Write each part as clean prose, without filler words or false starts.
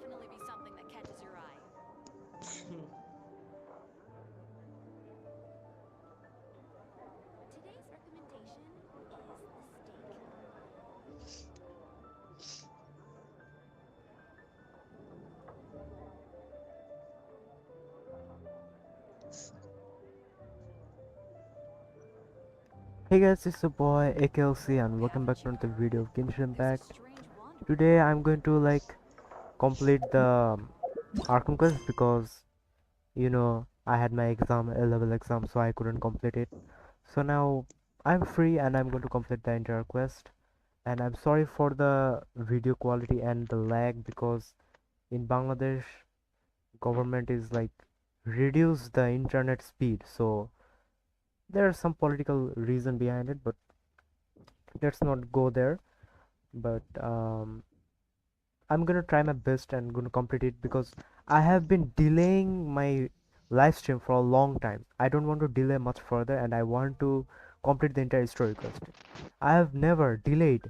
definitely be something that catches your eye. Today's recommendation is the steak. Hey guys, it's your boy AKLC and welcome back to another video of Genshin Impact. Today I'm going to complete the Archon quest because I had my exam, A-level exam, so I couldn't complete it. So now I'm free and I'm going to complete the entire quest. And I'm sorry for the video quality and the lag because in Bangladesh government is reduce the internet speed, so there's some political reason behind it, but let's not go there. But I'm gonna try my best and gonna complete it because I have been delaying my live stream for a long time. I don't want to delay much further and I want to complete the entire story quest. I have never delayed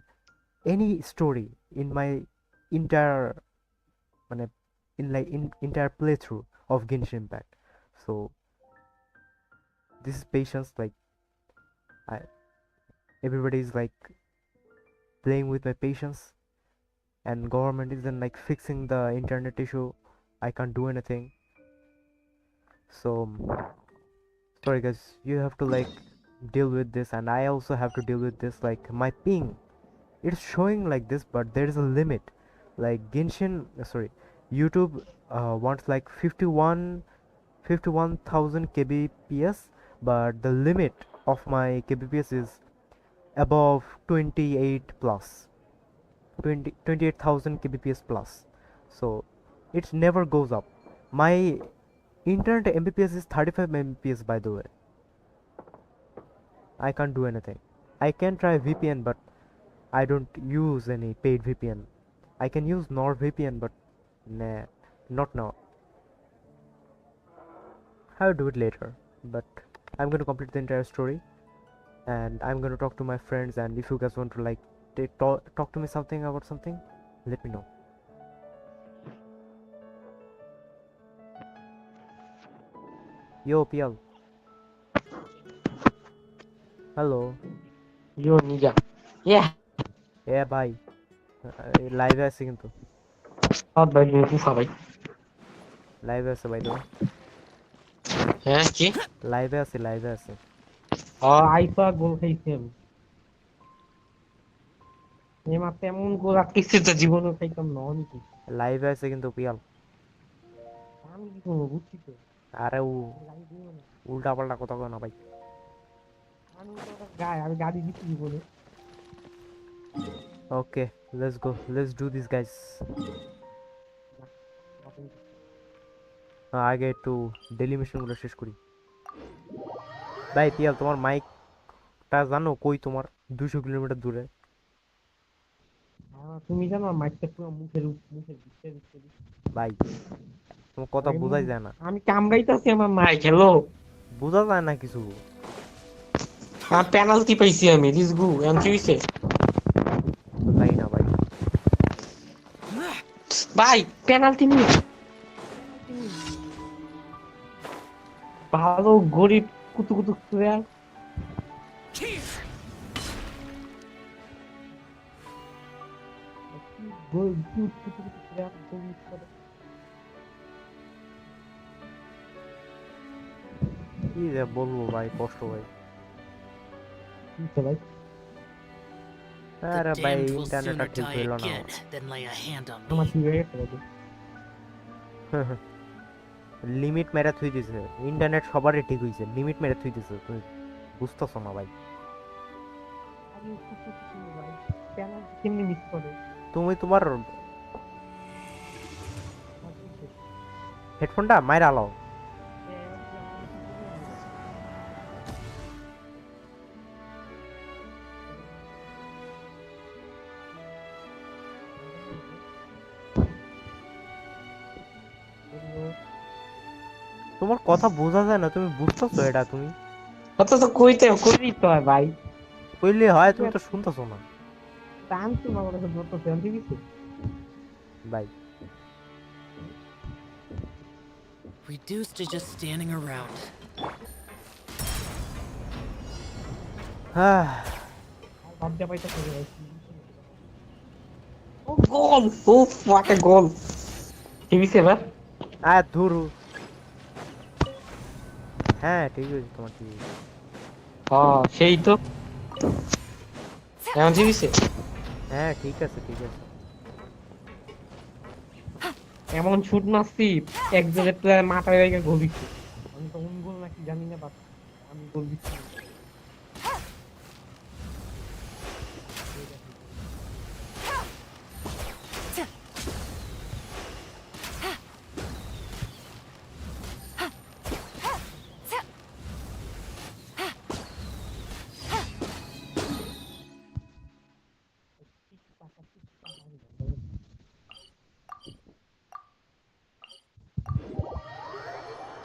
any story in my entire মানে, in entire playthrough of Genshin Impact. So this is patience, I everybody is playing with my patience and government isn't fixing the internet issue. I can't do anything. So sorry guys, you have to deal with this and I also have to deal with this. My ping, it's showing like this, but there is a limit. Genshin sorry, YouTube wants 51,000 kbps, but the limit of my kbps is above 28 plus 28,000 kbps plus, so it never goes up. My internet mbps is 35 mbps, by the way. I can't do anything. I can try VPN, but I don't use any paid VPN. I can use NordVPN, but nah, not now. I'll do it later. But I'm gonna complete the entire story, and I'm gonna talk to my friends. And if you guys want to talk to me something about something, let me know. Yo, PL. Hello. Yo, Ninja. Yeah. Yeah, bye. Live আছে কিন্তু Hot by the Kufa, bhai. লাইভে আছে by the way হ্যাঁ কি লাইভে আছে IIFA গোল খাইছি আমি মাত্র এমন গোল আটকেছে তো জীবনে খাইতাম না অনেক লাইভে আছে কিন্তু পিয়াল আমি কি করবো বুঝছি তো আরে গাড়ি দিও না উল্টা পাল্টা কথা কয় না ভাই আমি তো ওটা গায়ে আমি গাড়ি দিচ্ছি জীবনে Okay, let's go. Let's do this, guys. আগে একটু ডেলি মিশনগুলো শেষ করি। ভাই পিয়াল, তোমার মাইকটা জানো কই তোমার? 200 কিলোমিটার দূরে। তুমি জানো মাইকটা পুরো মুখের ভিতরে ভাই তোমার কথা বোঝাই যায় না। আমি কামড়াইতাছি আমার মাইক হ্যালো বোঝা যায় না কিছু। পেনাল্টি পাইছি আমি রিজগু এমন কি হইছে জানি না ভাই। ভাই পেনাল্টি নিয়ে ভালো গরিব কুতু কুতু প্লেয়ার কি যে বলবো ভাই, কষ্ট ভাই। ভাই আরে ভাই ইন্টারনেটটা ঠিক হইল না। আমার ঠিক হয়ে গেছে লিমিট মেরে থুই দিছে। ইন্টারনেট সবারই ঠিক হইছে, লিমিট মেরে থুই দিছে। তুমি বুঝতেছো না ভাই। কেমনি মিস করে তুমি তোমার হেডফোনটা মাইরা লাও। তোমার কথা বোঝা যায় না, তুমি বুঝতেছো এটা? তুমি অত তো কইতে তো হয় ভাই কইলে হয়, তুমি তো শুনতেছো না টান তো বাবা কাছে ধরতে ঠিক আছে ভাই। Reduced to just standing around. ভাবতে পাইতেছে ভাই ও গোল ও হোয়াট এ গোল টিভিছে এবার ধুরু হ্যাঁ ঠিক আছে তোমার ঠিক আছে। সেই তো এখন টিভিছে হ্যাঁ ঠিক আছে ঠিক আছে। এমন শুট মারছি একজনের প্লেয়ার মাথায় রেখে গোল দিচ্ছে আমি তো গোল নাকি জানি না বাট আমি গোল দিচ্ছি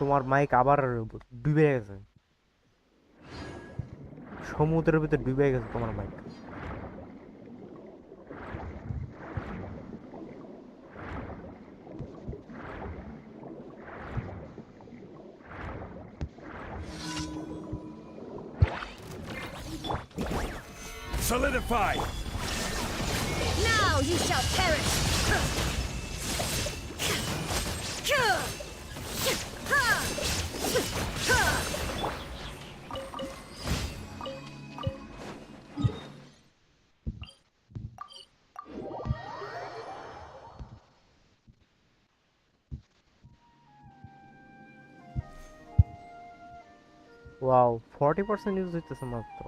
তোমার মাইক আবার ডুবে গেছে, সমুদ্রের ভিতর ডুবে গেছে তোমার mic. Solidify! Now you shall perish! Wow 40% use হইতেছে মাত্র।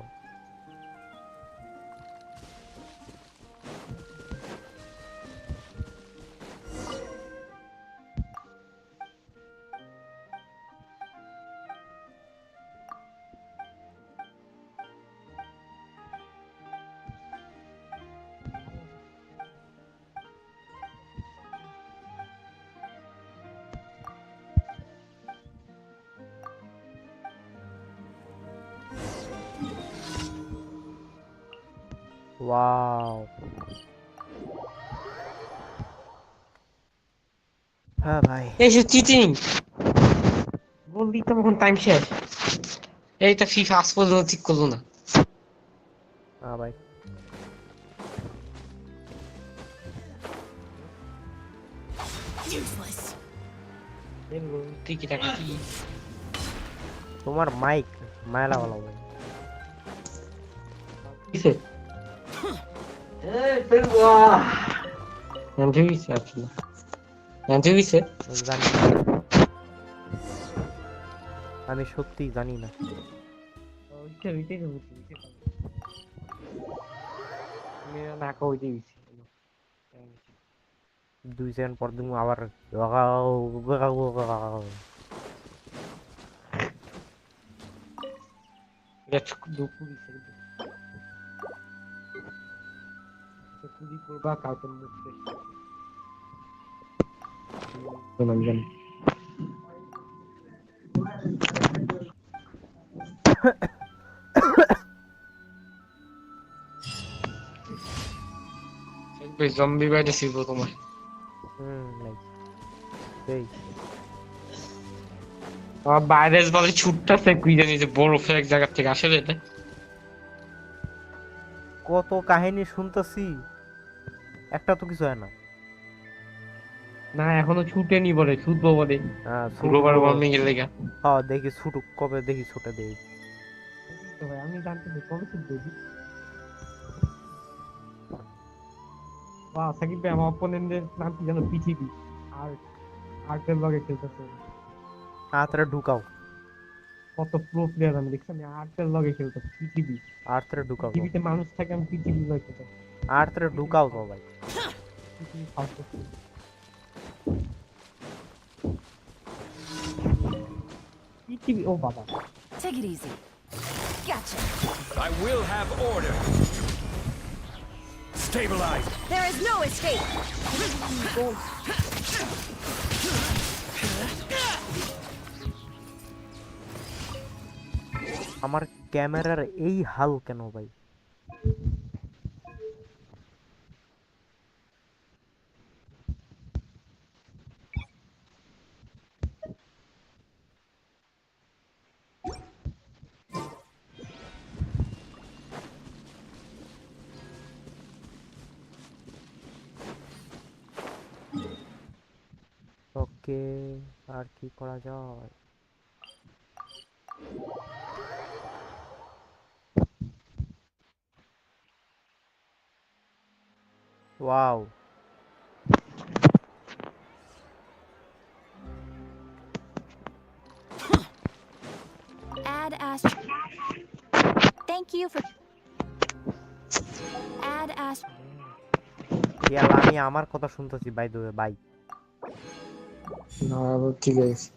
ওয়াও হ্যাঁ ভাই এইসব চিটিং গোল দিতে তখন টাইম শেষ এইটা ফিফা আজ পর্যন্ত ঠিক করলো না হ্যাঁ ভাই Useless. টিকি টাকা কি তোমার মাইক মায়া ভালো ভাই। কিসে এই পেলবা এন্ড হইছে আসলে এন্ড হইছে জানি না। আমি সত্যি জানি না। ওইটা ওইটাই তো বুঝছি মেরা না কইতে হইছে 2 সেকেন্ড পর তুমি আবার এটা দুপুরি কুদি করবা কাউকে মুখে জানি একবার জম্বি বাইরে ছিল তোমার লাইক এই আমার বাইরে বলে ছুটতাছে কুই জানি যে বরফের এক জায়গা থেকে আসে এটা কত কাহিনী শুনতেছি, একটা তো কিছু হয় না। না এখনো ছুটেনি বলে ছুটবো বলে গ্লোবাল ওয়ার্মিং এর লেগা হ্যাঁ দেখি ছুটুক কবে দেখি ছুটে দেই তো ভাই আমি জানতে চাই কবে ছুটবে বাহ সাকিব ভাই আমার অপোনেন্টের নাম কি জানো পৃথিবী আর আর্টের লগে খেলতেছে হাতরে ঢুকাও, কত প্রো প্লেয়ার আমি দেখছি আমি আর্টের লগে খেলতেছি পৃথিবী আর্থরে ঢুকাও, পৃথিবীতে মানুষ থাকে আমি পৃথিবীর লগে খেলতেছি আর্থরে ঢুকাও তো ভাই। পৃথিবী ফার্স্ট পৃথিবী ও বাবা Take it easy. Gotcha. I will have order. Stabilize. There is no escape. আমার ক্যামেরার এই হাল কেন ভাই? ওকে, আর কি করা যায়? Wow, Add Astro. Thank you for. Add Astro. ইয়ালা আমি আমার কথা শুনতেছি বাই দ্য ওয়ে বাই। না ঠিক আছে।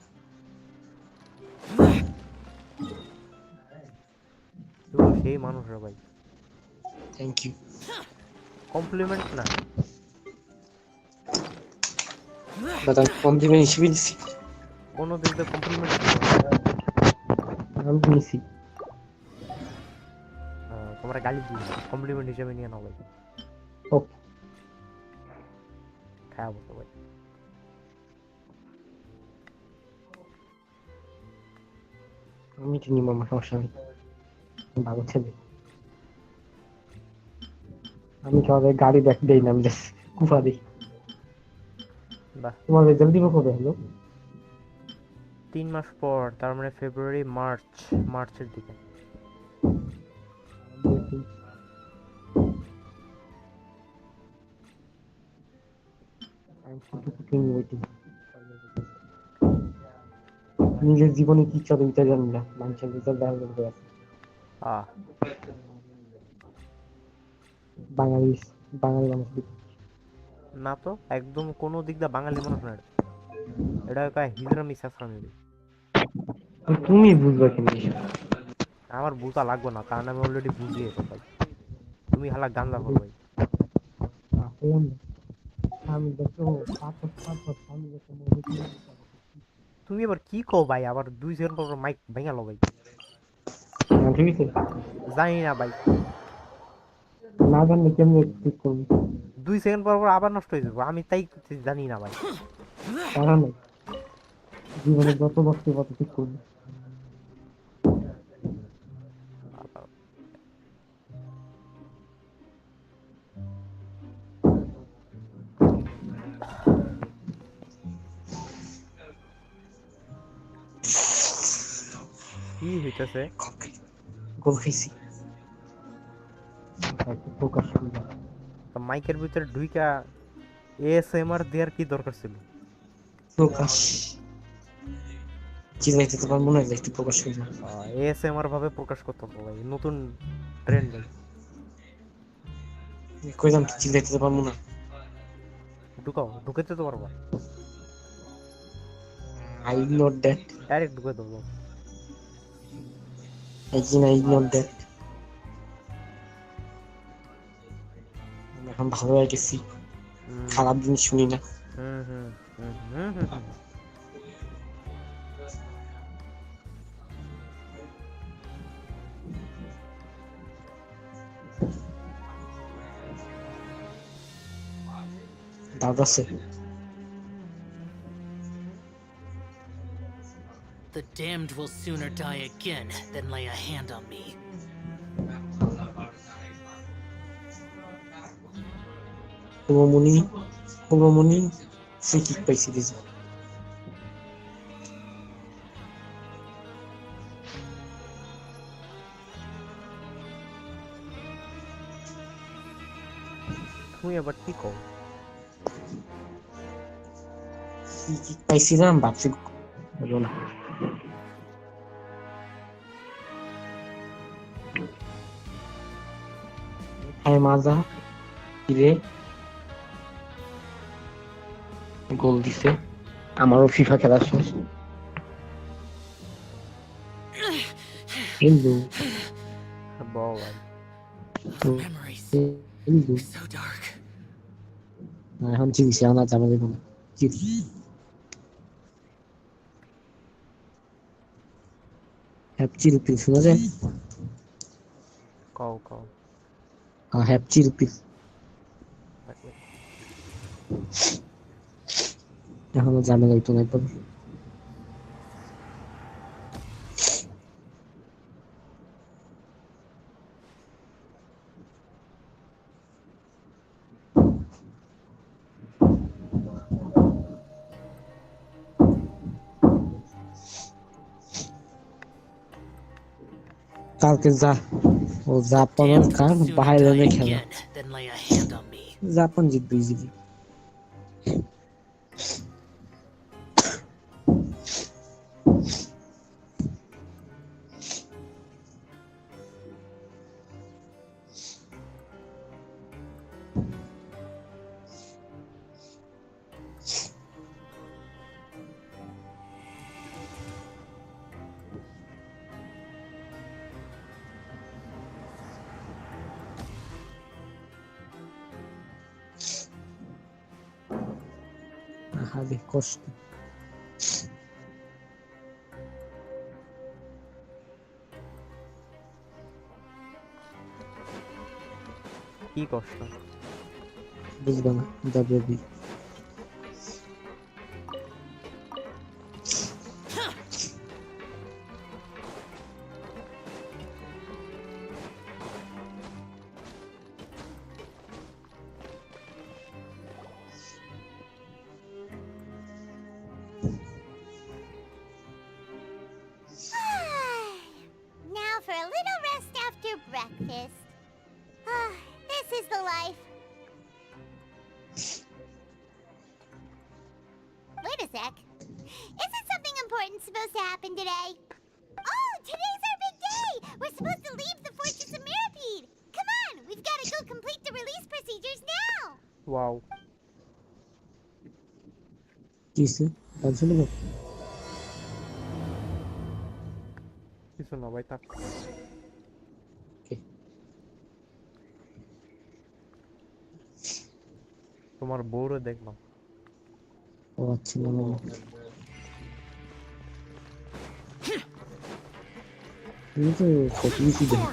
তুই সেই মানুষ রে ভাই, থ্যাংক ইউ। কমপ্লিমেন্ট না। বাট আমি কমপ্লিমেন্ট হিসেবে দিছি। কোনো দিক দিয়ে কমপ্লিমেন্ট ছিল না। আমি নিছি। তোমরা গালি দিও, কমপ্লিমেন্ট হিসেবে নিয়ে নাও ভাই। ওকে। খাওয়াবো তো ভাই। আমি তো নিব, আমার সমস্যা নেই, ভালো ছেলে। আমি তোমাদের গাড়ি দেখ দেই না, আমি কুফা দিই। বাহ, তোমার রেজাল্ট দিব কবে হলো? 3 মাস পর, তার মানে ফেব্রুয়ারি মার্চের দিকে। নিজের জীবনে কি চলে এটা জানি না, মানুষের রেজাল্ট দেখা যাবে। আহ বাঙালি বাঙালি মানুষ না তো, একদম কোনো দিক দিয়ে বাঙালি মানুষ না এটা। এটা কয় হিজরামি সাসরামি। তুমি বুঝবে কেন? আমার বুঝা লাগবে না, কারণ আমি অলরেডি বুঝি এটা ভাই। তুমি হালা গান্দা কর ভাই। আমি দেখো আমি দেখো তুমি আবার কি কও ভাই? আবার 2 সেকেন্ড পর মাইক ভেঙে লো ভাই। ঠিক আছে, জানি না ভাই, না জানলে কেমনি ঠিক করবি? 2 সেকেন্ড পর আবার নষ্ট হয়ে যাবো, আমি তাই জানি না ভাই। তারা নেই, জীবনে যত বস্তু কত ঠিক করবি। কি হইতেছে? গোল খাইছি প্রকাশ করলাম। তো মাইকের ভিতরে ঢুইকা এএসএমআর দেওয়ার কি দরকার ছিল? প্রকাশ চিল্লাইতে তো পারবো না, একটু প্রকাশ করলাম। এএসএমআর ভাবে প্রকাশ করতে হবে ভাই, নতুন ট্রেন্ড ভাই। কইলাম তো চিল্লাইতে তো পারবো না। ঢুকাও, ঢুকাইতে তো পারবা, আই নোট দ্যাট, ডাইরেক্ট ঢুকাই দেবো। I note that. এখন ভালো হয়ে গেছি, খারাপ জিনিস শুনি না। হুম হুম হুম হুম হুম হুম। দাদা আছে The damned will sooner die again than lay a hand on me. কুমমনি ফ্রি কিক পাইছি দিছি। তুমি আবার কি কও? ফ্রি কিক পাইছিলাম, ভাবছি হলো না। হায় মাজা কিরে গোল দিছে, আমারও ফিফা খেলা শেষ। কিন্তু বল ভাই। Memories. কিন্তু So dark. এখন চিনছি, আমার জানা যাবে না। হ্যাপচি রুপি শোনা যায়? কও কও। হ্যাঁ, হ্যাপচি রুপি এখনো জানা যাইতো না। কালকে যা ও Japan Damned car will sooner বাইরে die খেলা again than lay a hand on me. Japan জিতবে ইজিলি আহারে কষ্ট কি কষ্ট? বুঝবে না WB Now for a little rest after breakfast. This is the life. Wait a sec. Isn't something important supposed to happen today? Oh, today's our big day! We're supposed to leave the Fortress of Mirapede! Come on, we've got to go complete the release procedures now! Wow. কিসে tension নেই কিছু না ভাই, থাক। তোমার বউরে দেখলাম। ও আচ্ছা না তুমি তো ফটোই দেখ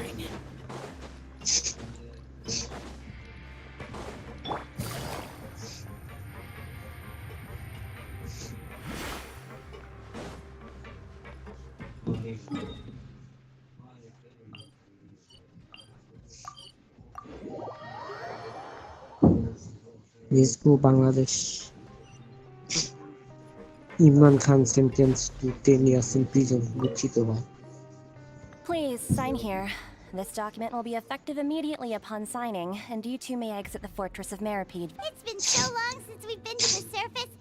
Let's go Bangladesh. Imran Khan sentenced to 10 years in prison. Please sign here. This document will be effective immediately upon signing, and you two may exit the Fortress of Mirapede. It's been so long since we've been to the surface.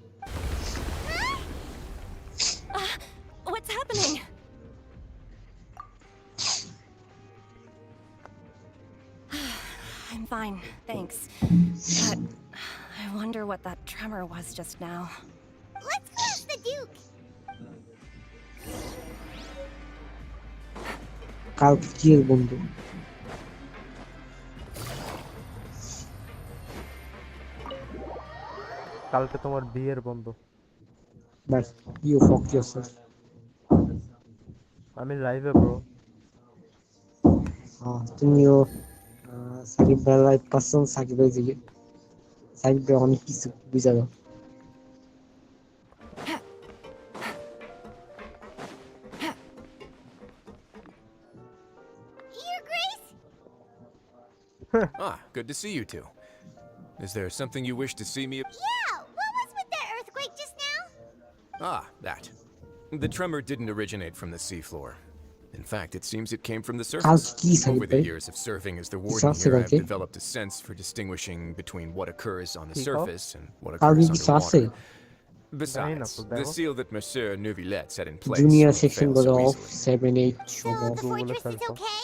What's happening? I'm fine, thanks. But I wonder what that tremor was just now. Let's go ask the Duke. কালকে কি এর বন্ধু কালকে তোমার বিয়ের বন্ধ। But you ফক yourself আমি লাইভে ব্রো। তুমিও সাকিব ভাই লাইভ পাচ্ছেন সাকিব ভাই থেকে সাকিব ভাই অনেক কিছু বুঝা দাও Your Grace? Ah, good to see you two. Is there something you wish to see me? Yeah, what was with that earthquake just now? Ah, that. The tremor didn't originate from the seafloor. In fact, it seems it came from the surface. Over the years of serving as the warden here, I've developed a sense for distinguishing between what occurs on the surface and what occurs underwater. Besides, the seal that Monsieur Neuvillette set in place junior won't section fail was so off easily. 7-8 So the fortress is okay?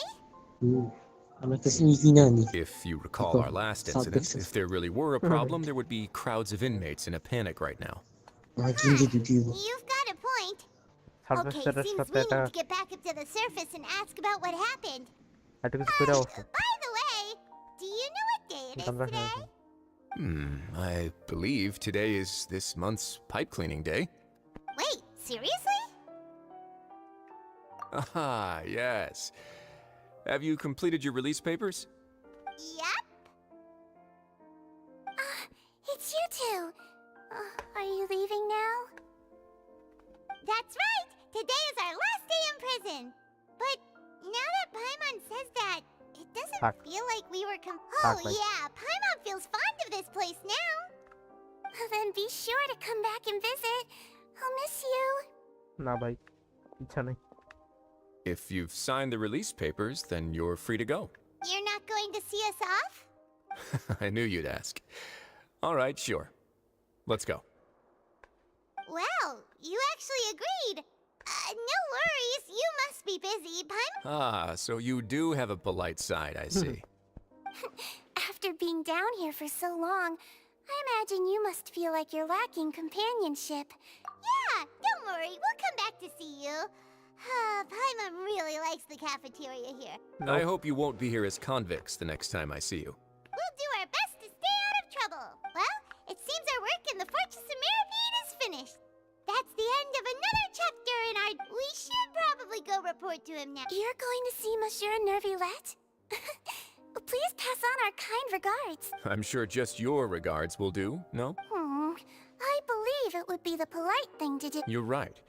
I'm not sneaky nanny. If you recall our last incident, if there really were a problem, there would be crowds of inmates in a panic right now. You've got a point. Okay, seems we need to get back up to the surface and ask about what happened. By the way, do you know what day it is today? I believe today is this month's pipe cleaning day. Wait, seriously? Ah, yes. Have you completed your release papers? Yep. It's you two. Are you leaving now? That's right! Today is our last day in prison! But now that Paimon says that, it doesn't feel like we were yeah, Paimon feels fond of this place now! Then be sure to come back and visit. I'll miss you. না ভাই, ইচ্ছা নেই। If you've signed the release papers, then you're free to go. You're not going to see us off? I knew you'd ask. All right, sure. Let's go. Well, you actually agreed. No worries, you must be busy. Paimon. Ah, so you do have a polite side, I see. After being down here for so long, I imagine you must feel like you're lacking companionship. Yeah, don't worry, we'll come back to see you. Paimon really likes the cafeteria here. I hope you won't be here as convicts the next time I see you. We'll do our best to stay out of trouble. Well, it seems our work in the Fortress of Meripede is finished. That's the end of another chapter in our... We should probably go report to him now. You're going to see Monsieur Nervillette? Please pass on our kind regards. I'm sure just your regards will do, no? I believe it would be the polite thing to do. You're right.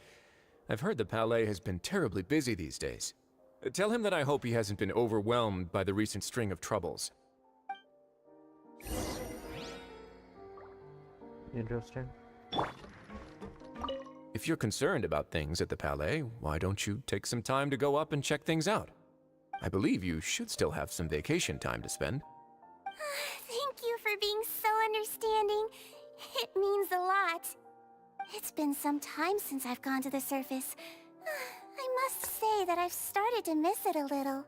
I've heard the Palais has been terribly busy these days. Tell him that I hope he hasn't been overwhelmed by the recent string of troubles. Interesting. If you're concerned about things at the Palais, why don't you take some time to go up and check things out? I believe you should still have some vacation time to spend. Thank you for being so understanding. It means a lot. It's been some time since I've gone to the surface. I must say that I've started to miss it a little.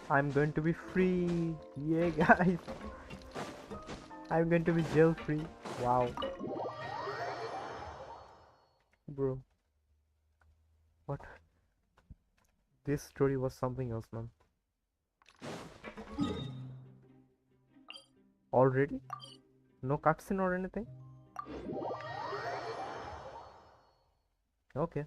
I'm going to be free. Yeah, guys. I'm going to be jail free. Wow. Bro. What? This story was something else, man. Already? No cutscene or anything? Okay.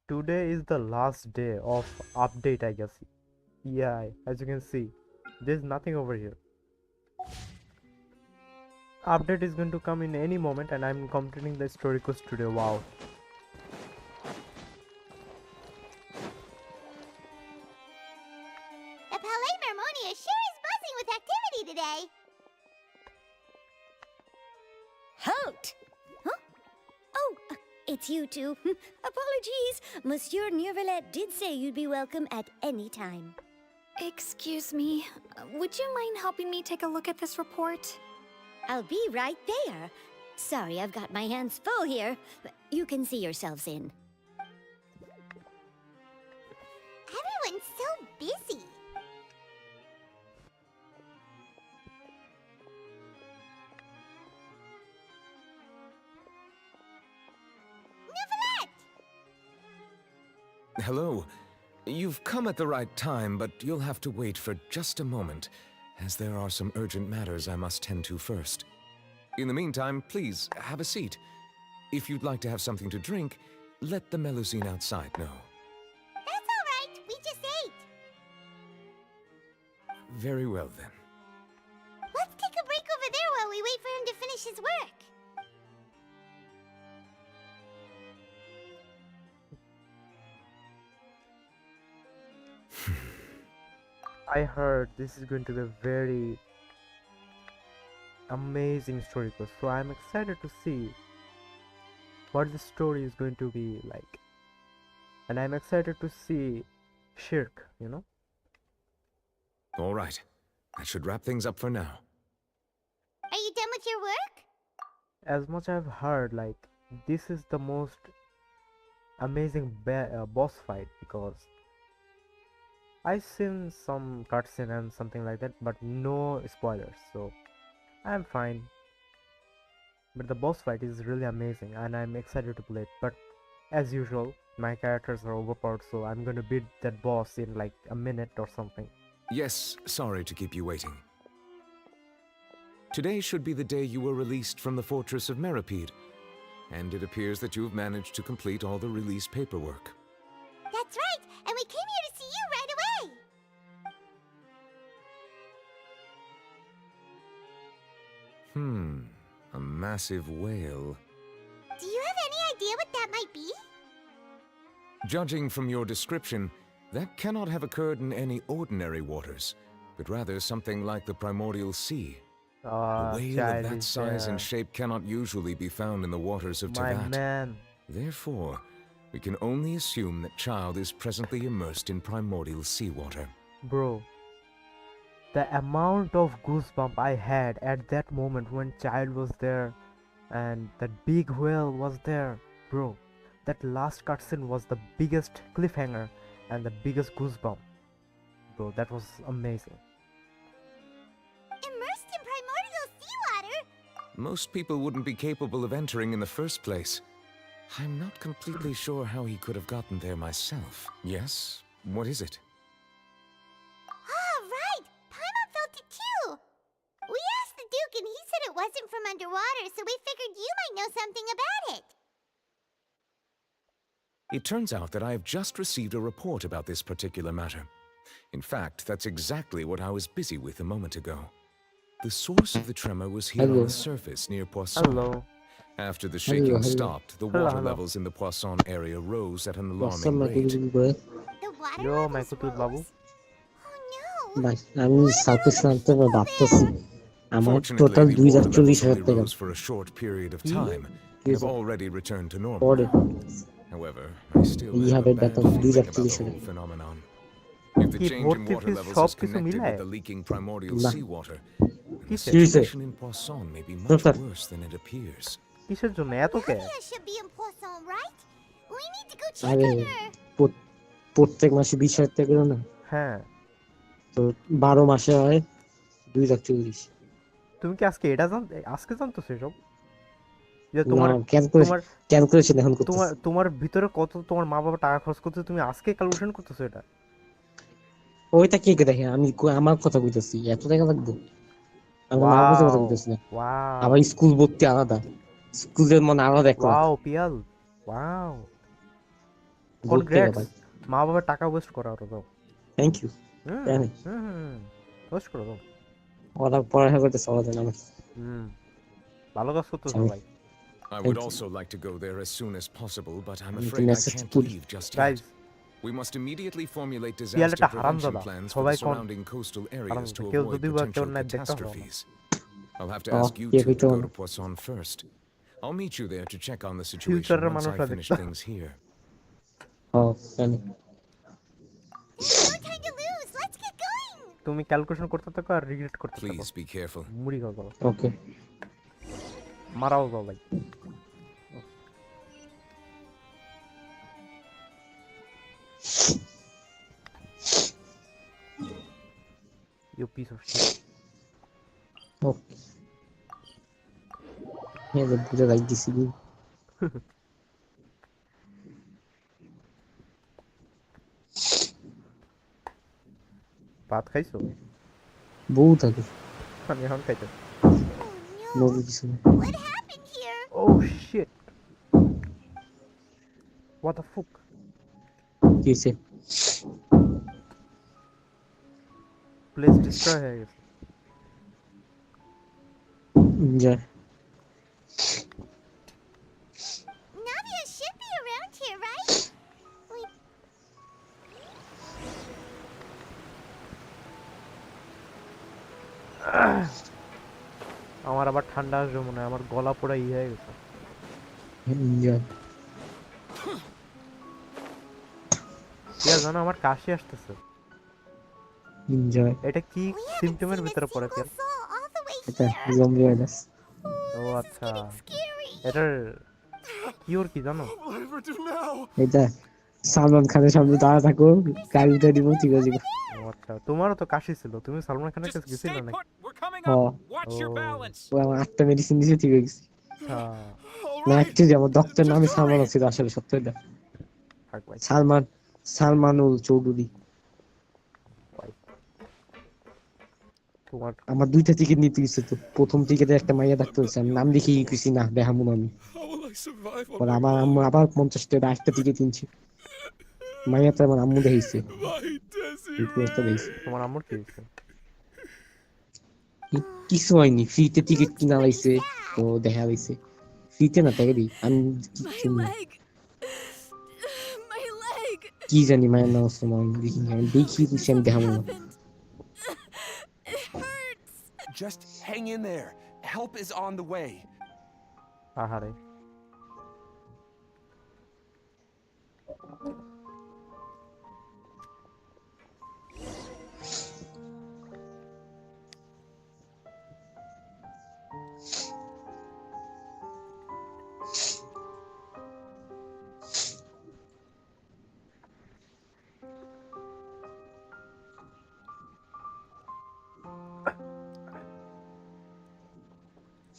Today is the last day of update, I guess. Yeah, as you can see, there's nothing over here. Update is going to come in any moment, and I'm completing the story quest today. Wow. The Palais Mermonia sure is buzzing with activity today. Halt! Huh? Oh, it's you two. Apologies. Monsieur Nervillette did say you'd be welcome at any time. Excuse me, would you mind helping me take a look at this report? I'll be right there. Sorry, I've got my hands full here. You can see yourselves in. Everyone's so busy. Nervillette! Hello. You've come at the right time, but you'll have to wait for just a moment, as there are some urgent matters I must tend to first. In the meantime, please, have a seat. If you'd like to have something to drink, let the Melusine outside know. That's all right. We just ate. Very well, then. Let's take a break over there while we wait for him to finish his work. I heard this is going to be a very amazing story quest, so I'm excited to see what the story is going to be like, and I'm excited to see Shirk, you know. All right. That should wrap things up for now. Are you done with your work? As much I've heard, like, this is the most amazing boss fight, because I've seen some cutscene and something like that, but no spoilers, so I'm fine. But the boss fight is really amazing, and I'm excited to play it. But as usual, my characters are overpowered, so I'm gonna beat that boss in like a minute or something. Yes, sorry to keep you waiting. Today should be the day you were released from the Fortress of Meripede, and it appears that you have managed to complete all the release paperwork. That's right, and we came here to see you right away. A massive whale. Judging from your description, that cannot have occurred in any ordinary waters, but rather something like the primordial sea. A whale of child that is size and there. shape cannot usually be found in the waters of My Teyvat. man. Therefore, we can only assume that child is presently immersed in primordial seawater. Bro, the amount of goosebump I had at that moment when child was there and that big whale was there, bro. That last cutscene was the biggest cliffhanger and the biggest goosebump. Bro, that was amazing. Immersed in primordial seawater? Most people wouldn't be capable of entering in the first place. I'm not completely sure how he could have gotten there myself. Yes? What is it? Ah, right! Paimon felt it too! We asked the Duke and he said it wasn't from underwater, so we figured you might know something about it. It turns out that I have just received a report about this particular matter. In fact, that's exactly what I was busy with a moment ago. The source of the tremor was here on the surface near Poisson. Hello. After the shaking Hello. stopped, the Hello, water hello. levels in the Poisson area rose at an What's alarming up, rate. bro? The water Yo, levels my kutul babu. rose? Oh no! ভাই আমি south ইসলামতে ভাবতেছি আমার Fortunately, total the water 2040 levels হাজার only টাকা rose for a short period of time and Yes, have sir. already returned to normal. পরে However, I still You have have a it bad better. feeling about 2040 the whole টাকা phenomenon. If the কি change in ভর্তি water ফিস levels সব is কিছু connected মিলায়? with the leaking primordial Nah. seawater, then the কিসের? situation in Poisson may be much Sir. worse than it appears. কিসের জন্য এত কে? Nadia should be in Poisson, right? We need to go check আরে on her. প্রত্যেক মাসে 20,000 টাকা করে না হ্যাঁ, তো 12 মাসে হয় 240 তুমি কি আজকে এটা আজকে জানতো সেসব? যে তোমার না তোমার ক্যালকুলেশন এখন তোমার করতেছি তোমার ভিতরে কত তোমার মা বাবা টাকা খরচ করতে তুমি আজকে ক্যালকুলেশন করতেছো এটা? ওইটা কে কে দেখে আমি আমার কথা কইতেছি এত টাকা লাগবে আমি মার কথা ওয়াও কইতেছি না ওয়াও আবার স্কুল ভর্তি আলাদা স্কুলের মানে আলাদা 1 লাখ ওয়াও পিয়াল ওয়াও ভর্তি টাকা কনগ্রেটস ভাই মা বাবার টাকা ওয়েস্ট করা ওটা দাও থ্যাংক ইউ হুম জানি হুম ওয়েস্ট করে দাও ওরা পড়াশোনা করতে সহজ না আমার হুম ভালো কাজ করতেছো জানি। ভাই I would Thank you. also like to go there as soon as possible, but I'm You afraid can I assist can't Puri. leave just guys yet. We must immediately formulate Piyal disaster একটা prevention হারামজাদা plans for সবাই the surrounding coastal areas হারামজাদা to কেউ avoid যদি বা কেউ potential না দেখতে হবে catastrophes. I'll have to Oh, ask you yeah, two we to go don't. to Poisson first. I'll meet you there to check on the Future situation once I মানুষরা finish দেখতে things here. জানি No time to lose. Let's get going. তুমি calculation করতে থাকো আর regret করতে থাকো Please be careful. মুড়ি খাও দাও ওকে মারাও দাও ভাই You piece of shit. ওকে হ্যাঁ বুঝে লাইক দিছি ভাত খাইছো? বউ থাকে আমি এখন খাইতে। Oh no. নবী কিছু না What happened here? Oh shit. What the fuck? কি হয়েছে Place destroy হয়ে গেছে। যা Nadia should be around here, right? Wait. আমার আবার ঠান্ডা আসবে মনে হয়, আমার গলা পুরো ই হয়ে গেছে। যা ইয়া জানো আমার কাশি আসতেছে। এনজয় এটা কি We haven't সিম্পটমের seen a ভিতরে পড়ে single কেন? soul all the way এটা here. জম্বি ভাইরাস ও This is আচ্ছা, getting scary. এটার কিওর কি জানো? এটা সালমান খানের সামনে দাঁড়া থাকো গাড়ি উঠে দিব ঠিক আছে ও আচ্ছা, তোমারও তো কাশি ছিল, তুমি সালমান খানের কাছে গেছিলে নাকি? ও ও আমার 8টা মেডিসিন দিয়েছে ঠিক হয়ে গেছে আচ্ছা, না অ্যাকচুয়ালি আমার ডক্টর নামে সালমান ছিল আসলে সত্য এটা থাক ভাই। সালমানুল চৌধুরী তোমার আমার 2টা টিকিট নিতে গেছে তো প্রথম টিকিটে একটা মাইয়া ডাক্তার হচ্ছে আমি নাম দেখে কিছু না দেখামু না আমি পরে আমার আম্মু আবার 50 টাকা একটা টিকিট কিনছি মাইয়া তো আমার আম্মু দেখাইছে তোমার আম্মুর কি হয়েছে? কিছু হয়নি ফ্রিতে টিকিট কিনা লাইছে তো দেখা লাইছে ফ্রিতে না টাকা দিই আমি কিছু না My leg. কি জানি মায়ের নাম আসছে মনে দেখি আমি দেখি দিচ্ছি আমি দেখাবো না It hurts. Just hang in there. Help is on the way. আহারে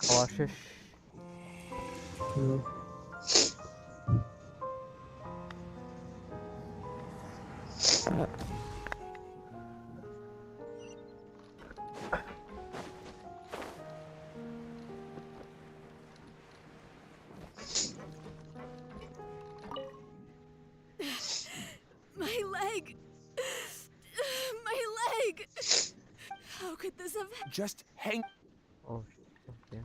খাওয়া শেষ My leg. My leg. How could this have happened? Just hang. Oh, okay.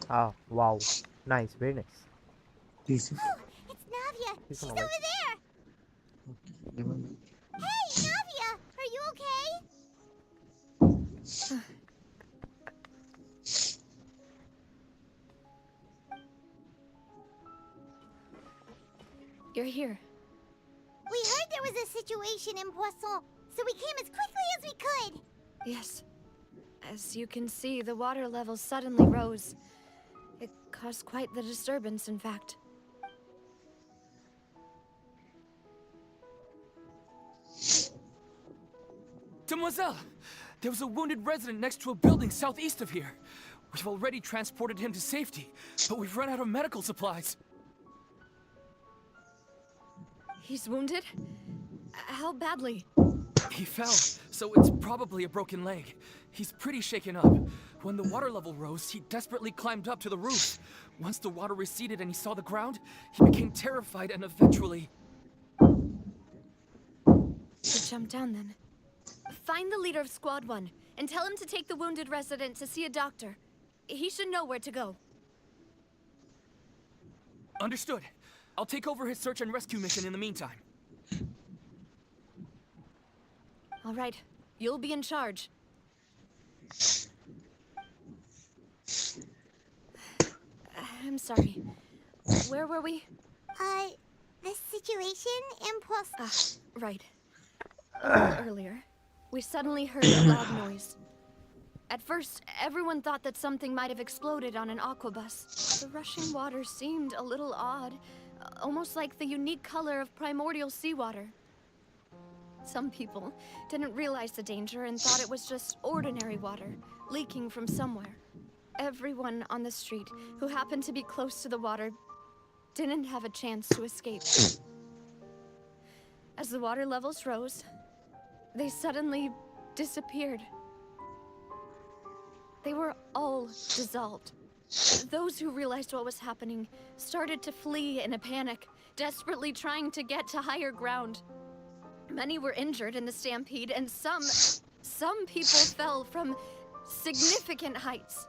Ah, wow. Nice, very nice. Please. Oh, it's Navia. She's She's on over the there. Hey, Navia, are you okay? You're here. We heard there was a situation in Poisson, so we came as quickly as we could. Yes. As you can see, the water level suddenly rose. It caused quite the disturbance, in fact. Demoiselle! There was a wounded resident next to a building southeast of here. We've already transported him to safety, but we've run out of medical supplies. He's wounded? How badly? He fell, so it's probably a broken leg. He's pretty shaken up. When the water level rose, he desperately climbed up to the roof. Once the water receded and he saw the ground, he became terrified and eventually... He jumped down then. Find the leader of Squad 1 and tell him to take the wounded resident to see a doctor. He should know where to go. Understood. I'll take over his search and rescue mission in the meantime. All right, you'll be in charge. I'm sorry. Where were we? The situation in Poisson. Right. A little earlier, we suddenly heard a loud noise. At first, everyone thought that something might have exploded on an aquabus. The rushing water seemed a little odd, almost like the unique color of primordial seawater. Some people didn't realize the danger and thought it was just ordinary water, leaking from somewhere. Everyone on the street who happened to be close to the water didn't have a chance to escape. As the water levels rose, they suddenly disappeared. They were all dissolved. Those who realized what was happening started to flee in a panic, desperately trying to get to higher ground. Many were injured in the stampede, and some people fell from significant heights.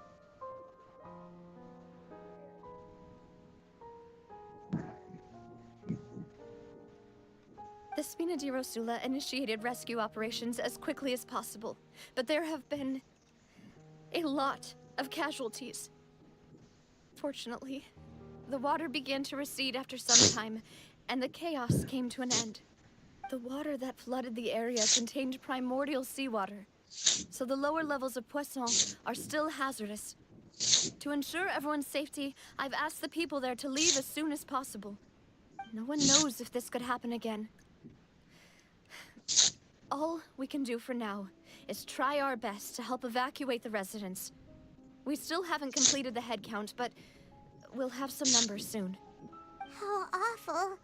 The Spina di Rosula initiated rescue operations as quickly as possible, but there have been a lot of casualties. Fortunately, the water began to recede after some time, and the chaos came to an end. The water that flooded the area contained primordial seawater, so the lower levels of Poisson are still hazardous. To ensure everyone's safety, I've asked the people there to leave as soon as possible. No one knows if this could happen again. All we can do for now is try our best to help evacuate the residents. We still haven't completed the head count, but we'll have some numbers soon. How awful.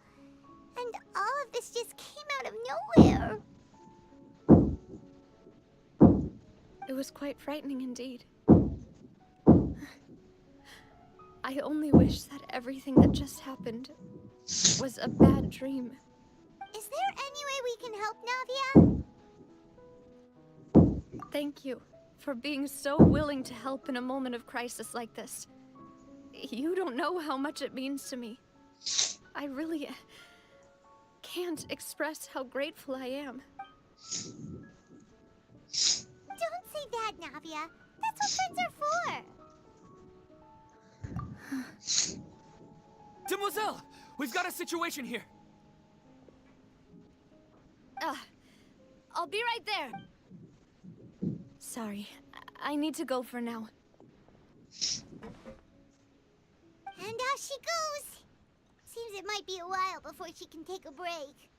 And all of this just came out of nowhere. It was quite frightening indeed. I only wish that everything that just happened was a bad dream. Is there any way we can help, Navia? Thank you for being so willing to help in a moment of crisis like this. You don't know how much it means to me. I really can't express how grateful I am. Don't say that, Navia. That's what friends are for. Demoiselle, we've got a situation here. I'll be right there. Sorry, I need to go for now. And off she goes. Seems it might be a while before she can take a break.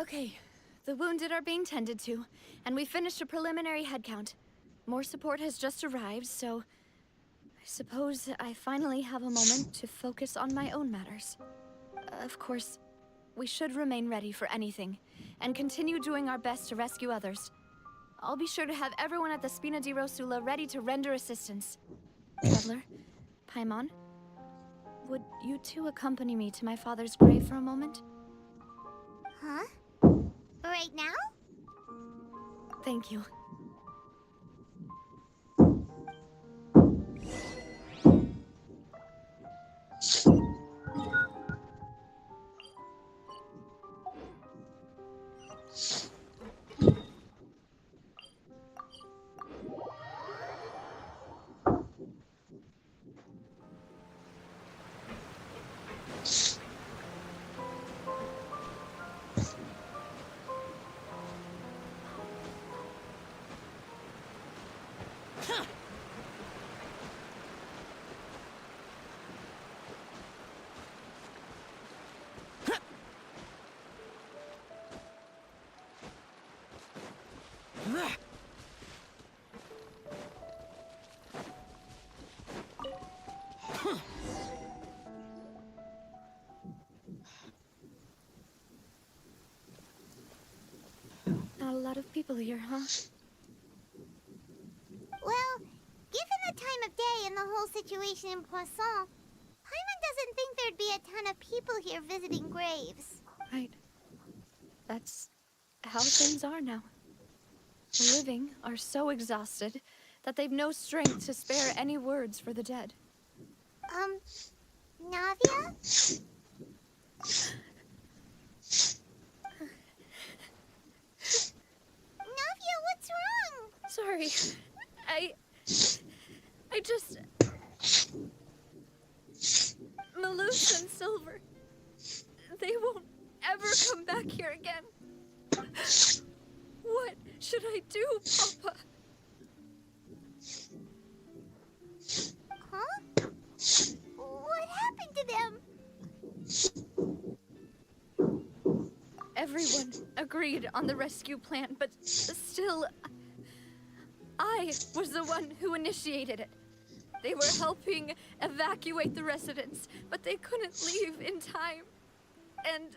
Okay, the wounded are being tended to, and we finished a preliminary head count. More support has just arrived, so I suppose I finally have a moment to focus on my own matters. Of course, we should remain ready for anything, and continue doing our best to rescue others. I'll be sure to have everyone at the Spina di Rosula ready to render assistance. Traveler, Paimon, would you two accompany me to my father's grave for a moment? Huh? Right now? Thank you. Not a lot of people here, huh? Well, given the time of day and the whole situation in Poisson, Paimon doesn't think there'd be a ton of people here visiting graves. Right. That's how things are now. The living are so exhausted that they've no strength to spare any words for the dead. Navia? Navia, what's wrong? Sorry. I just... Malus and Silver. They won't ever come back here again. What should I do, Papa? Huh? What happened to them? Everyone agreed on the rescue plan, but still, I was the one who initiated it. They were helping evacuate the residents, but they couldn't leave in time. And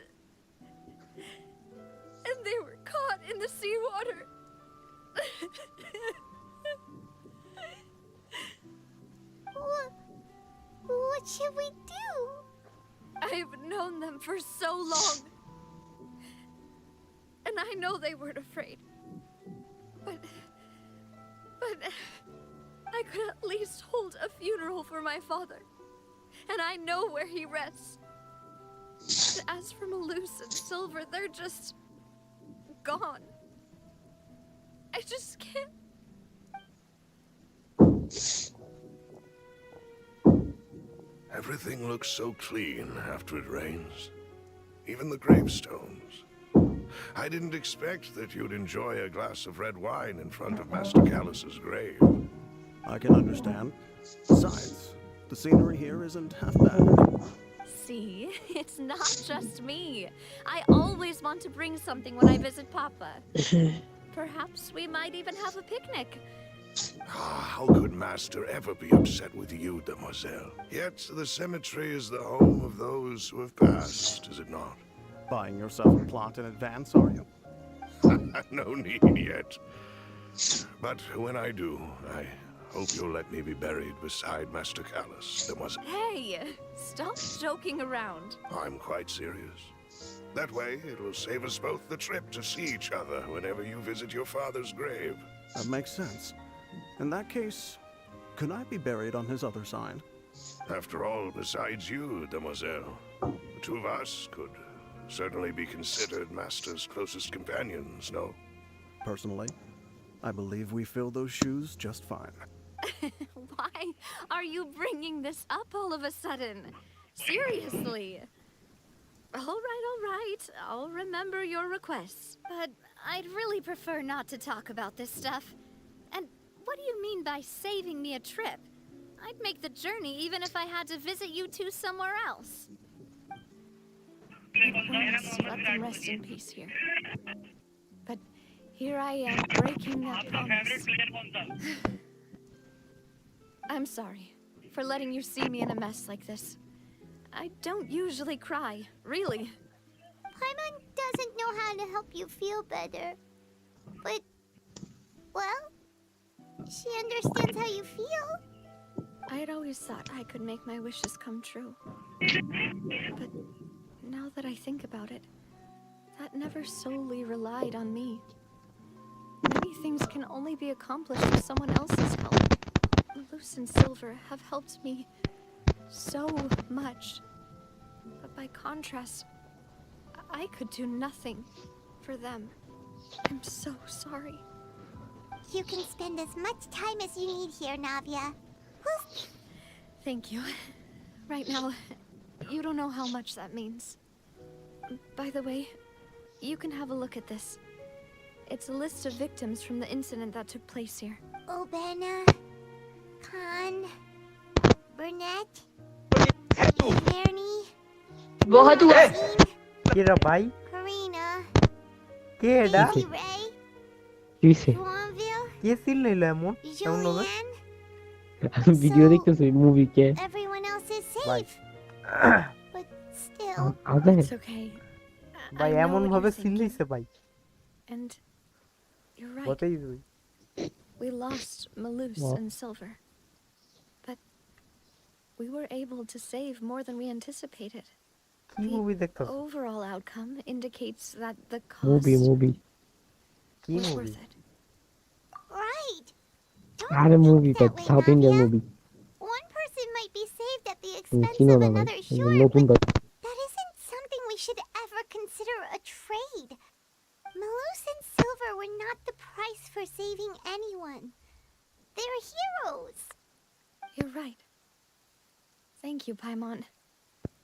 they were caught in the seawater. What should we do? I've known them for so long. And I know they weren't afraid. But I could at least hold a funeral for my father. And I know where he rests. But as for Malus and Silver, they're just gone. I just can't. Everything looks so clean after it rains. Even the gravestones. I didn't expect that you'd enjoy a glass of red wine in front of Master Callus's grave. I can understand. Besides, the scenery here isn't half bad. See, it's not just me. I always want to bring something when I visit Papa. Perhaps we might even have a picnic. How could Master ever be upset with you, demoiselle? Yet the cemetery is the home of those who have passed, is it not? Buying yourself a plot in advance, are you? No need yet. But when I do, I hope you'll let me be buried beside Master Callus, demoiselle. Hey, stop joking around. I'm quite serious. That way, it will save us both the trip to see each other whenever you visit your father's grave. That makes sense. In that case, could I be buried on his other side? After all, besides you, demoiselle, the two of us could certainly be considered Master's closest companions, no? Personally, I believe we fill those shoes just fine. Why are you bringing this up all of a sudden? Seriously. All right. I'll remember your requests. But I'd really prefer not to talk about this stuff. And what do you mean by saving me a trip? I'd make the journey even if I had to visit you two somewhere else. I promised to let them rest in peace here. But here I am breaking that promise. I'm sorry for letting you see me in a mess like this. I don't usually cry, really. Paimon doesn't know how to help you feel better. But, well, she understands how you feel. I'd always thought I could make my wishes come true. But now that I think about it, that never solely relied on me. Many things can only be accomplished with someone else's help. Malus and Silver have helped me so much. But by contrast, I could do nothing for them. I'm so sorry. You can spend as much time as you need here, Navia. Thank you. Right now, you don't know how much that means. By the way, you can have a look at this. It's a list of victims from the incident that took place here. Obena, Khan, Burnett, Ernie, Kira bhai Karina, Keda Daisy Ray, কিসে Juanville, কে seal নিল এমন কেমন হবে Julianne. আমি video দেখতেছি movie K Everyone else is ভাই safe. But still, আদে It's okay. ভাই I know এমন what ভাবে you're সিল thinking. নিছে ভাই And you're right. বতেই তুই We lost Malus What? and Silver. But we were able to save more than we anticipated. কি movie দেখতাছ Overall outcome indicates that the movie cost movie কি was movie worth it. right. আরে movie তো that way, South Indian Navia. Movie One person might be saved at the তুমি expense চিনো of না ভাই another, sure, নতুন but তো that isn't something we should ever consider a trade. Malus and Silver were not the price for saving anyone. They're heroes. You're right. Thank you, Paimon.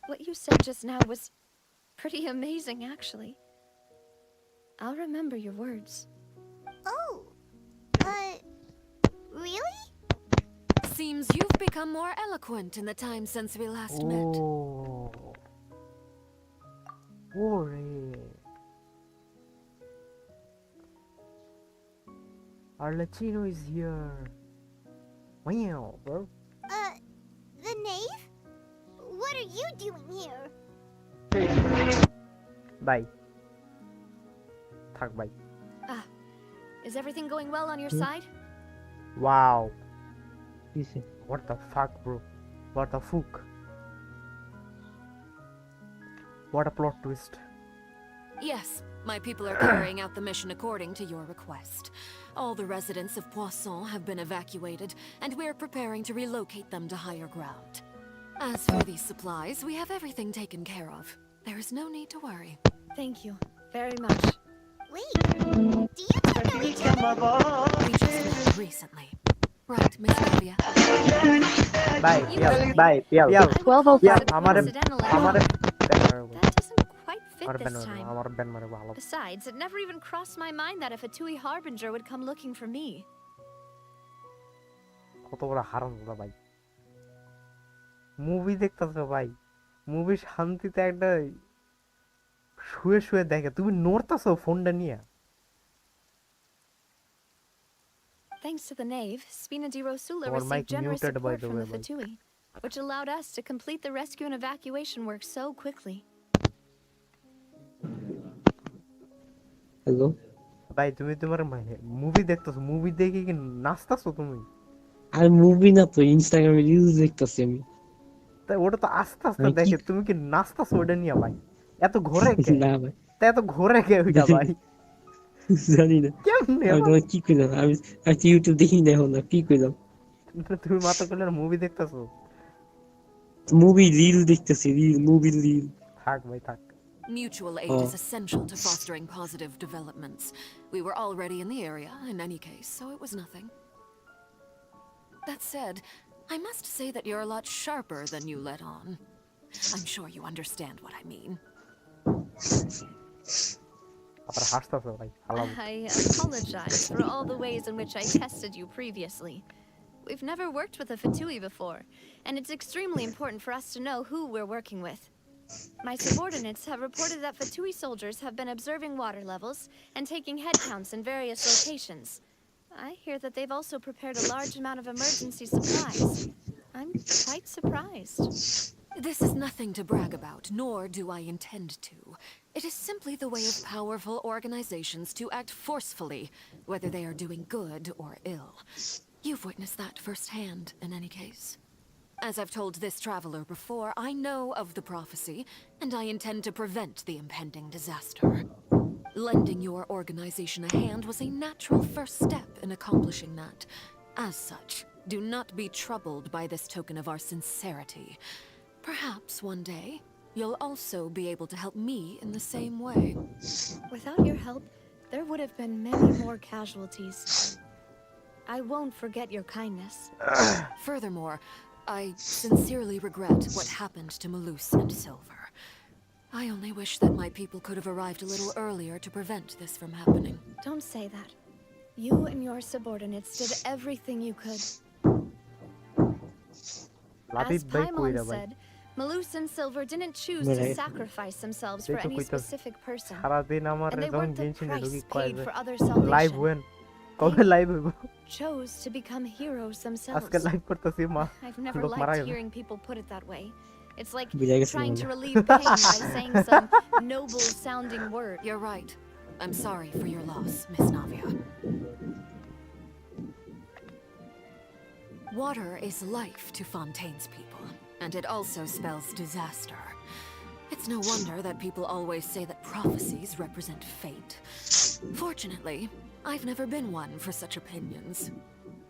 What you said just now was pretty amazing, actually. I'll remember your words. Oh, really? Seems you've become more eloquent in the time since we last met. Oh. ওরে Arlecchino is here. Wow, bro. The knave? What are you doing here? Bye. থাক ভাই Is everything going well on your side? Wow. কিসে What the fuck, bro? What the fuck? What a plot twist. Yes, my people are carrying out the mission according to your request. All the residents of Poisson have been evacuated, and we're preparing to relocate them to higher ground. As for these supplies, we have everything taken care of. There is no need to worry. Thank you very much. Wait, do you two know each other? We just met recently. Right, Miss Navia? Bye, Pial. Bye Pial Pial. 12:05 Pial, আমারে coincidentally. আমারে That doesn't quite fit আমার this ban time. আমার ban মারে ভালো Besides, it never even crossed my mind that a Fatui Harbinger would come looking for me. কত বড় হারামজাদা ভাই মুভি দেখতেছো ভাই মুভি শান্তিতে একটা শুয়ে শুয়ে দেখে তুমি নড়তাছো ফোনটা নিয়ে Thanks to the knave, Spina di Rosula Our mic received generous muted, by support the from way, the like. Fatui, which allowed us to complete the rescue and evacuation work so quickly. Hello ভাই তুমি তোমার movie দেখতেছো movie দেখে কি নাচতাছো তুমি আর movie না তো ইনস্টাগ্রামে রিলস দেখতেছি আমি তাই ওটা তো আস্তে আস্তে আমি কি- দেখে তুমি কি নাচতাছো ওটা নিয়ে ভাই এত ঘোরে কে? না ভাই তা এত ঘোরে কে ওইটা ভাই? জানি না কেমনে আমি তোমার কি কইলাম আমি ইউটিউব দেখি না এখন কি কইলাম তুমি মাত্র কইলে মুভি দেখতেছো? মুভি রিল দেখতেছি মুভি রিল থাক ভাই থাক। Mutual aid is essential to fostering positive developments. We were already in the area, in any case, so it was nothing. That said, I must say that you're a lot sharper than you let on. I'm sure you understand what I mean. আবার হাসতাছো ভাই, হালাবো। I apologize for all the ways in which I tested you previously. We've never worked with a Fatui before, and it's extremely important for us to know who we're working with. My subordinates have reported that Fatui soldiers have been observing water levels and taking head counts in various locations. I hear that they've also prepared a large amount of emergency supplies. I'm quite surprised. This is nothing to brag about, nor do I intend to. It is simply the way of powerful organizations to act forcefully, whether they are doing good or ill. You've witnessed that firsthand, in any case. As I've told this traveler before, I know of the prophecy, and I intend to prevent the impending disaster. Lending your organization a hand was a natural first step in accomplishing that. As such, do not be troubled by this token of our sincerity. Perhaps one day, you'll also be able to help me in the same way. Without your help, there would have been many more casualties. I won't forget your kindness. Furthermore, I sincerely regret what happened to Malus and Silver. I only wish that my people could have arrived a little earlier to prevent this from happening. Don't say that. You and your subordinates did everything you could. As Paimon said, Malus and Silver didn't choose to sacrifice themselves for any specific person. And they weren't the price paid for other salvation. They chose to become heroes themselves. I've never liked hearing people put it that way. It's like trying to relieve pain by saying some noble-sounding word. You're right. I'm sorry for your loss, Miss Navia. Water is life to Fontaine's people, and it also spells disaster. It's no wonder that people always say that prophecies represent fate. Fortunately, I've never been one for such opinions.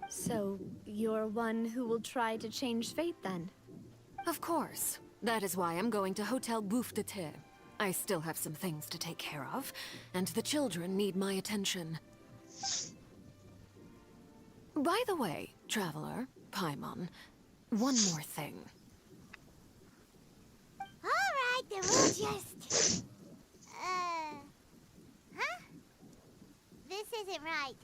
So, you're one who will try to change fate then? Of course. That is why I'm going to Hotel Bouffe de Thé. I still have some things to take care of, and the children need my attention. By the way, Traveler, Paimon, one more thing. Alright, then we'll just... Huh? This isn't right.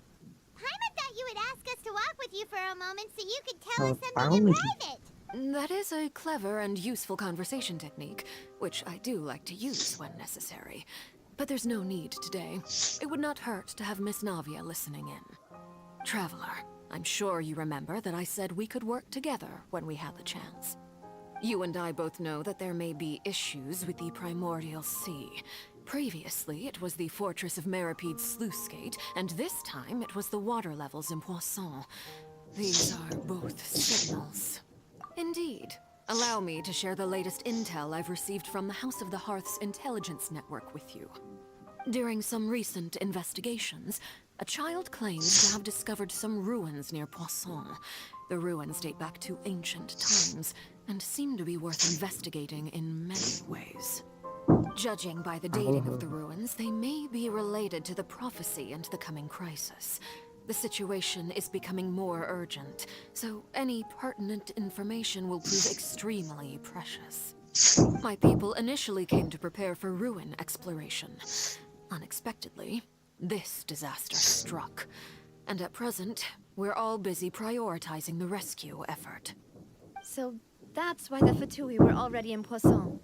Paimon thought you would ask us to walk with you for a moment so you could tell us something in private. That is a clever and useful conversation technique, which I do like to use when necessary. But there's no need today. It would not hurt to have Miss Navia listening in. Traveler, I'm sure you remember that I said we could work together when we had the chance. You and I both know that there may be issues with the Primordial Sea. Previously, it was the Fortress of Meripede's sluice gate, and this time it was the water levels in Poisson. These are both signals. Indeed. Allow me to share the latest intel I've received from the House of the Hearth's intelligence network with you. During some recent investigations, a child claims to have discovered some ruins near Poisson. The ruins date back to ancient times, and seem to be worth investigating in many ways. Judging by the dating of the ruins, they may be related to the prophecy and the coming crisis. The situation is becoming more urgent, so any pertinent information will prove extremely precious. My people initially came to prepare for ruin exploration. Unexpectedly, this disaster struck, and at present, we're all busy prioritizing the rescue effort. So that's why the Fatui were already in Poisson.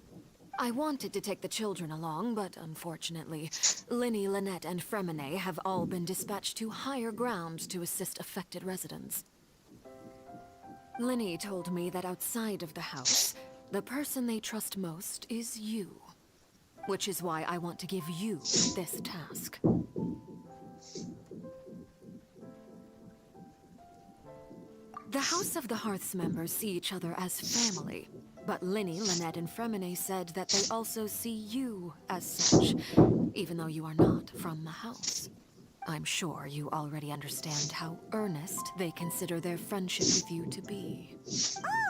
I wanted to take the children along, but unfortunately, Linny, Lynette, and Fremine have all been dispatched to higher ground to assist affected residents. Linny told me that outside of the house, the person they trust most is you. Which is why I want to give you this task. The House of the Hearth's members see each other as family, but Linny, Lynette, and Fremine said that they also see you as such, even though you are not from the house. I'm sure you already understand how earnest they consider their friendship with you to be.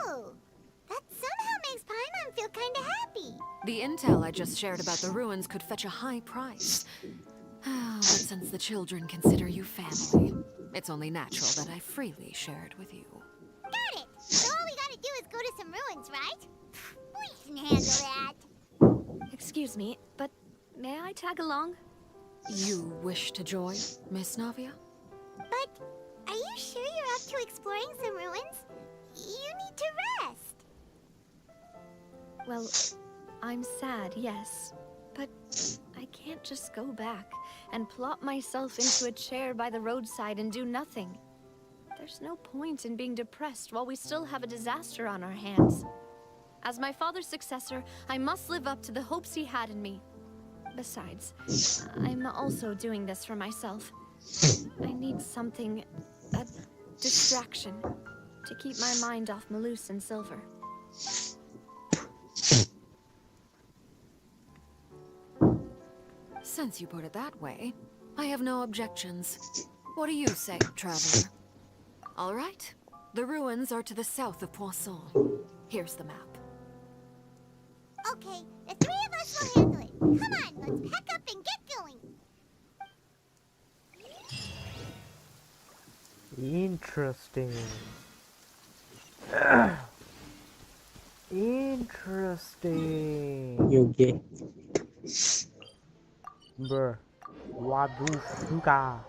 Oh, that somehow makes Paimon feel kinda happy. The intel I just shared about the ruins could fetch a high price. But since the children consider you family, it's only natural that I freely share it with you. Got it! So all we gotta do is go to some ruins, right? We can handle that. Excuse me, but may I tag along? You wish to join, Miss Navia? But are you sure you're up to exploring some ruins? You need to rest. Well, I'm sad, yes. But I can't just go back and plop myself into a chair by the roadside and do nothing. There's no point in being depressed while we still have a disaster on our hands. As my father's successor, I must live up to the hopes he had in me. Besides, I'm also doing this for myself. I need something, a distraction, to keep my mind off Malus and Silver. Since you put it that way, I have no objections. What do you say, traveler? All right. The ruins are to the south of Poisson. Here's the map. Okay, the three of us will handle it. Come on, let's pack up and get going. Interesting. Interesting. You gay. Bruh. Wadufuka.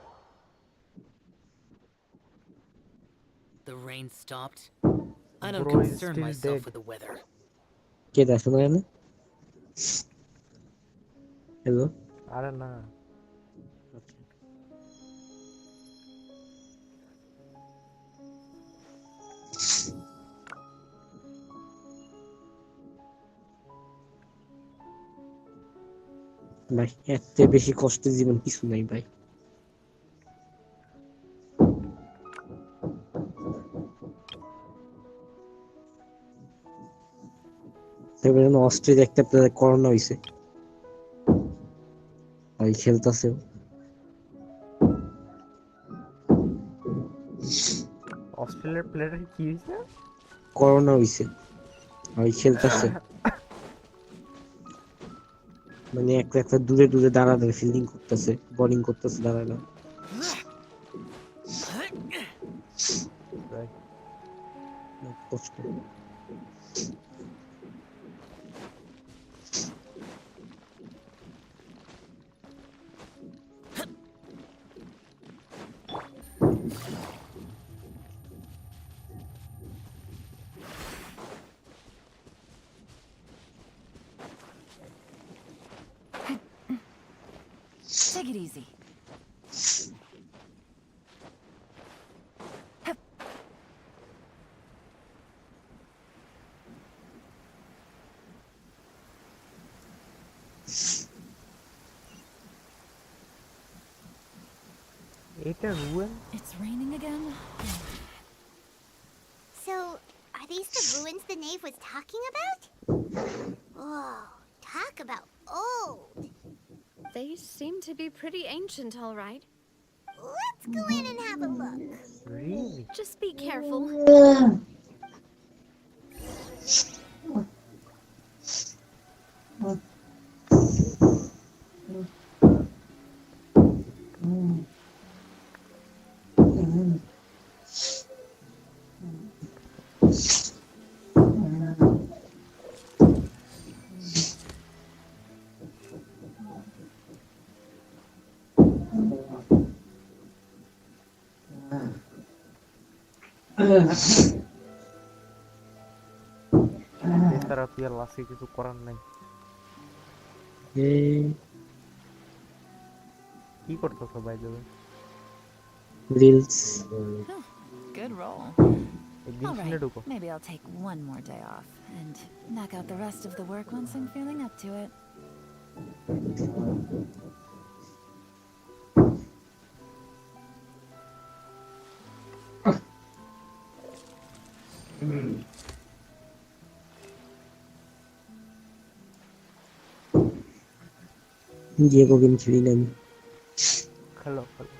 The rain stopped. I don't Bro is concern still myself dead. with the weather. কে দেখো না কেন? Hello? I don't know. ভাই এর চেয়ে বেশি কষ্টের জীবন কিছু নাই ভাই। এবারে অস্ট্রেলিয়া একটা প্লেয়ার করোনা হইছে ভাই খেলতেছে অস্ট্রেলিয়ার প্লেয়ারের কি হইছে করোনা হইছে ভাই খেলতেছে মানে একটা একটা দূরে দূরে দাঁড়াতে ফিল্ডিং করতেছে বোলিং করতেছে দাঁড়ানো কষ্ট Take it easy. It's a ruin? It's raining again? So, are these the ruins the knave was talking about? Whoa, talk about old. They seem to be pretty ancient, all right. Let's go in and have a look. Really? Just be careful. তারা তুই আর লাসি কিছু করার নাই কি করতেছ ভাই যাবে reels Good roll. All Genshin right, maybe I'll take one more day off and knock out the rest of the work once I'm feeling up to it. Diego game খেলি না আমি। খেলো খেলো।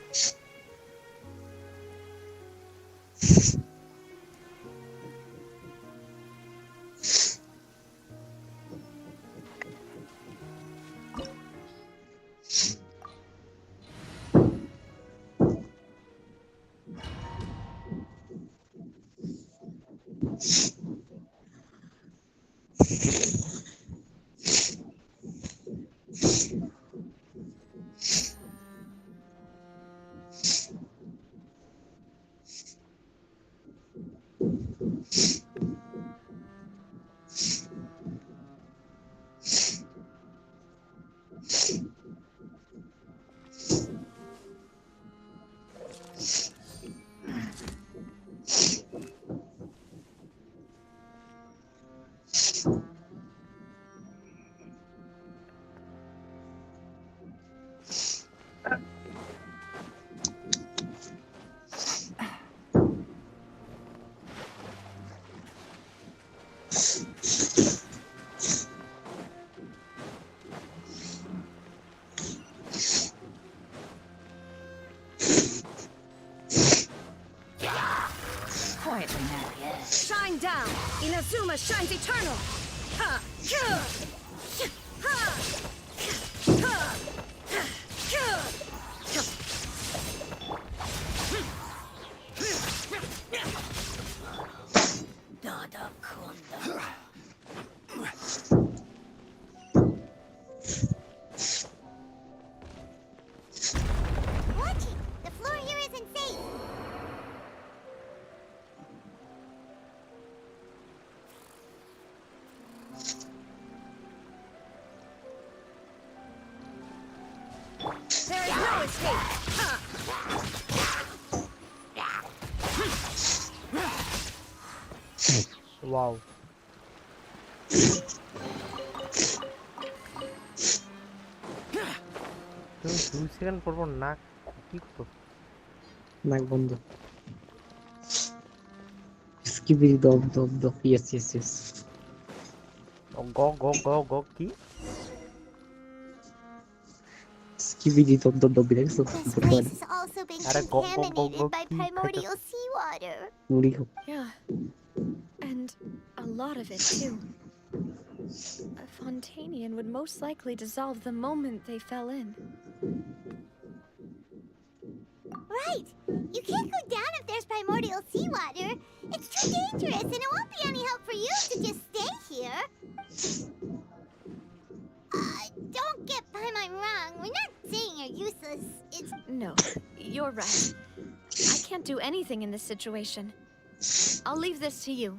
Quietly now, yes. Shine down! Inazuma shines eternal! Ha! Ha! Ha! Ha! Dada Kunda. Watch it! The floor here isn't safe! There is no escape! Ha! Wow. তুমি 2 second পর পর নাক কি করো? নাক বন্ধ। Skibidi dob dob dob yes yes yes. Go go go go কি? Skibidi dob dob দব দেখছো? This place has also been Arre, go, go, go, contaminated go, by keep primordial seawater. মুড়ি খাও। Yeah. And a lot of it, too. A Fontanian would most likely dissolve the moment they fell in. Right! You can't go down if there's primordial seawater. It's too dangerous, and it won't be any help for you to just stay here. Don't get Paimon wrong. We're not saying you're useless. It's... No, you're right. I can't do anything in this situation. I'll leave this to you.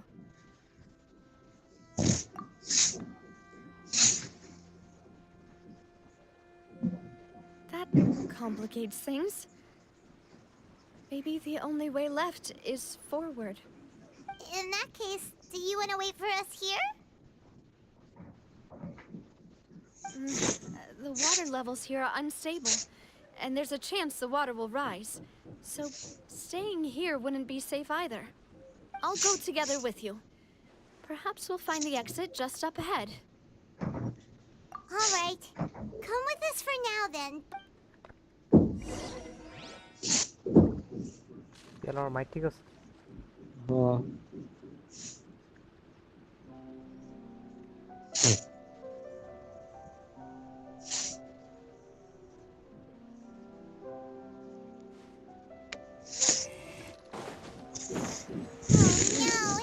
That complicates things. Maybe the only way left is forward. In that case, do you want to wait for us here? The water levels here are unstable, and there's a chance the water will rise. So staying here wouldn't be safe either. I'll go together with you. Perhaps we'll find the exit just up ahead. All right. Come with us for now, then. Your mic ঠিক আছে? No,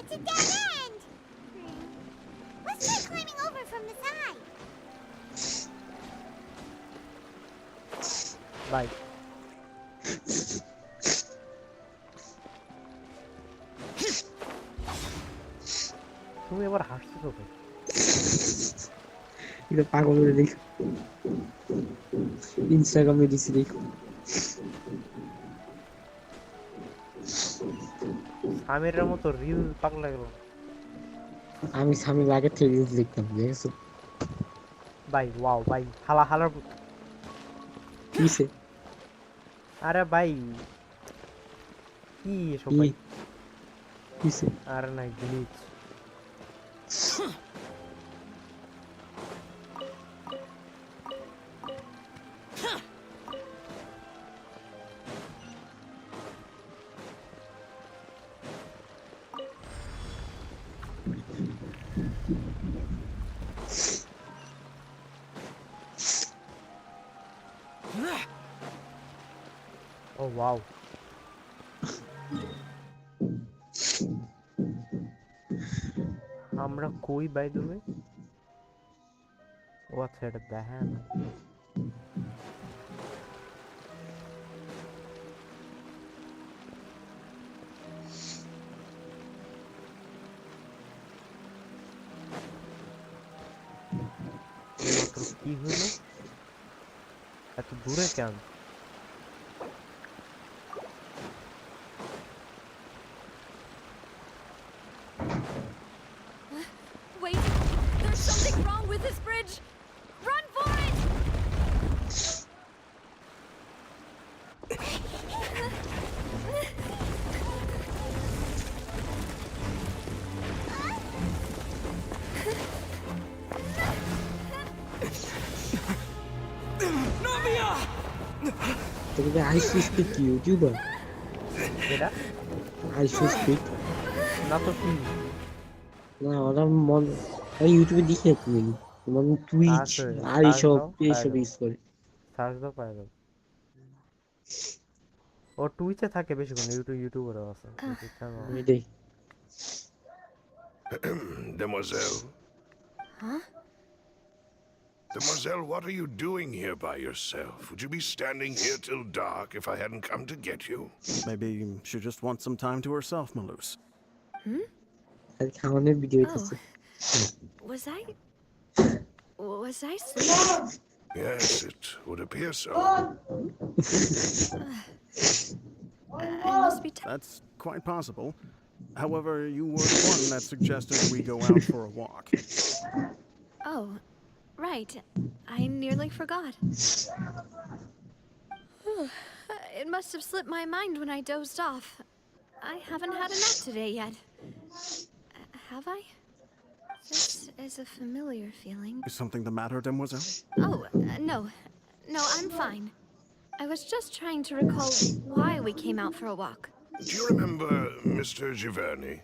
it's a dead end. Let's try climbing over from the side. Bye. তুমি এবার হাসছো তো ভাই? এটা পাগলের দেখো। ইনস্টাগ্রামে দিছি দেখো। সামিরের মতো রিল পাগলা গেল। আমি সামির আগে থেকে রিলস দেখতাম দেখছো? ভাই ওয়াও ভাই হালা হালার কিসে? আরে ভাই কি এসব ভাই? কিসে আর নাই গ্লিচ Oh wow. আমরা কই বাই দ্য ওয়ে ও আচ্ছা এটা দেখেন কি হলো এত দূরে কেন Wait, there's something wrong with this bridge. Run for it! তোকে আইসি স্পিক কি ইউটিউবার এটা আইসি স্পিক না তো কি না ওরা মন আমি ইউটিউবে দেখি তুমি মানে টুইচ আর এইসব ইউজ করে সার্চ দাও পাই যাবে ও টুইচে থাকে বেশিক্ষণ ইউটিউবারও আছে এটাই Demoiselle. Huh? Demoiselle, what are you doing here by yourself? Would you be standing here till dark if I hadn't come to get you? Maybe she just wants some time to herself, Malus. খাওয়ানোর video হইতেছে Was I sleeping? Yes, it would appear so. I must be That's quite possible. However, you were the one that suggested we go out for a walk. Oh, right. I nearly forgot. It must have slipped my mind when I dozed off. I haven't had a nap today yet. Have I? This is a familiar feeling. Is something the matter, Demoiselle? Oh, no. No, I'm fine. I was just trying to recall why we came out for a walk. Do you remember Mr. Giverny?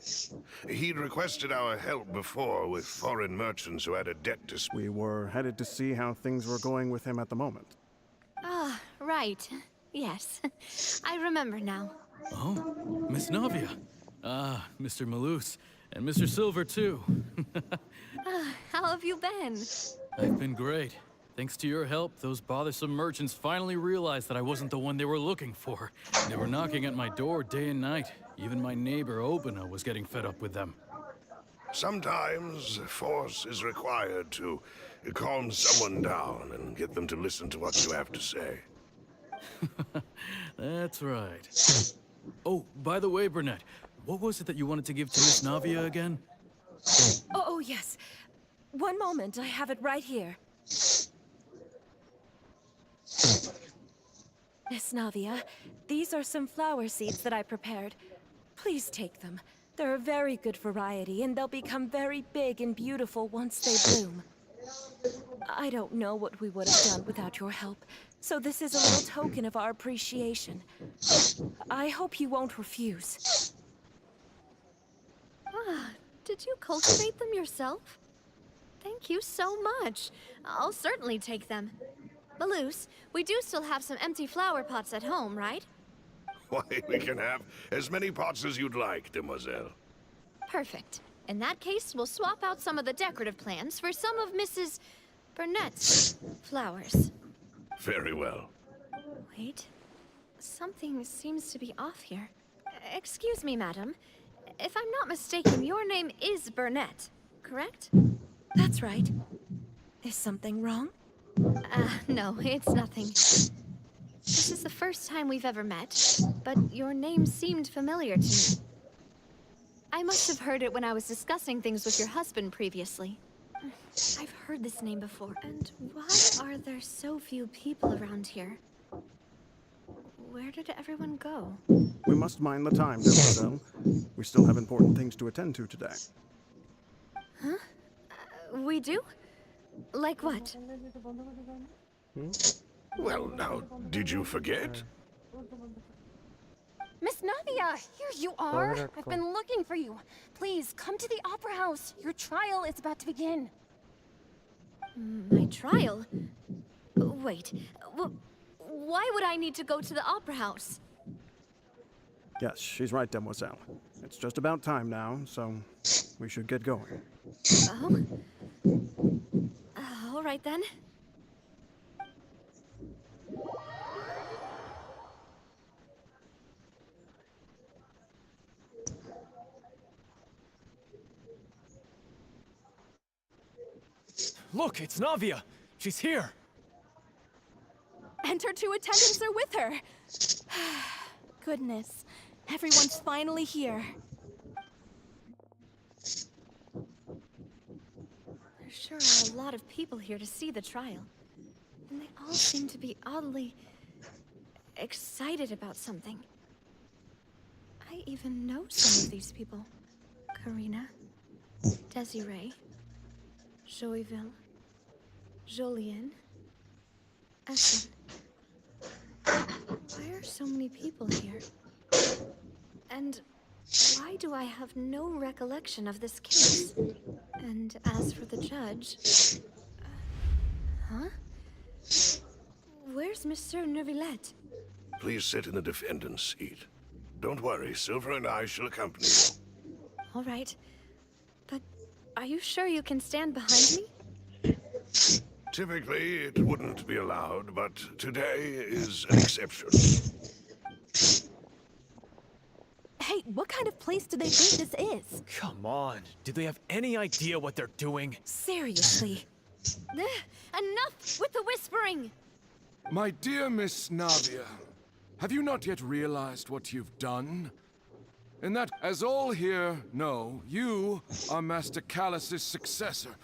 He'd requested our help before with foreign merchants who had a debt dispute. We were headed to see how things were going with him at the moment. Ah, right. Yes. I remember now. Oh, Miss Navia. Ah, Mr. Malus. And Mr. Silver, too. How have you been? I've been great. Thanks to your help, those bothersome merchants finally realized that I wasn't the one they were looking for. They were knocking at my door day and night. Even my neighbor, Obina, was getting fed up with them. Sometimes force is required to calm someone down and get them to listen to what you have to say. That's right. Oh, by the way, Burnett, what was it that you wanted to give to Miss Navia again? Oh, yes. One moment, I have it right here. Miss Navia, these are some flower seeds that I prepared. Please take them. They're a very good variety, and they'll become very big and beautiful once they bloom. I don't know what we would have done without your help, so this is a little token of our appreciation. I hope you won't refuse. Ah, did you cultivate them yourself? Thank you so much. I'll certainly take them. Malus, we do still have some empty flower pots at home, right? Why, we can have as many pots as you'd like, Demoiselle. Perfect. In that case, we'll swap out some of the decorative plants for some of Mrs. Burnett's flowers. Very well. Wait. Something seems to be off here. Excuse me, madam. If I'm not mistaken, your name is Burnett, correct? That's right. Is something wrong? No, it's nothing. This is the first time we've ever met, but your name seemed familiar to me. I must have heard it when I was discussing things with your husband previously. I've heard this name before. And why are there so few people around here? Where did everyone go? We must mind the time, Demoiselle. We still have important things to attend to today. Huh? We do? Like what? Well, now, did you forget? Miss Navia, here you are. I've been looking for you. Please, come to the Opera House. Your trial is about to begin. My trial? Wait, why would I need to go to the Opera House? Yes, she's right, Demoiselle. It's just about time now, so we should get going. Oh? All right then. Look, it's Navia. She's here. And her two attendants are with her. Goodness, everyone's finally here. There sure are a lot of people here to see the trial. And they all seem to be oddly excited about something. I even know some of these people. Karina, Desiree, Joyville, Jolien, Essen. Why are so many people here? And why do I have no recollection of this case? And as for the judge... huh? Where's Monsieur Neuvillette? Please sit in the defendant's seat. Don't worry, Silver and I shall accompany you. All right. But are you sure you can stand behind me? Typically, it wouldn't be allowed, but today is an exception. Hey, what kind of place do they think this is? Come on. Do they have any idea what they're doing? Seriously. Enough with the whispering! My dear Miss Navia, have you not yet realized what you've done? And that, as all here know, you are Master Callus's successor,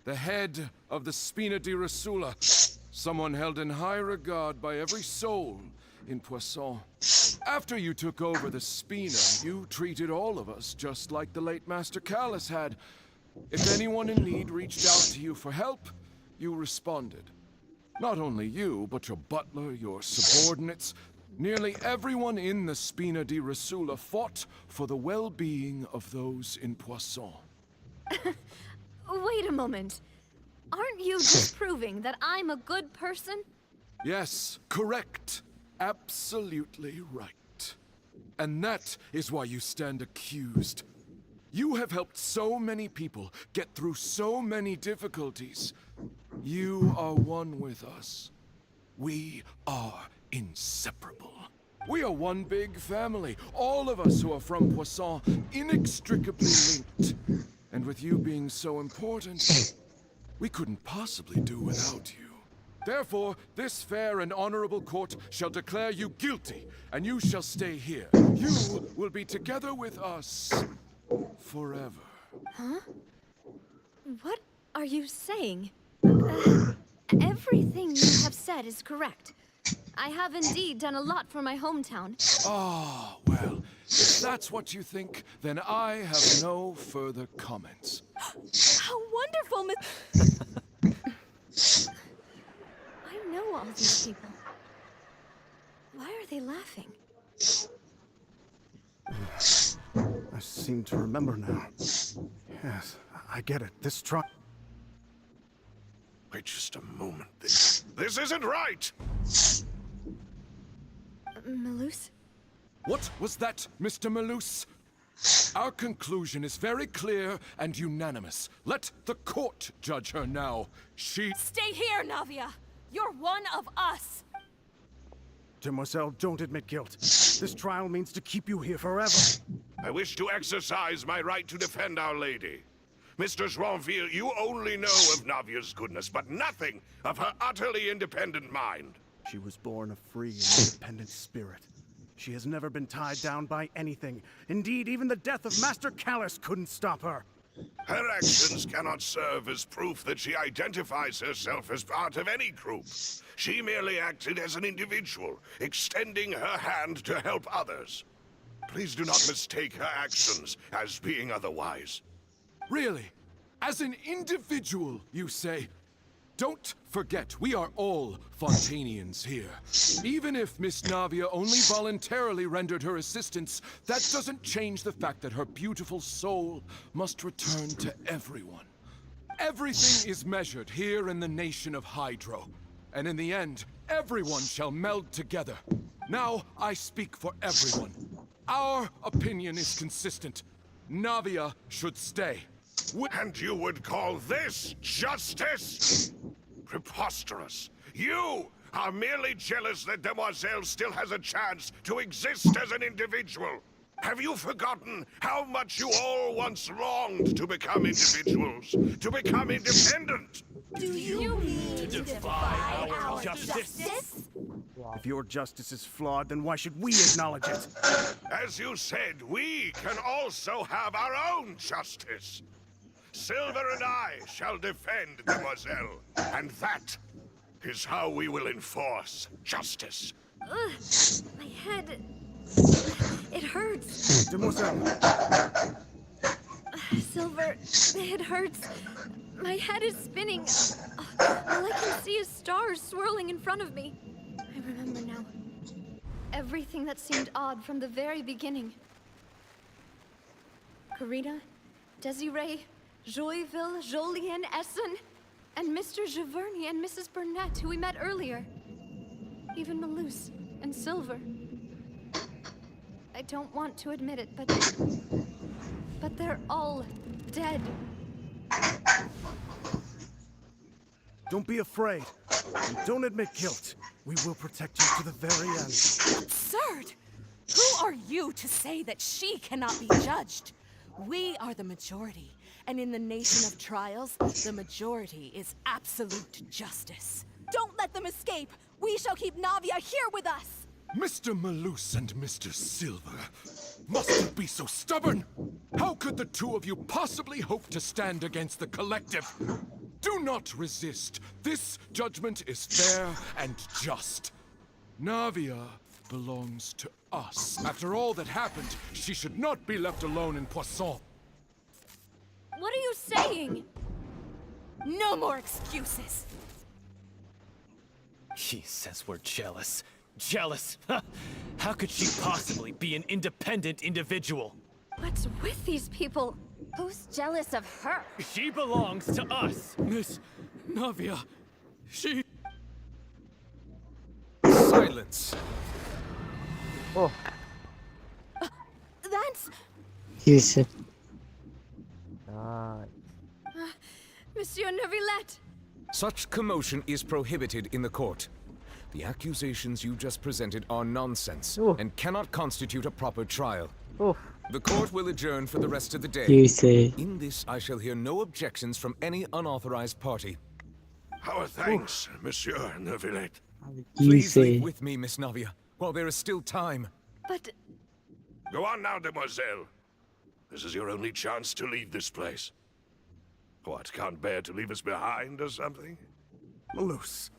the head of the Spina di Rosula, someone held in high regard by every soul in Poisson. After you took over the Spina, you treated all of us just like the late Master Callus had. If anyone in need reached out to you for help, you responded. Not only you, but your butler, your subordinates, nearly everyone in the Spina di Rosula fought for the well-being of those in Poisson. Wait a moment. Aren't you disproving that I'm a good person? Yes, correct. Absolutely right. And that is why you stand accused. You have helped so many people get through so many difficulties. You are one with us. We are inseparable. We are one big family, all of us who are from Poisson, inextricably linked. And with you being so important, we couldn't possibly do without you. Therefore, this fair and honorable court shall declare you guilty, and you shall stay here. You will be together with us forever. Huh? What are you saying? Everything you have said is correct. I have indeed done a lot for my hometown. Ah, well, if that's what you think, then I have no further comments. How wonderful, Miss... I know all these people. Why are they laughing? I seem to remember now. Yes, I get it. This truck... Wait just a moment. This isn't right! Malus? What was that, Mr. Malus? Our conclusion is very clear and unanimous. Let the court judge her now. She... Stay here, Navia! You're one of us! Demoiselle, don't admit guilt. This trial means to keep you here forever. I wish to exercise my right to defend Our Lady. Mr. Joinville, you only know of Navia's goodness, but nothing of her utterly independent mind. She was born a free and independent spirit. She has never been tied down by anything. Indeed, even the death of Master Callus couldn't stop her. Her actions cannot serve as proof that she identifies herself as part of any group. She merely acted as an individual, extending her hand to help others. Please do not mistake her actions as being otherwise. Really? As an individual, you say? Don't forget, we are all Fontanians here. Even if Miss Navia only voluntarily rendered her assistance, that doesn't change the fact that her beautiful soul must return to everyone. Everything is measured here in the nation of Hydro. And in the end, everyone shall meld together. Now, I speak for everyone. Our opinion is consistent. Navia should stay. And you would call this justice? Preposterous. You are merely jealous that Demoiselle still has a chance to exist as an individual. Have you forgotten how much you all once longed to become individuals, to become independent? Do you mean to defy our justice? If your justice is flawed, then why should we acknowledge it? As you said, we can also have our own justice. Silver and I shall defend Demoiselle, and that is how we will enforce justice. Ugh, my head... It hurts. Demoiselle! Silver, it hurts. My head is spinning. All I can see is stars swirling in front of me. I remember now. Everything that seemed odd from the very beginning. Karina, Desiree, Joyville, Jolien, Essen, and Mr. Giverny and Mrs. Burnett, who we met earlier. Even Malus and Silver. I don't want to admit it, but they're all dead. Don't be afraid. And don't admit guilt. We will protect you to the very end. Absurd! Who are you to say that she cannot be judged? We are the majority, and in the nation of trials, the majority is absolute justice. Don't let them escape! We shall keep Navia here with us! Mr. Malus and Mr. Silver, must you be so stubborn? How could the two of you possibly hope to stand against the collective? Do not resist. This judgment is fair and just. Navia belongs to us. After all that happened, she should not be left alone in Poisson. What are you saying? No more excuses! She says we're jealous. Jealous? How could she possibly be an independent individual? What's with these people? Who's jealous of her? She belongs to us. Miss Navia, she... Silence. Oh. That's... Yes. Monsieur Neuvillette! Such commotion is prohibited in the court. The accusations you just presented are nonsense and cannot constitute a proper trial. The court will adjourn for the rest of the day. In this, I shall hear no objections from any unauthorized party. Our thanks, Monsieur Neuvillette. Please leave with me, Miss Navia, while there is still time. But... Go on now, Demoiselle. This is your only chance to leave this place. What, can't bear to leave us behind or something? Malus.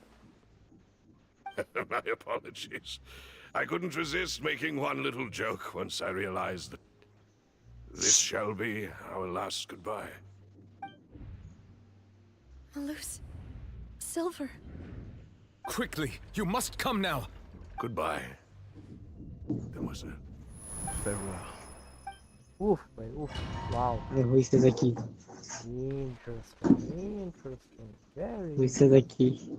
My apologies. I couldn't resist making one little joke once I realized that this shall be our last goodbye. Malus. Silver. Quickly, you must come now. Goodbye, Demoiselle. Farewell. Oof, oof, wow. Who says aqui? Interesting, very. Who says aqui?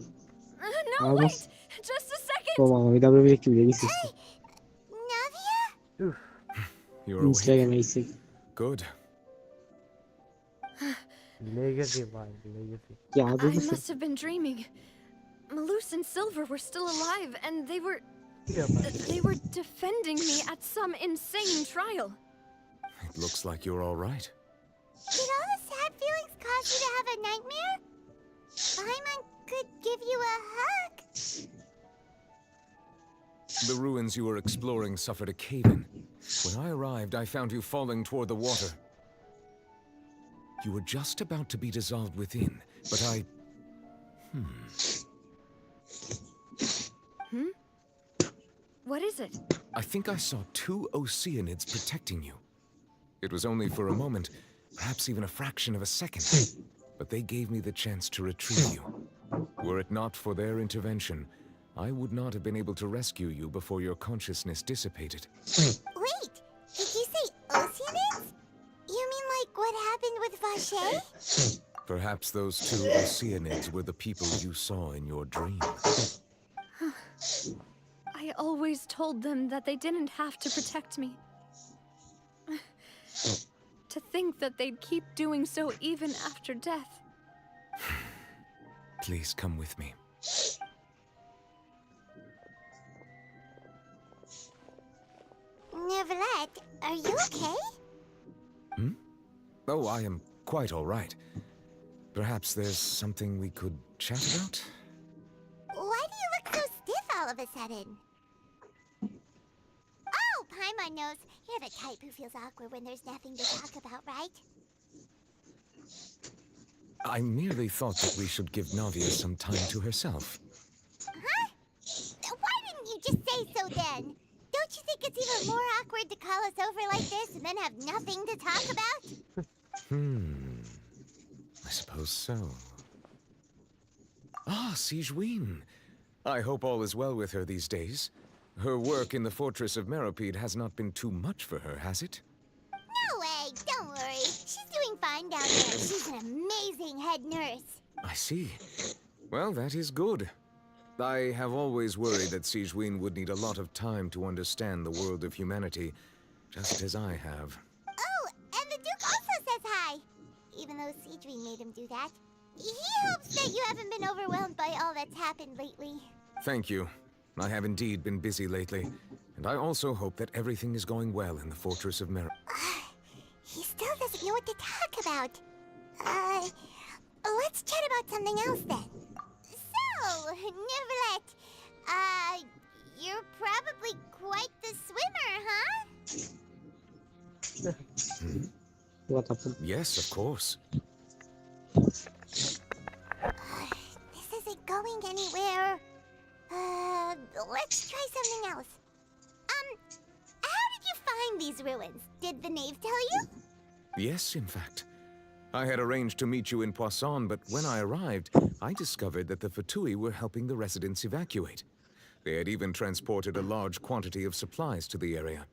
No, wait! Just a second! Toma, me dá pra ver aqui, olha isso. Navia? You're awake. Instagram aí, Good. Legacy, man, legacy. I must have been dreaming. Malus and Silver were still alive, and they were defending me at some insane trial. It looks like you're all right. Did all the sad feelings cause you to have a nightmare? Paimon could give you a hug. The ruins you were exploring suffered a cave-in. When I arrived, I found you falling toward the water. You were just about to be dissolved within, but I... What is it? I think I saw 2 Oceanids protecting you. It was only for a moment, perhaps even a fraction of a second, but they gave me the chance to retrieve you. Were it not for their intervention, I would not have been able to rescue you before your consciousness dissipated. Wait, did you say Oceanids? You mean like what happened with Vache? Perhaps those 2 Oceanids were the people you saw in your dream. I always told them that they didn't have to protect me. To think that they'd keep doing so even after death. Please come with me. Neverlet, are you okay? Oh, I am quite all right. Perhaps there's something we could chat about? Why do you look so stiff all of a sudden? Oh, Paimon knows. You're the type who feels awkward when there's nothing to talk about, right? I merely thought that we should give Navia some time to herself. Huh? Why didn't you just say so then? Don't you think it's even more awkward to call us over like this and then have nothing to talk about? I suppose so. Ah, Sigewinne. I hope all is well with her these days. Her work in the Fortress of Meropide has not been too much for her, has it? No way, don't worry. She's doing fine down there. She's an amazing head nurse. I see. Well, that is good. I have always worried that Sigewinne would need a lot of time to understand the world of humanity, just as I have. Oh, and the Duke also says hi. Even though Sigewinne made him do that. He hopes that you haven't been overwhelmed by all that's happened lately. Thank you. I have indeed been busy lately, and I also hope that everything is going well in the Fortress of Meropide. He still doesn't know what to talk about. Let's chat about something else then. So, Neverlet, you're probably quite the swimmer, huh? What happened? Yes, of course. This isn't going anywhere. Let's try something else. How did you find these ruins? Did the knave tell you? Yes, in fact. I had arranged to meet you in Poisson, but when I arrived, I discovered that the Fatui were helping the residents evacuate. They had even transported a large quantity of supplies to the area.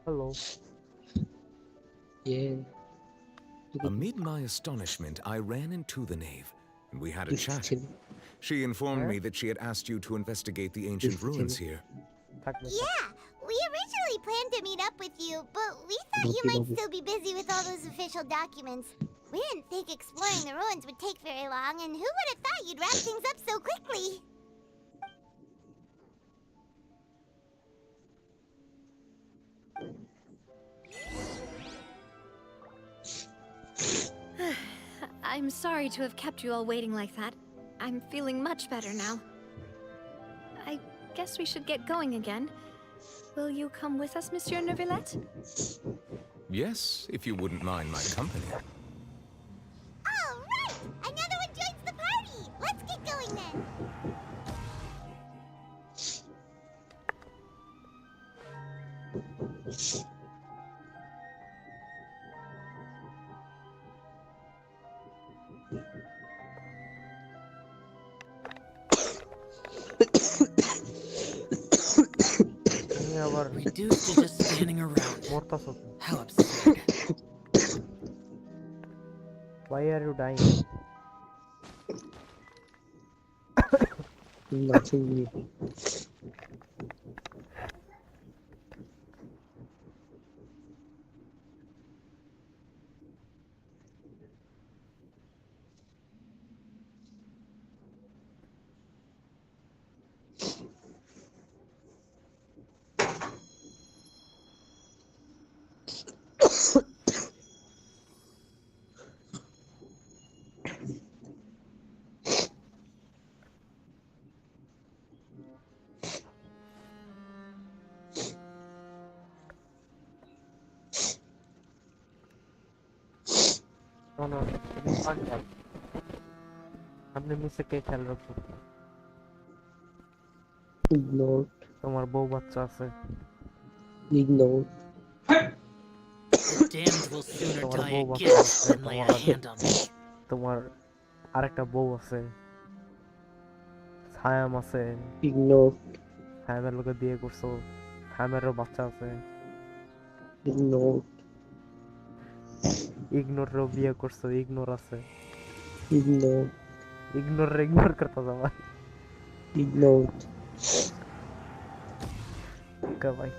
Hello. Yeah. Amid my astonishment, I ran into the knave, and we had a chat. She informed me that she had asked you to investigate the ancient ruins here. Yeah, we originally planned to meet up with you, but we thought you might still be busy with all those official documents. We didn't think exploring the ruins would take very long, and who would have thought you'd wrap things up so quickly? I'm sorry to have kept you all waiting like that. I'm feeling much better now. I guess we should get going again. Will you come with us, Monsieur Neuvillette? Yes, if you wouldn't mind my company. All right! Another one joins the party! Let's get going then! Reduced to just standing around. How absurd. Why are you dying? Nothing new. No, you can't help. हमने miss के ख्याल रखो Ignore. তোমার বউ বাচ্চা আছে Ignore. The damned will sooner die again than lay a hand on me. তোমার আরেকটা বউ আছে ছায়াম আছে Ignore. ছায়ামের লোকে বিয়ে করছো ছায়ামেরও বাচ্চা আছে Ignore. ইগনোরও বিয়ে করছো ইগনোর আছে Ignore. ইগনোর করতে যাবা Ignore. ভাই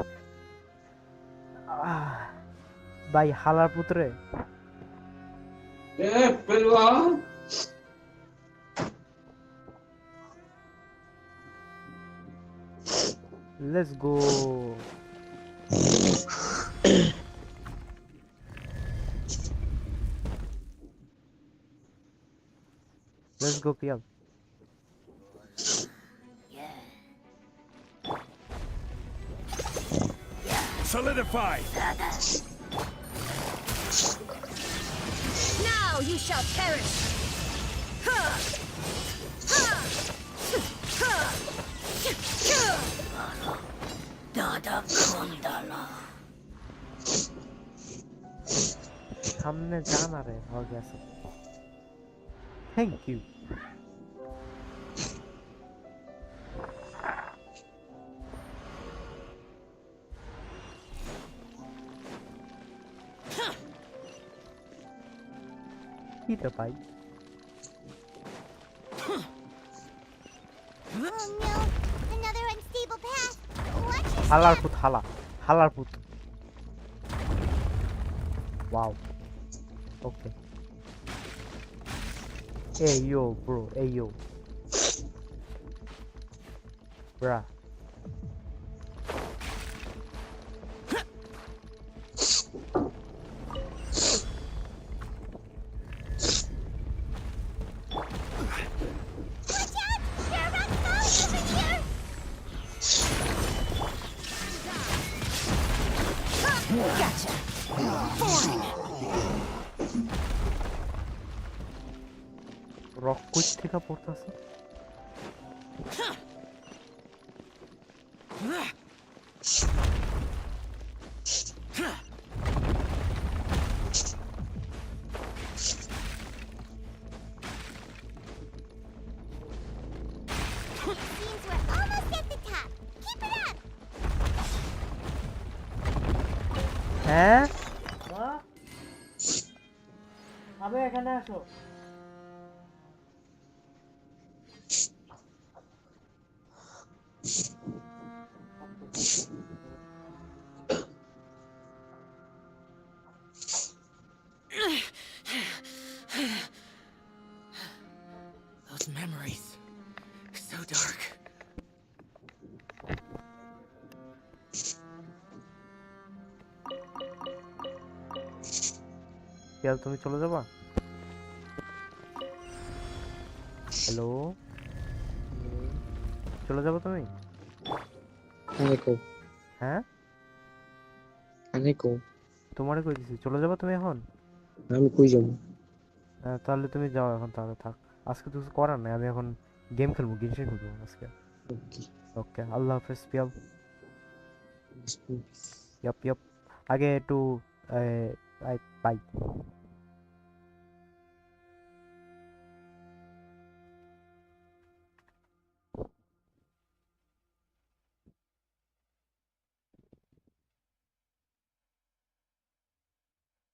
ভাই হালার পুত্রে Let's go. Let's go, PL. Solidify! Now you shall perish! Ha! Ha! Ha! Dada Kondala. সামনে জানা রে হয়ে গেছে থ্যাংক ইউ এটা পাই হালার পুত wow okay hey yo bro hey yo bruh Gotcha! Rock কই থেকে পড়তাছে হ্যাঁ আবে এখানে আসো Those memories, so dark. Piyal তুমি চলে যাবা হ্যালো চলে যাবো তুমি হ্যাঁ তোমারে কই দিছি চলে যাবা তুমি এখন আমি কই যাব তাহলে তুমি যাও এখন তাহলে থাক আজকে তো কিছু করার নাই আমি এখন গেম খেলবো গেনশিন খেলবো আজকে ওকে আল্লাহ হাফেজ পিয়াল ইয়াপ আগে একটু by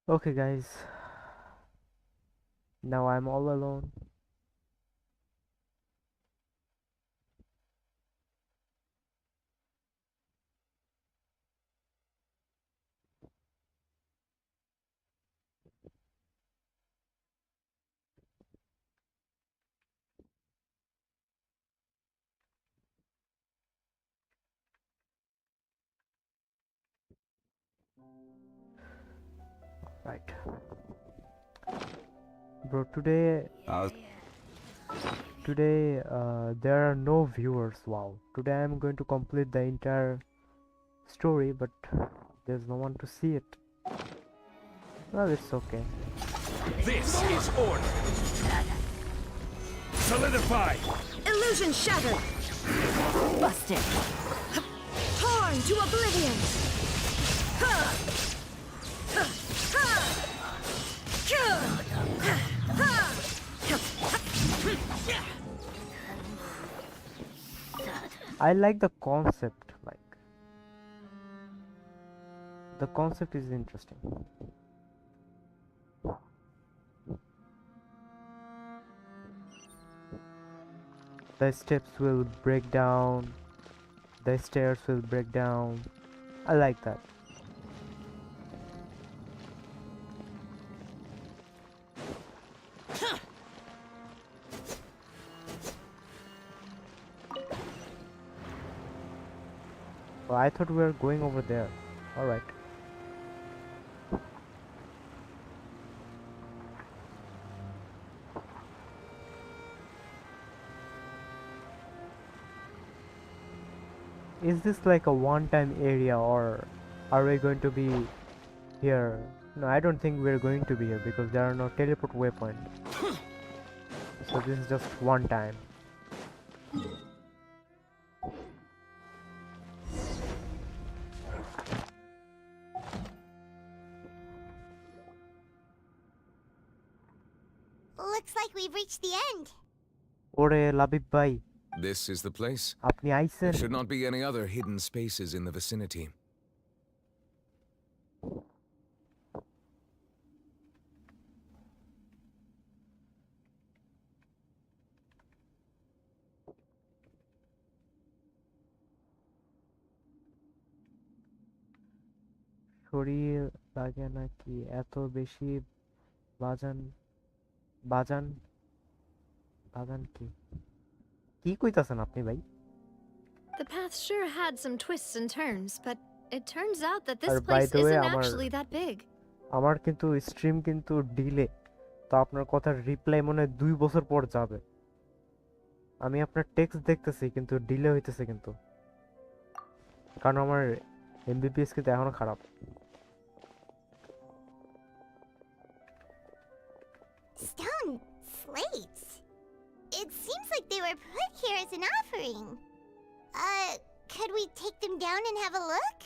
Okay, guys. Now I'm all alone. Right. Bro, today there are no viewers. Wow. Today I'm going to complete the entire story, but there's no one to see it. Well, it's okay. This is order. Solidify. Illusion shattered. Busted. Torn to oblivion. I like the concept, like the concept is interesting. The steps will break down, the stairs will break down. I like that. Well, I thought we were going over there. Alright. Is this like a one-time area, or are we going to be here? No, I don't think we're going to be here because there are no teleport waypoints. So this is just one time. Looks like we've reached the end. Ore Labib bhai, This is the place. apni There aisen. should not be any other hidden spaces in the vicinity. শরীর লাগে নাকি এত বেশি বাজান বাজান বাজান কি কি কইতাছেন আপনি ভাই? The path sure had some twists and turns, but it turns out that R this by place the way, isn't actually that big. আমার কিন্তু স্ট্রিম কিন্তু ডিলে, তো আপনার কথার রিপ্লাই মনে হয় 2 বছর পর যাবে। আমি আপনার টেক্সট দেখতেছি কিন্তু ডিলে হইতেছে কিন্তু, কারণ আমার এমবিপিএস কিন্তু এখনো খারাপ। Stone slates. It seems like they were put here as an offering. Could we take them down and have a look?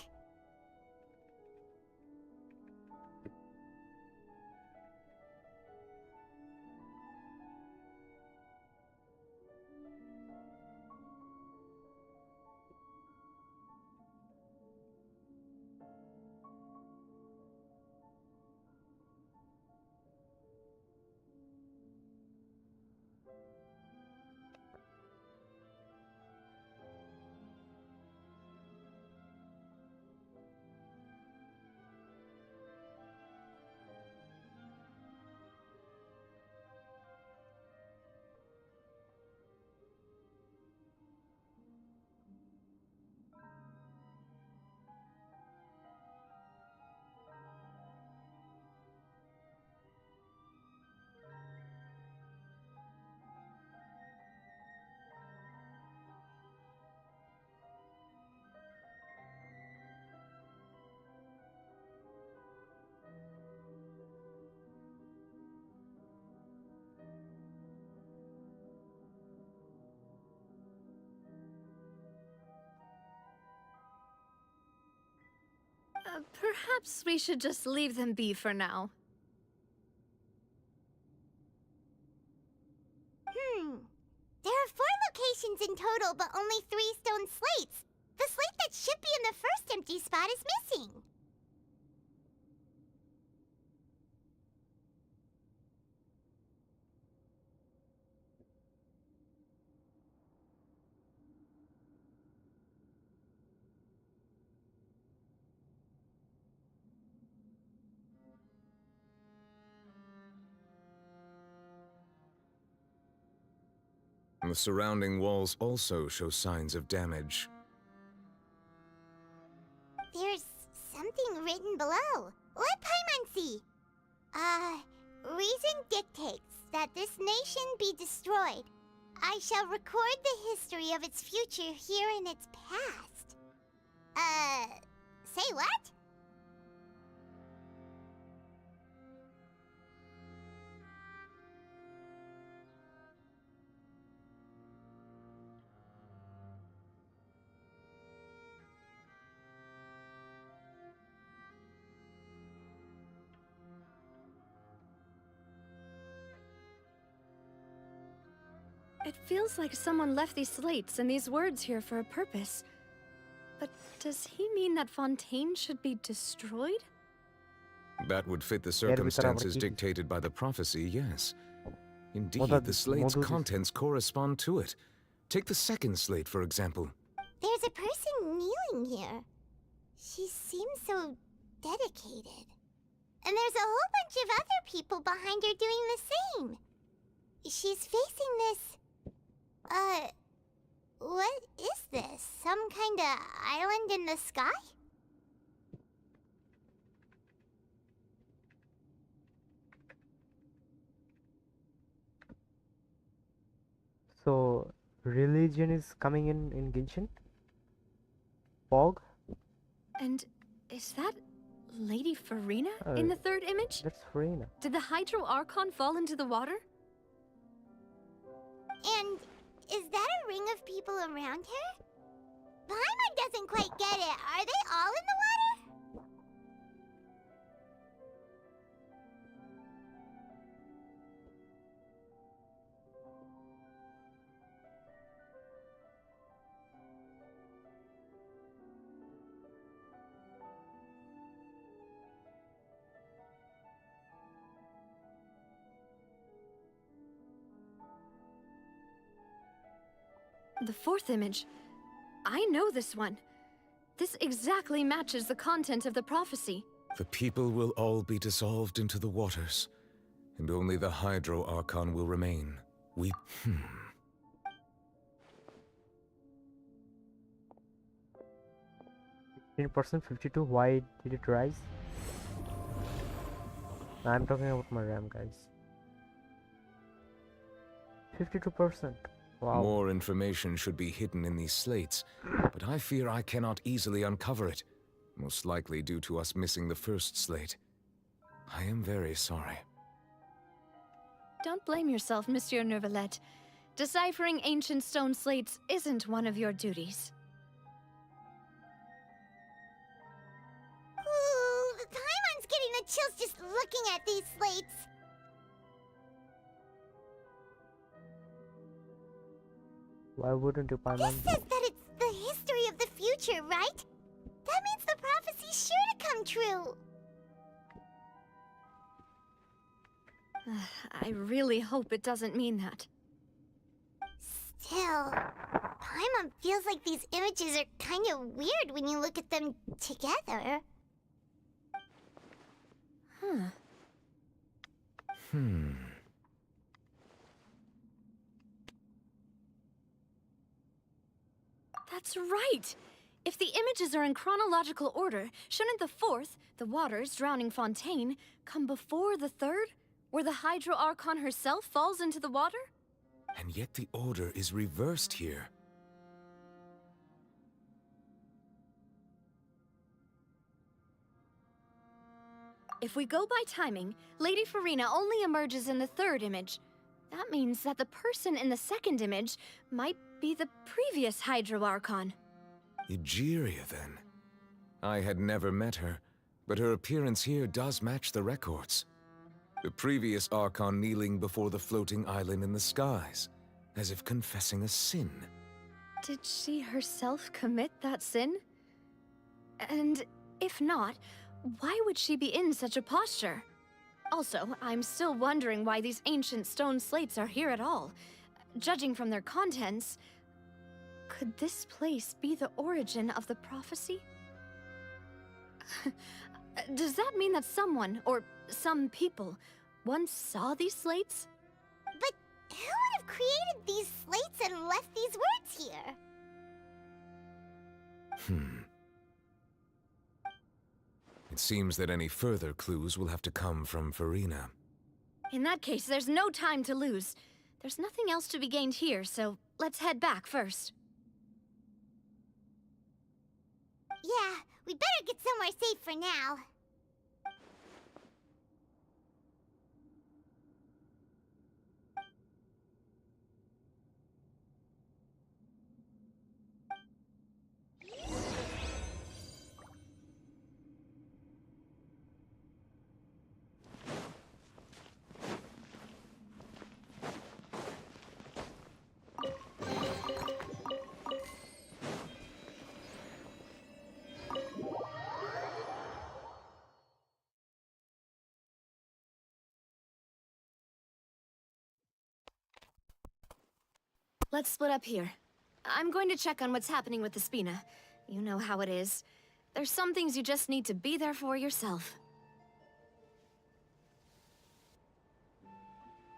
Perhaps we should just leave them be for now. There are 4 locations in total, but only 3 stone slates. The slate that should be in the first empty spot is missing. The surrounding walls also show signs of damage. There's something written below. Let Paimon see. Reason dictates that this nation be destroyed. I shall record the history of its future here in its past. Say what? It feels like someone left these slates and these words here for a purpose. But does he mean that Fontaine should be destroyed? That would fit the circumstances dictated by the prophecy, yes. Indeed, the slate's contents correspond to it. Take the second slate, for example. There's a person kneeling here. She seems so dedicated. And there's a whole bunch of other people behind her doing the same. She's facing this... what is this? Some kind of island in the sky? So, religion is coming in Genshin? Fog? And is that Lady Farina in the third image? That's Farina. Did the Hydro Archon fall into the water? And is that a ring of people around her? Paimon doesn't quite get it. Are they all in the water? The fourth image. I know this one. This exactly matches the content of the prophecy. The people will all be dissolved into the waters, and only the Hydro Archon will remain. 15%, 52. Why did it rise? I'm talking about my RAM, guys. 52%. Wow. More information should be hidden in these slates, but I fear I cannot easily uncover it, most likely due to us missing the first slate. I am very sorry. Don't blame yourself, Monsieur Neuvillette. Deciphering ancient stone slates isn't one of your duties. Ooh, Paimon's getting the chills just looking at these slates. Why wouldn't you, Paimon? This says that it's the history of the future, right? That means the prophecy's sure to come true. I really hope it doesn't mean that. Still, Paimon feels like these images are kind of weird when you look at them together. That's right! If the images are in chronological order, shouldn't the fourth, the waters drowning Fontaine, come before the third, where the Hydro Archon herself falls into the water? And yet the order is reversed here. If we go by timing, Lady Farina only emerges in the third image. That means that the person in the second image might be the previous Hydro Archon. Egeria, then. I had never met her, but her appearance here does match the records. The previous Archon kneeling before the floating island in the skies, as if confessing a sin. Did she herself commit that sin? And if not, why would she be in such a posture? Also, I'm still wondering why these ancient stone slates are here at all. Judging from their contents, could this place be the origin of the prophecy? Does that mean that someone, or some people, once saw these slates? But who would have created these slates and left these words here? It seems that any further clues will have to come from Farina. In that case, there's no time to lose. There's nothing else to be gained here, so let's head back first. Yeah, we better get somewhere safe for now. Let's split up here. I'm going to check on what's happening with the Spina. You know how it is. There's some things you just need to be there for yourself.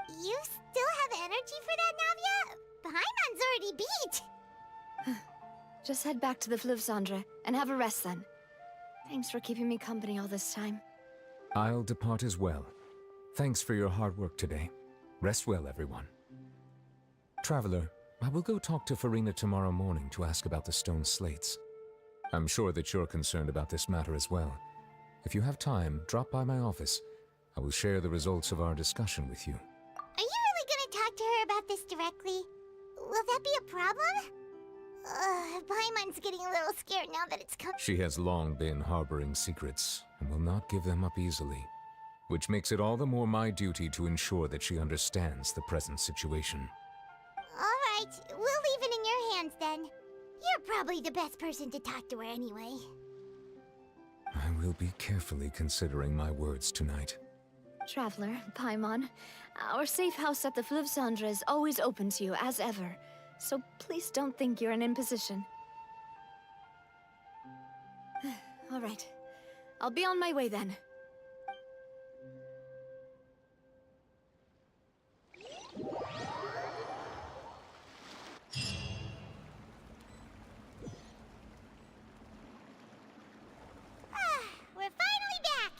You still have energy for that, Navia? Paimon's already beat! Just head back to the Fleuve-Cendre and have a rest then. Thanks for keeping me company all this time. I'll depart as well. Thanks for your hard work today. Rest well, everyone. Traveler, I will go talk to Farina tomorrow morning to ask about the stone slates. I'm sure that you're concerned about this matter as well. If you have time, drop by my office. I will share the results of our discussion with you. Are you really gonna talk to her about this directly? Will that be a problem? Paimon's getting a little scared now that it's come. She has long been harboring secrets and will not give them up easily, which makes it all the more my duty to ensure that she understands the present situation. Alright, we'll leave it in your hands then. You're probably the best person to talk to her anyway. I will be carefully considering my words tonight. Traveler, Paimon, our safe house at the Fleuve-Cendre is always open to you as ever, so please don't think you're an imposition. Alright, I'll be on my way then. We're finally back!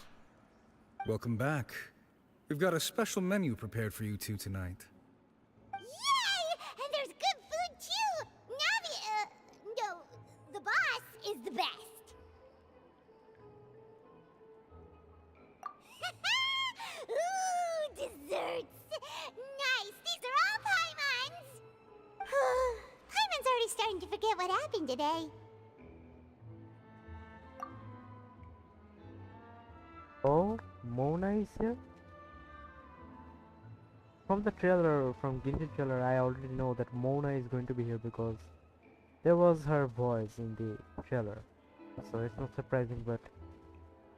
Welcome back. We've got a special menu prepared for you two tonight. Yay! And there's good food too! Navi, no, the boss is the best. Ooh, desserts! Nice! These are all Paimon's! Paimon's already starting to forget what happened today. Oh, Mona is here? From the trailer, from Genshin trailer, I already know that Mona is going to be here because there was her voice in the trailer. So it's not surprising, but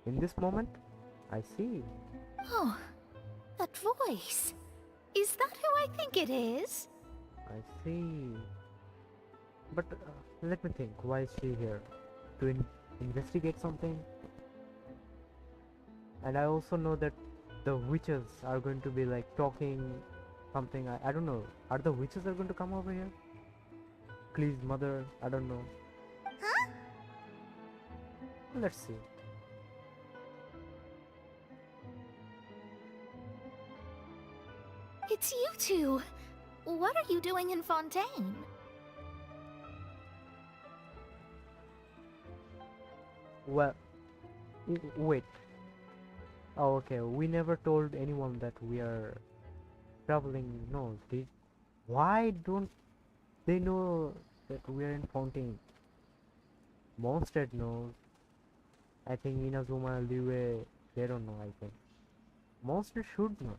in this moment, I see. Oh, that voice. Is that who I think it is? I see. But let me think, why is she here? To investigate something? And I also know that the witches are going to be like talking something. I don't know. Are the witches are going to come over here? Please, mother. I don't know. Huh? Let's see. It's you two. What are you doing in Fontaine? Well, wait. Oh, okay. We never told anyone that we are traveling. No, why don't they know that we are in Fontaine? Monstead knows. I think Inazuma, Liue, they don't know, I think. Monster should know.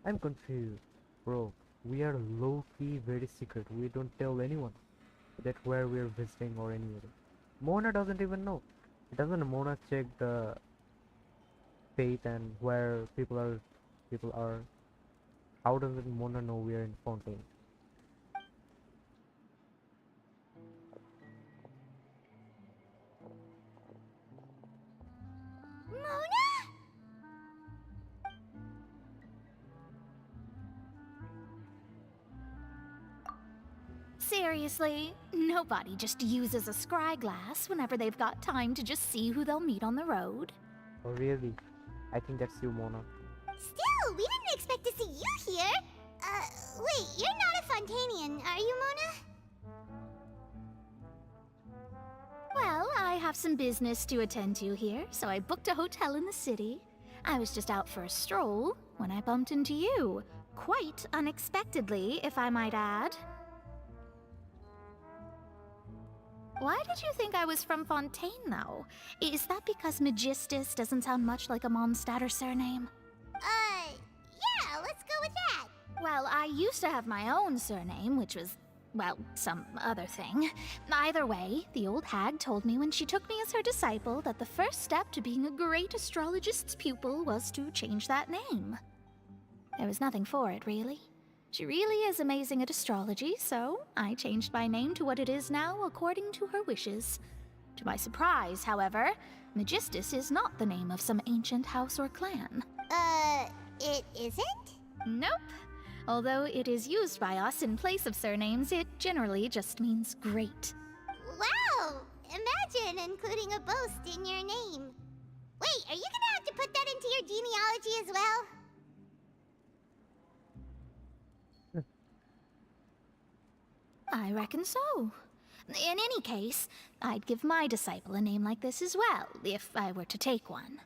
I'm confused, bro. We are low-key, very secret. We don't tell anyone that where we are visiting or anywhere. Mona doesn't even know. Doesn't Mona check the fate and where people are? How does Mona know we are in Fontaine? Mona? seriously, nobody just uses a scry glass whenever they've got time to just see who they'll meet on the road. Oh really? I think that's you, Mona. Still, we didn't expect to see you here. Wait, you're not a Fontanian, are you, Mona? Well, I have some business to attend to here, so I booked a hotel in the city. I was just out for a stroll when I bumped into you. Quite unexpectedly, if I might add. Why did you think I was from Fontaine, though? Is that because Magistus doesn't sound much like a Mondstadter surname? Yeah, let's go with that. Well, I used to have my own surname, which was, well, some other thing. Either way, the old hag told me when she took me as her disciple that the first step to being a great astrologist's pupil was to change that name. There was nothing for it, really. She really is amazing at astrology, so I changed my name to what it is now according to her wishes. To my surprise, however, Magistus is not the name of some ancient house or clan. It isn't? Nope. Although it is used by us in place of surnames, it generally just means great. Wow! Imagine including a boast in your name. Wait, are you gonna have to put that into your genealogy as well? I reckon so. In any case, I'd give my disciple a name like this as well, if I were to take one.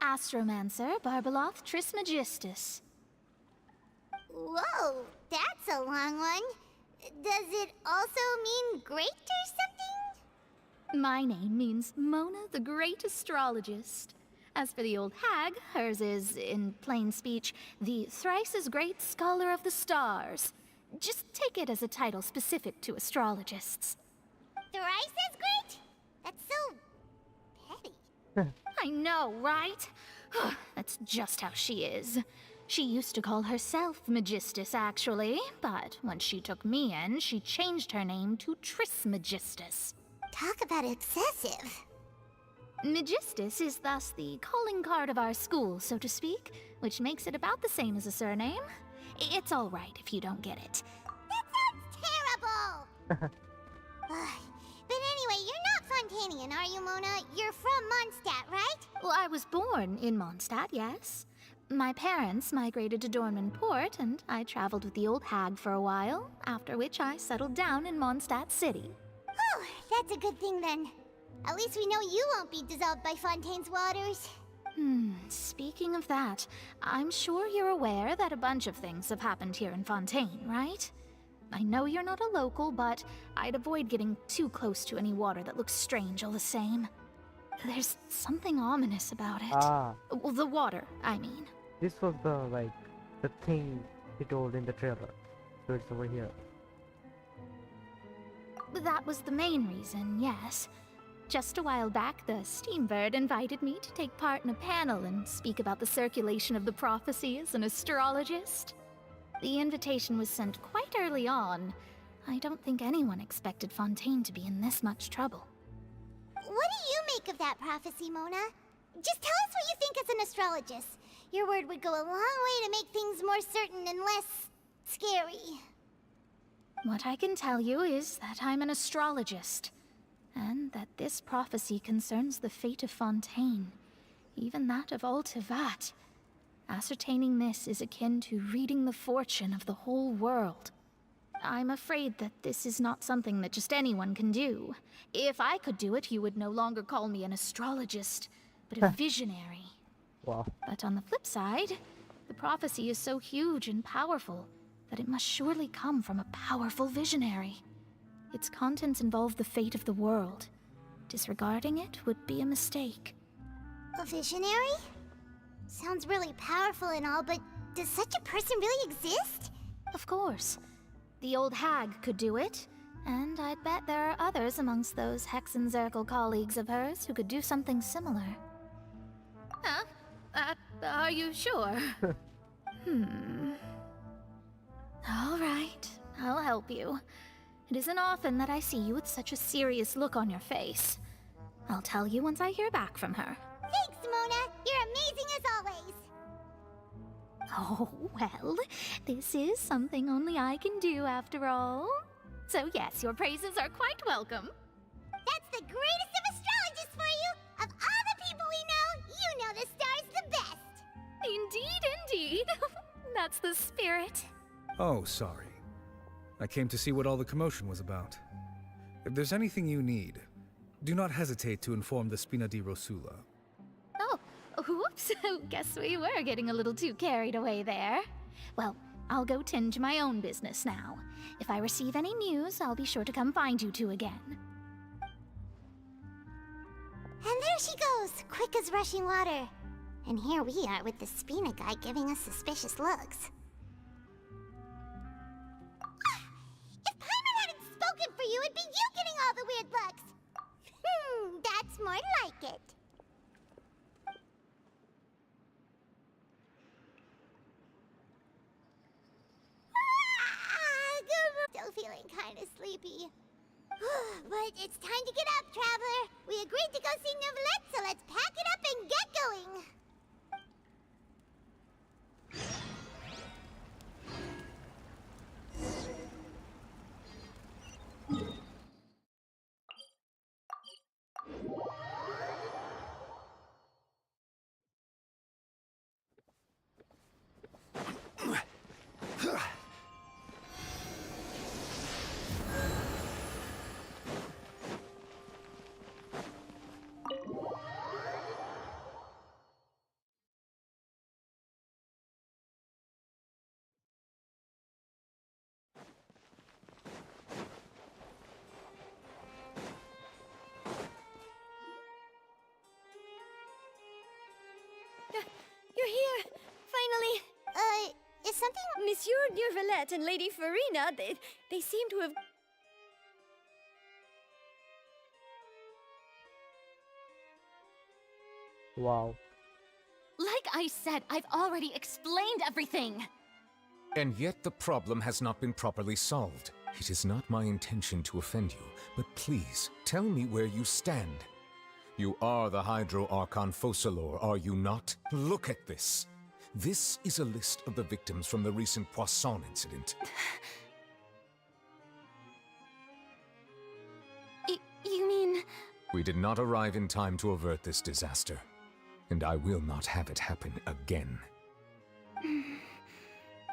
Astromancer Barbeloth Trismegistus. Whoa, that's a long one. Does it also mean great or something? My name means Mona the Great Astrologist. As for the old hag, hers is, in plain speech, the thrice-as-great Scholar of the Stars. Just take it as a title specific to astrologists. Thrice as great? That's so petty. I know, right? That's just how she is. She used to call herself Magistus, actually, but when she took me in, she changed her name to Trismegistus. Talk about excessive. Magistus is thus the calling card of our school, so to speak, which makes it about the same as a surname. It's all right if you don't get it. That sounds terrible! But anyway, you're not Fontanian, are you, Mona? You're from Mondstadt, right? Well, I was born in Mondstadt, yes. My parents migrated to Dornman Port, and I traveled with the old hag for a while, after which I settled down in Mondstadt City. Oh, that's a good thing then. At least we know you won't be dissolved by Fontaine's waters. Speaking of that, I'm sure you're aware that a bunch of things have happened here in Fontaine, right? I know you're not a local, but I'd avoid getting too close to any water that looks strange all the same. There's something ominous about it. Well, the water, I mean. This was the thing he told in the trailer. So it's over here. That was the main reason, yes. Just a while back, the Steambird invited me to take part in a panel and speak about the circulation of the prophecy as an astrologist. The invitation was sent quite early on. I don't think anyone expected Fontaine to be in this much trouble. What do you make of that prophecy, Mona? Just tell us what you think as an astrologist. Your word would go a long way to make things more certain and less scary. What I can tell you is that I'm an astrologist, and that this prophecy concerns the fate of Fontaine, even that of Altivat. Ascertaining this is akin to reading the fortune of the whole world. I'm afraid that this is not something that just anyone can do. If I could do it, you would no longer call me an astrologist, but a visionary. Wow. But on the flip side, the prophecy is so huge and powerful that it must surely come from a powerful visionary. Its contents involve the fate of the world. Disregarding it would be a mistake. A visionary? Sounds really powerful and all, but does such a person really exist? Of course. The old hag could do it, and I'd bet there are others amongst those Hexenzirkel colleagues of hers who could do something similar. Huh? Are you sure? All right, I'll help you. It isn't often that I see you with such a serious look on your face. I'll tell you once I hear back from her. Thanks, Mona. You're amazing as always. Oh, well, this is something only I can do after all. So yes, your praises are quite welcome. That's the greatest of astrologists for you! Of all the people we know, you know the star's the best! Indeed, indeed. That's the spirit. Oh, sorry. I came to see what all the commotion was about. If there's anything you need, do not hesitate to inform the Spina di Rosula. Oh, whoops. Guess we were getting a little too carried away there. Well, I'll go tend to my own business now. If I receive any news, I'll be sure to come find you two again. And there she goes, quick as rushing water. And here we are with the Spina guy giving us suspicious looks. If Paimon hadn't spoken for you, it'd be you getting all the weird looks. That's more like it. Still feeling kind of sleepy. But it's time to get up, traveler. We agreed to go see Neuvillette, so let's pack it up and get going. You're here! Finally! Is something... Monsieur Neuvillette and Lady Farina, they seem to have... Wow. Like I said, I've already explained everything. And yet the problem has not been properly solved. It is not my intention to offend you, but please, tell me where you stand. You are the Hydro Archon Focalor, are you not? Look at this. This is a list of the victims from the recent Poisson incident. You mean... We did not arrive in time to avert this disaster, and I will not have it happen again.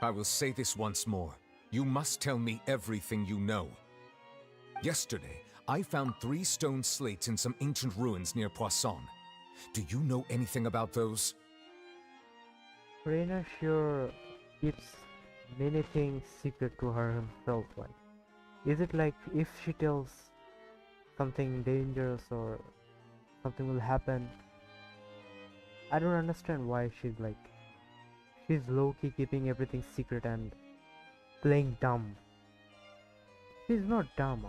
I will say this once more. You must tell me everything you know. Yesterday, I found 3 stone slates in some ancient ruins near Poisson. Do you know anything about those? Reina sure keeps many things secret to her himself. Like, is it like if she tells something dangerous or something will happen? I don't understand why she's low-key keeping everything secret and playing dumb. She's not dumb.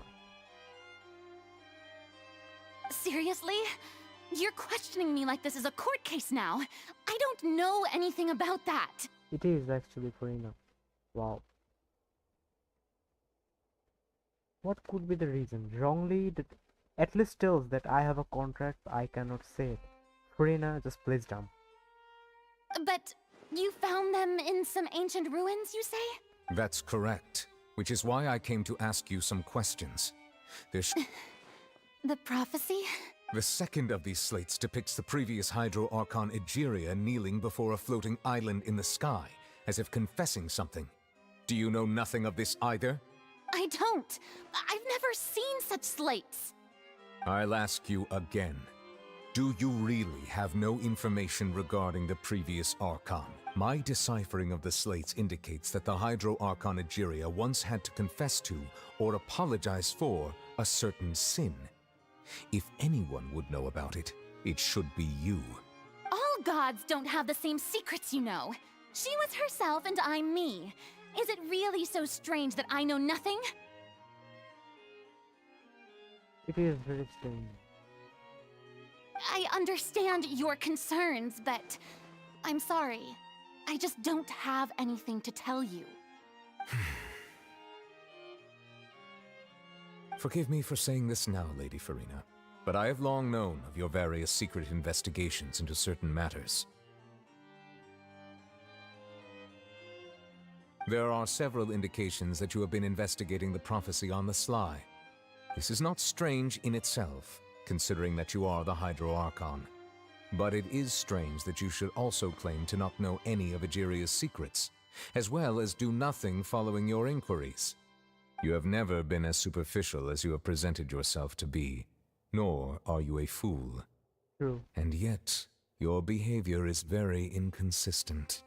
Seriously? You're questioning me like this is a court case now. I don't know anything about that. It is actually, Farina. Wow. What could be the reason? Wrongly, that at least tells that I have a contract, I cannot say it. Farina just plays dumb. But you found them in some ancient ruins, you say? That's correct, which is why I came to ask you some questions. The prophecy? The second of these slates depicts the previous Hydro Archon Egeria kneeling before a floating island in the sky, as if confessing something. Do you know nothing of this either? I don't. I've never seen such slates. I'll ask you again. Do you really have no information regarding the previous Archon? My deciphering of the slates indicates that the Hydro Archon Egeria once had to confess to, or apologize for, a certain sin. If anyone would know about it, it should be you. All gods don't have the same secrets, you know. She was herself and I'm me. Is it really so strange that I know nothing? It is very strange. I understand your concerns, but I'm sorry. I just don't have anything to tell you. Forgive me for saying this now, Lady Farina, but I have long known of your various secret investigations into certain matters. There are several indications that you have been investigating the prophecy on the sly. This is not strange in itself, considering that you are the Hydro Archon. But it is strange that you should also claim to not know any of Egeria's secrets, as well as do nothing following your inquiries. You have never been as superficial as you have presented yourself to be, nor are you a fool. True. And yet, your behavior is very inconsistent.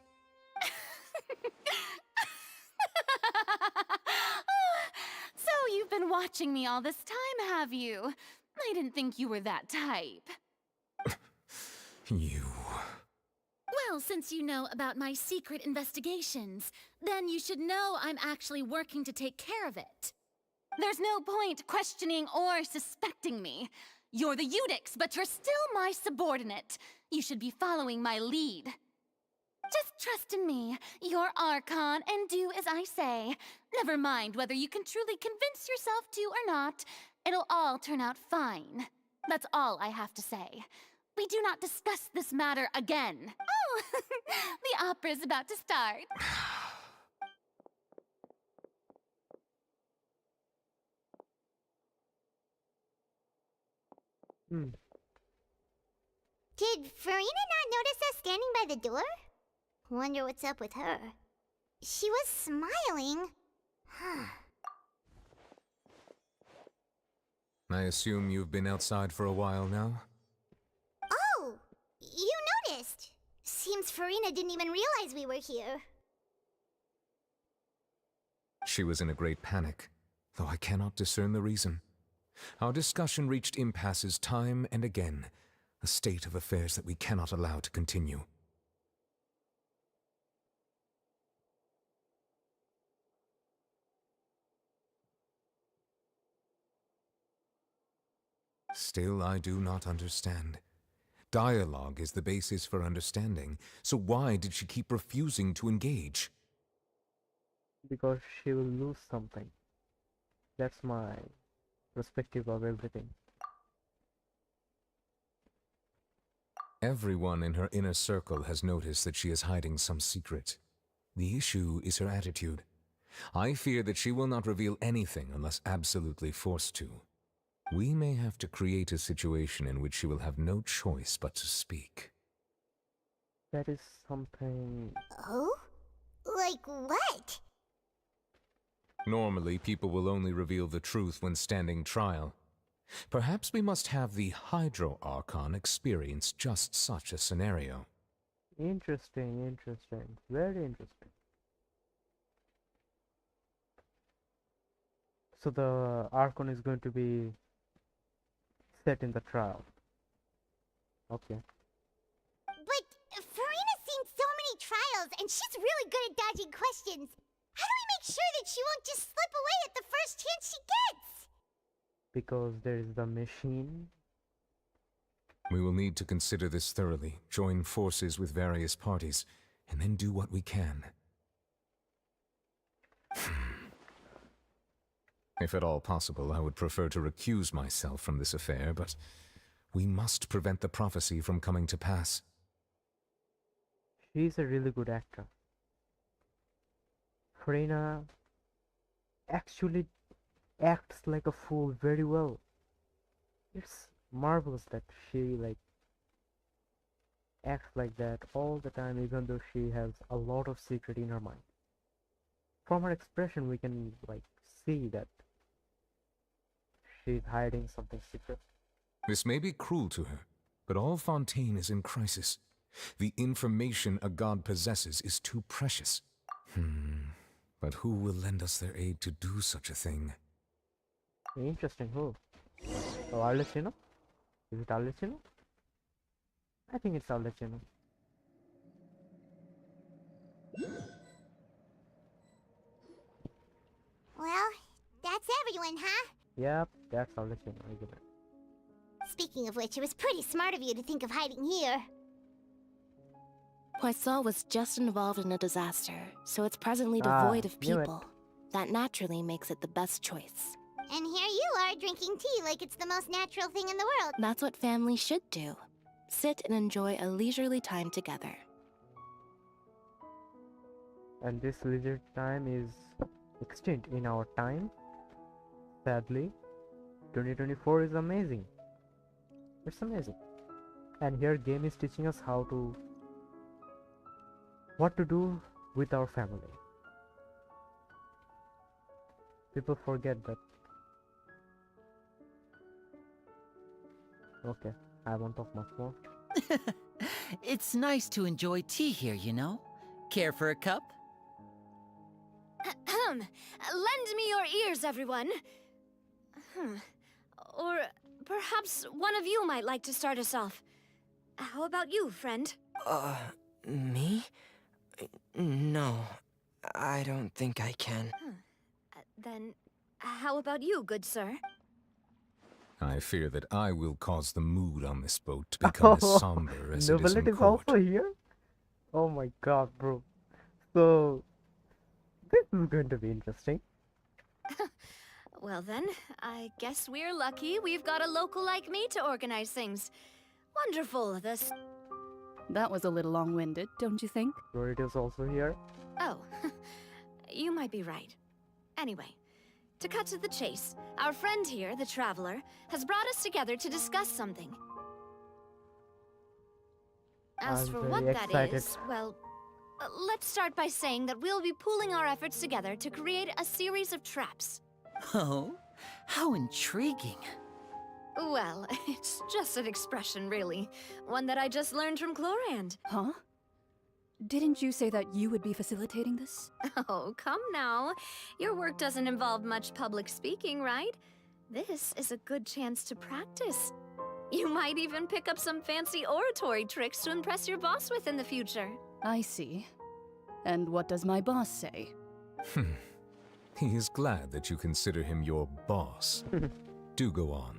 So you've been watching me all this time, have you? I didn't think you were that type. You... Well, since you know about my secret investigations, then you should know I'm actually working to take care of it. There's no point questioning or suspecting me. You're the Eudix, but you're still my subordinate. You should be following my lead. Just trust in me, you're Archon, and do as I say. Never mind whether you can truly convince yourself to or not. It'll all turn out fine. That's all I have to say. We do not discuss this matter again. Oh, the opera's about to start. Did Farina not notice us standing by the door? Wonder what's up with her. She was smiling. I assume you've been outside for a while now? Oh, you noticed. Seems Farina didn't even realize we were here. She was in a great panic, though I cannot discern the reason. Our discussion reached impasses time and again, a state of affairs that we cannot allow to continue. Still, I do not understand. Dialogue is the basis for understanding, so why did she keep refusing to engage? Because she will lose something. That's my perspective of everything. Everyone in her inner circle has noticed that she is hiding some secret. The issue is her attitude. I fear that she will not reveal anything unless absolutely forced to. We may have to create a situation in which she will have no choice but to speak. That is something... Oh? Like what? Normally, people will only reveal the truth when standing trial. Perhaps we must have the Hydro Archon experience just such a scenario. Interesting, interesting. Very interesting. So the Archon is going to be set in the trial. Okay. But Farina's seen so many trials, and she's really good at dodging questions. How do we make sure that she won't just slip away at the first chance she gets? Because there is the machine. We will need to consider this thoroughly, join forces with various parties, and then do what we can. If at all possible, I would prefer to recuse myself from this affair, but we must prevent the prophecy from coming to pass. She's a really good actor. Farina actually acts like a fool very well. It's marvelous that she acts like that all the time, even though she has a lot of secret in her mind. From her expression we can see that she's hiding something secret. This may be cruel to her, but all Fontaine is in crisis. The information a god possesses is too precious. But who will lend us their aid to do such a thing? Interesting, who? Oh, Arlecchino? Is it Arlecchino? I think it's Arlecchino. Well, that's everyone, huh? Yep, that's Arlecchino, isn't it? Speaking of which, it was pretty smart of you to think of hiding here. Poisson was just involved in a disaster, so it's presently devoid of knew it. people. That naturally makes it the best choice. And here you are drinking tea like it's the most natural thing in the world. That's what families should do. Sit and enjoy a leisurely time together. and this leisure time is extinct in our time. Sadly, 2024 is amazing. It's amazing. And here game is teaching us what to do with our family. People forget that. Okay, I won't talk much more. It's nice to enjoy tea here, you know. Care for a cup? Lend me your ears, everyone. Or perhaps one of you might like to start us off. How about you, friend? Me? No, I don't think I can. Then, how about you, good sir? I fear that I will cause the mood on this boat to become as somber as it is Novelet in is court. also here? Oh my god, bro. So, this is going to be interesting. Well then, I guess we're lucky we've got a local like me to organize things. Wonderful, this... That was a little long-winded, don't you think? Rorit is also here. Oh, you might be right. Anyway, to cut to the chase, our friend here, the Traveler, has brought us together to discuss something. As I'm for very what that excited. is, well, let's start by saying that we'll be pooling our efforts together to create a series of traps. Oh, how intriguing. Well, it's just an expression, really. One that I just learned from Chlorand. Huh? Didn't you say that you would be facilitating this? Oh, come now. Your work doesn't involve much public speaking, right? This is a good chance to practice. You might even pick up some fancy oratory tricks to impress your boss with in the future. I see. And what does my boss say? He is glad that you consider him your boss. Do go on.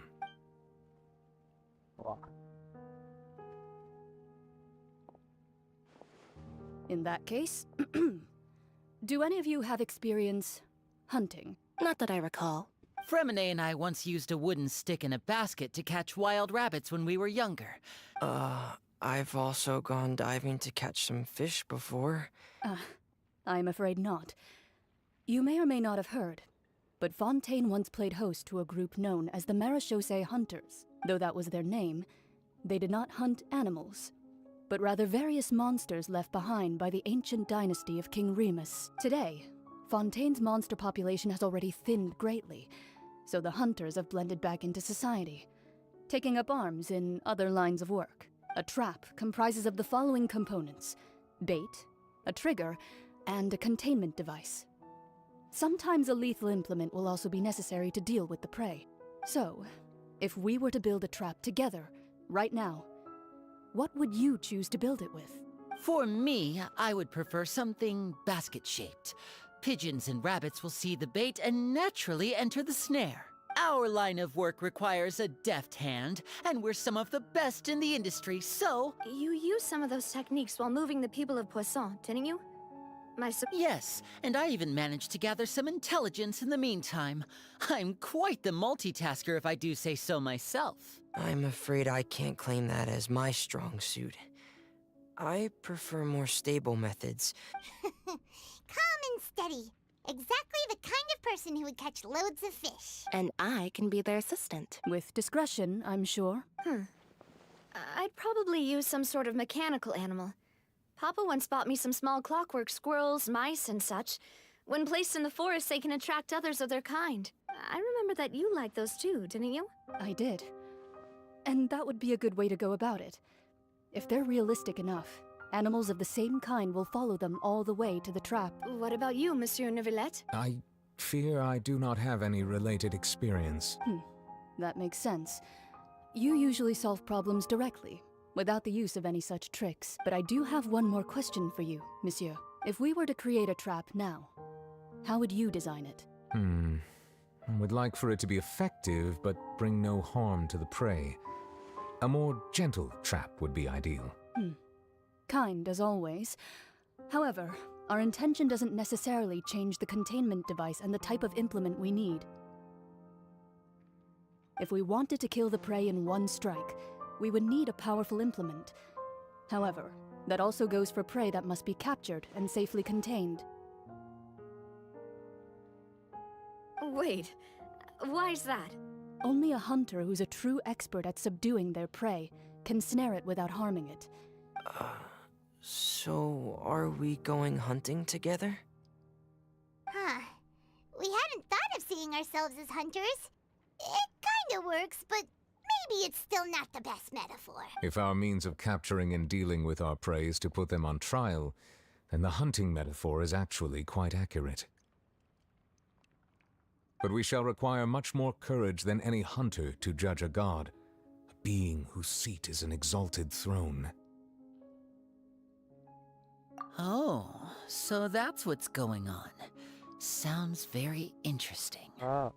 In that case, do any of you have experience hunting? Not that I recall. Fremine and I once used a wooden stick in a basket to catch wild rabbits when we were younger. I've also gone diving to catch some fish before. I'm afraid not. You may or may not have heard, but Fontaine once played host to a group known as the Marechaussee Hunters. Though that was their name, they did not hunt animals, but rather various monsters left behind by the ancient dynasty of King Remus. Today, Fontaine's monster population has already thinned greatly, so the hunters have blended back into society, taking up arms in other lines of work. A trap comprises of the following components: bait, a trigger, and a containment device. Sometimes a lethal implement will also be necessary to deal with the prey. So, if we were to build a trap together, right now, what would you choose to build it with? For me, I would prefer something basket-shaped. Pigeons and rabbits will see the bait and naturally enter the snare. Our line of work requires a deft hand, and we're some of the best in the industry, so... You used some of those techniques while moving the people of Poisson, didn't you? Yes, and I even managed to gather some intelligence in the meantime. I'm quite the multitasker if I do say so myself. I'm afraid I can't claim that as my strong suit. I prefer more stable methods. Calm and steady. Exactly the kind of person who would catch loads of fish. And I can be their assistant. With discretion, I'm sure. I'd probably use some sort of mechanical animal. Papa once bought me some small clockwork squirrels, mice, and such. When placed in the forest, they can attract others of their kind. I remember that you liked those too, didn't you? I did. And that would be a good way to go about it. If they're realistic enough, animals of the same kind will follow them all the way to the trap. What about you, Monsieur Neuvillette? I fear I do not have any related experience. That makes sense. You usually solve problems directly, without the use of any such tricks. But I do have one more question for you, Monsieur. If we were to create a trap now, how would you design it? I would like for it to be effective, but bring no harm to the prey. A more gentle trap would be ideal. Kind, as always. However, our intention doesn't necessarily change the containment device and the type of implement we need. If we wanted to kill the prey in one strike, we would need a powerful implement. However, that also goes for prey that must be captured and safely contained. Wait, why's that? Only a hunter who's a true expert at subduing their prey can snare it without harming it. So are we going hunting together? Huh. We hadn't thought of seeing ourselves as hunters. It kinda works, but maybe it's still not the best metaphor. If our means of capturing and dealing with our prey is to put them on trial, then the hunting metaphor is actually quite accurate. But we shall require much more courage than any hunter to judge a god, a being whose seat is an exalted throne. Oh, so that's what's going on. Sounds very interesting. Ah.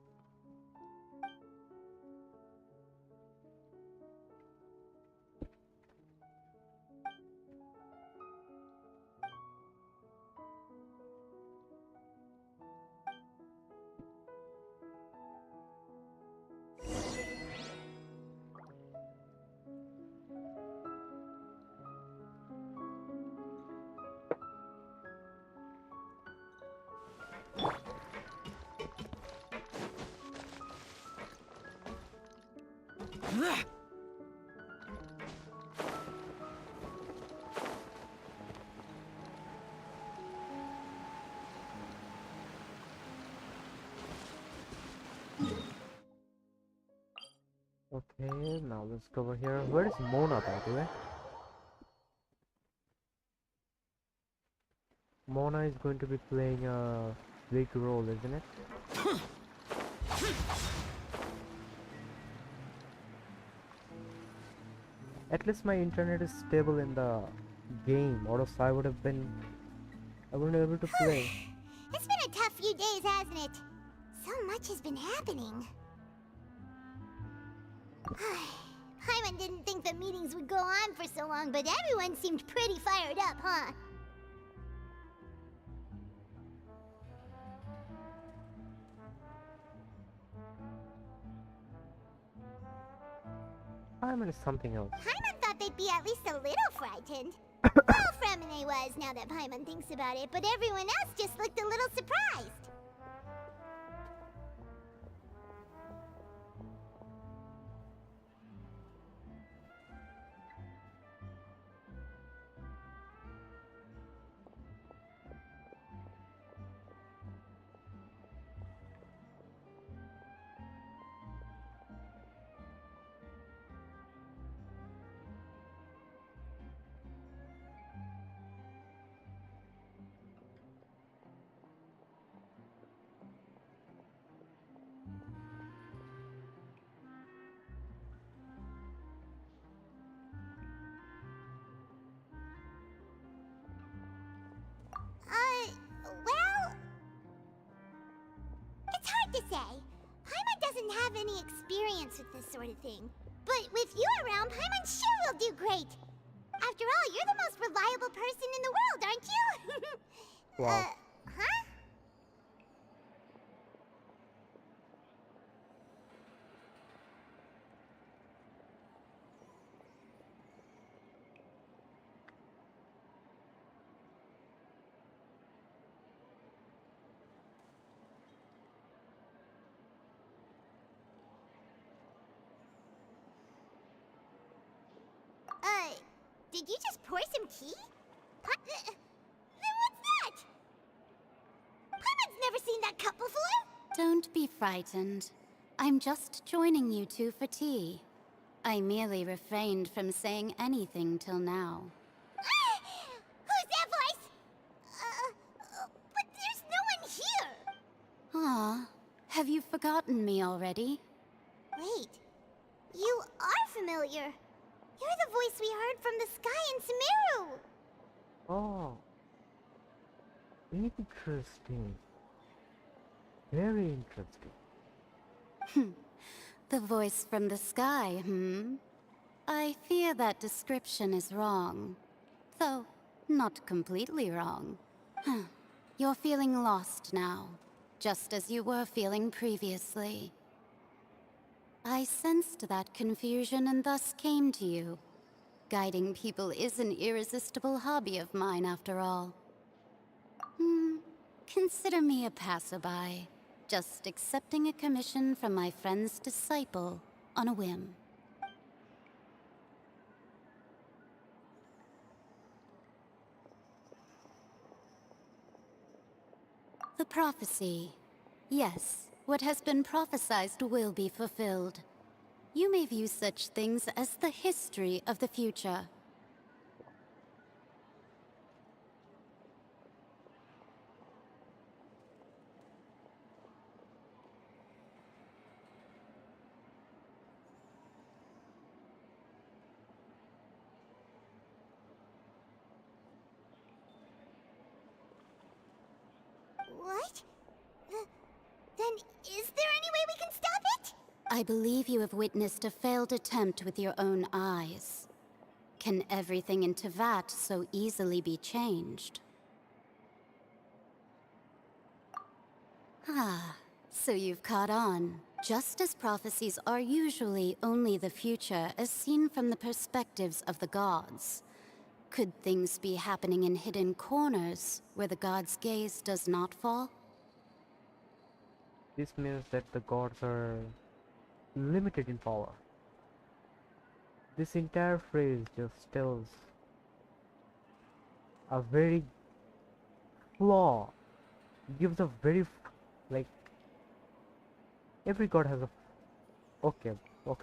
Okay, now let's go over here. Where is Mona, by the way? Mona is going to be playing a big role, isn't it? At least my internet is stable in the game, or else I wouldn't be able to play. It's been a tough few days, hasn't it? So much has been happening. Paimon didn't think the meetings would go on for so long, but everyone seemed pretty fired up, huh? Paimon is something else. Paimon thought they'd be at least a little frightened. Well, Fremine was, now that Paimon thinks about it, but everyone else just looked a little surprised. Well... It's hard to say. Paimon doesn't have any experience with this sort of thing. But with you around, Paimon sure will do great. After all, you're the most reliable person in the world, aren't you? Wow. Huh? Did you just pour some tea? Then what's that? Paimon's never seen that cup before! Don't be frightened. I'm just joining you two for tea. I merely refrained from saying anything till now. Who's that voice? But there's no one here! Ah, have you forgotten me already? Wait, you are familiar. You're the voice we heard from the sky in Sumeru! Oh. Interesting. Very interesting. The voice from the sky, I fear that description is wrong. Though, not completely wrong. You're feeling lost now, just as you were feeling previously. I sensed that confusion and thus came to you. Guiding people is an irresistible hobby of mine, after all. Consider me a passerby. Just accepting a commission from my friend's disciple on a whim. The prophecy. Yes, what has been prophesied will be fulfilled. You may view such things as the history of the future. What? Then is there any way we can stop it? I believe you have witnessed a failed attempt with your own eyes. Can everything in Tevat so easily be changed? Ah, so you've caught on. Just as prophecies are usually only the future as seen from the perspectives of the gods, could things be happening in hidden corners where the god's gaze does not fall? This means that the gods are limited in power. This entire phrase just tells a very flaw, gives a very like every god has a okay bro,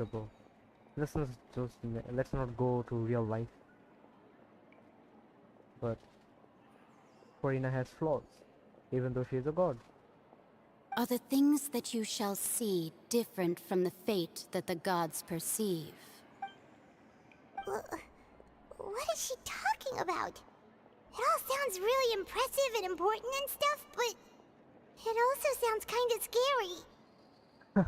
let's not go to real life, but Corina has flaws even though she is a god. Are the things that you shall see different from the fate that the gods perceive? What is she talking about? It all sounds really impressive and important and stuff, but it also sounds kind of scary.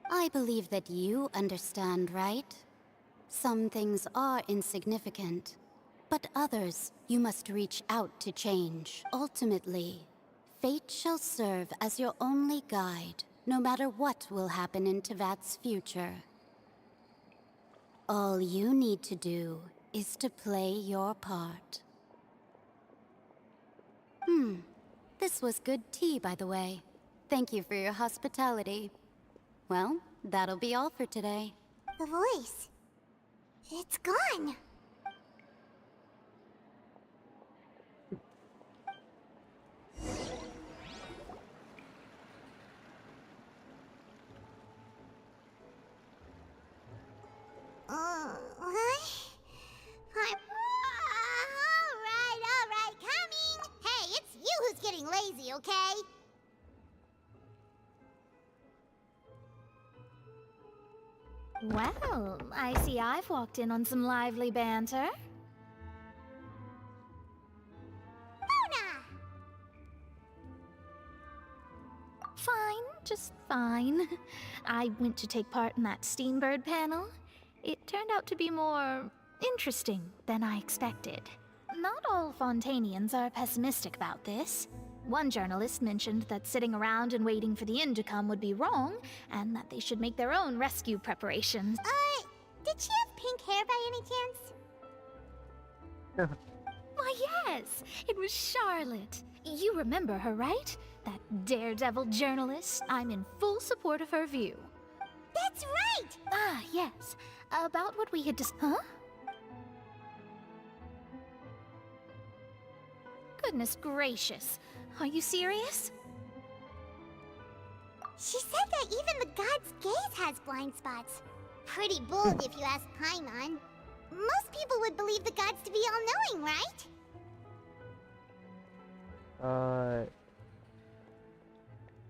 I believe that you understand, right? Some things are insignificant, but others you must reach out to change. Ultimately, fate shall serve as your only guide, no matter what will happen in Tevat's future. All you need to do is to play your part. This was good tea, by the way. Thank you for your hospitality. Well, that'll be all for today. The voice. It's gone. Alright, coming! Hey, it's you who's getting lazy, okay? Well, I see I've walked in on some lively banter. Fine, just fine. I went to take part in that Steambird panel. It turned out to be more interesting than I expected. Not all Fontanians are pessimistic about this. One journalist mentioned that sitting around and waiting for the end to come would be wrong, and that they should make their own rescue preparations. Did she have pink hair by any chance? Why, yes! It was Charlotte. You remember her, right? That daredevil journalist. I'm in full support of her view. That's right! Ah, yes. About what we had huh? Goodness gracious. Are you serious? She said that even the god's gaze has blind spots. Pretty bold if you ask Paimon. Most people would believe the gods to be all-knowing, right?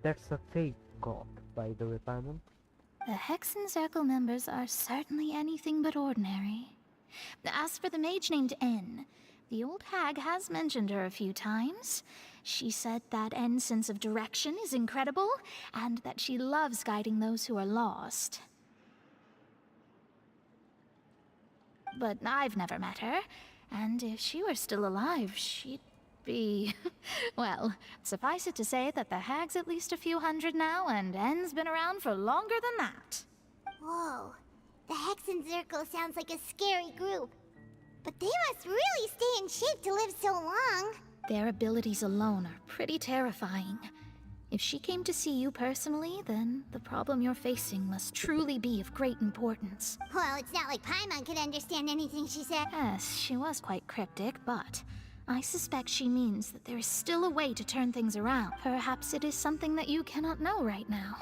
That's a fake god, by the way, Paimon. The Hexen Circle members are certainly anything but ordinary. As for the mage named N, the old hag has mentioned her a few times. She said that N's sense of direction is incredible, and that she loves guiding those who are lost. But I've never met her, and if she were still alive, she'd be... well, suffice it to say that the hag's at least a few hundred now, and N's been around for longer than that. Whoa, the Hexen Circle sounds like a scary group. But they must really stay in shape to live so long. Their abilities alone are pretty terrifying. If she came to see you personally, then the problem you're facing must truly be of great importance. Well, it's not like Paimon could understand anything she said. Yes, she was quite cryptic, but I suspect she means that there is still a way to turn things around. Perhaps it is something that you cannot know right now.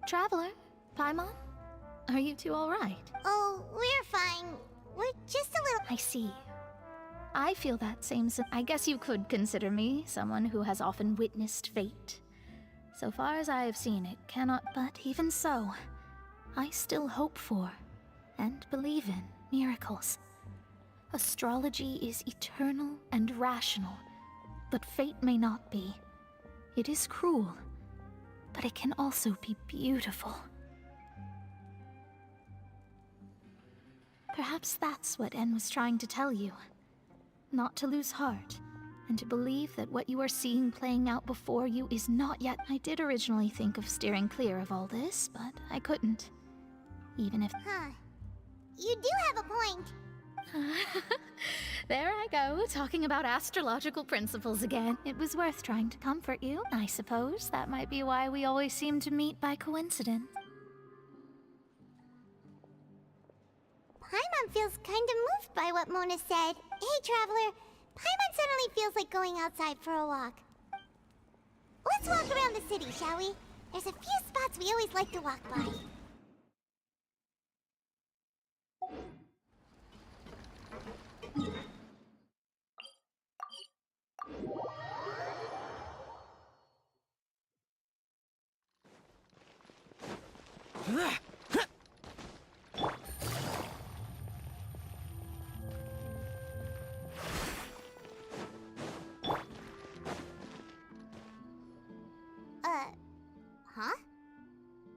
Traveler, Paimon, are you two all right? Oh, we're fine. We're just a little... I see. I feel that same... I guess you could consider me someone who has often witnessed fate. So far as I have seen, it cannot... But even so, I still hope for, and believe in, miracles. Astrology is eternal and rational, but fate may not be. It is cruel, but it can also be beautiful. Perhaps that's what En was trying to tell you. Not to lose heart, and to believe that what you are seeing playing out before you is not yet... I did originally think of steering clear of all this, but I couldn't. Even if... Huh. You do have a point. There I go, talking about astrological principles again. It was worth trying to comfort you. I suppose that might be why we always seem to meet by coincidence. Paimon feels kind of moved by what Mona said. Hey, Traveler. Paimon suddenly feels like going outside for a walk. Let's walk around the city, shall we? There's a few spots we always like to walk by. Huh?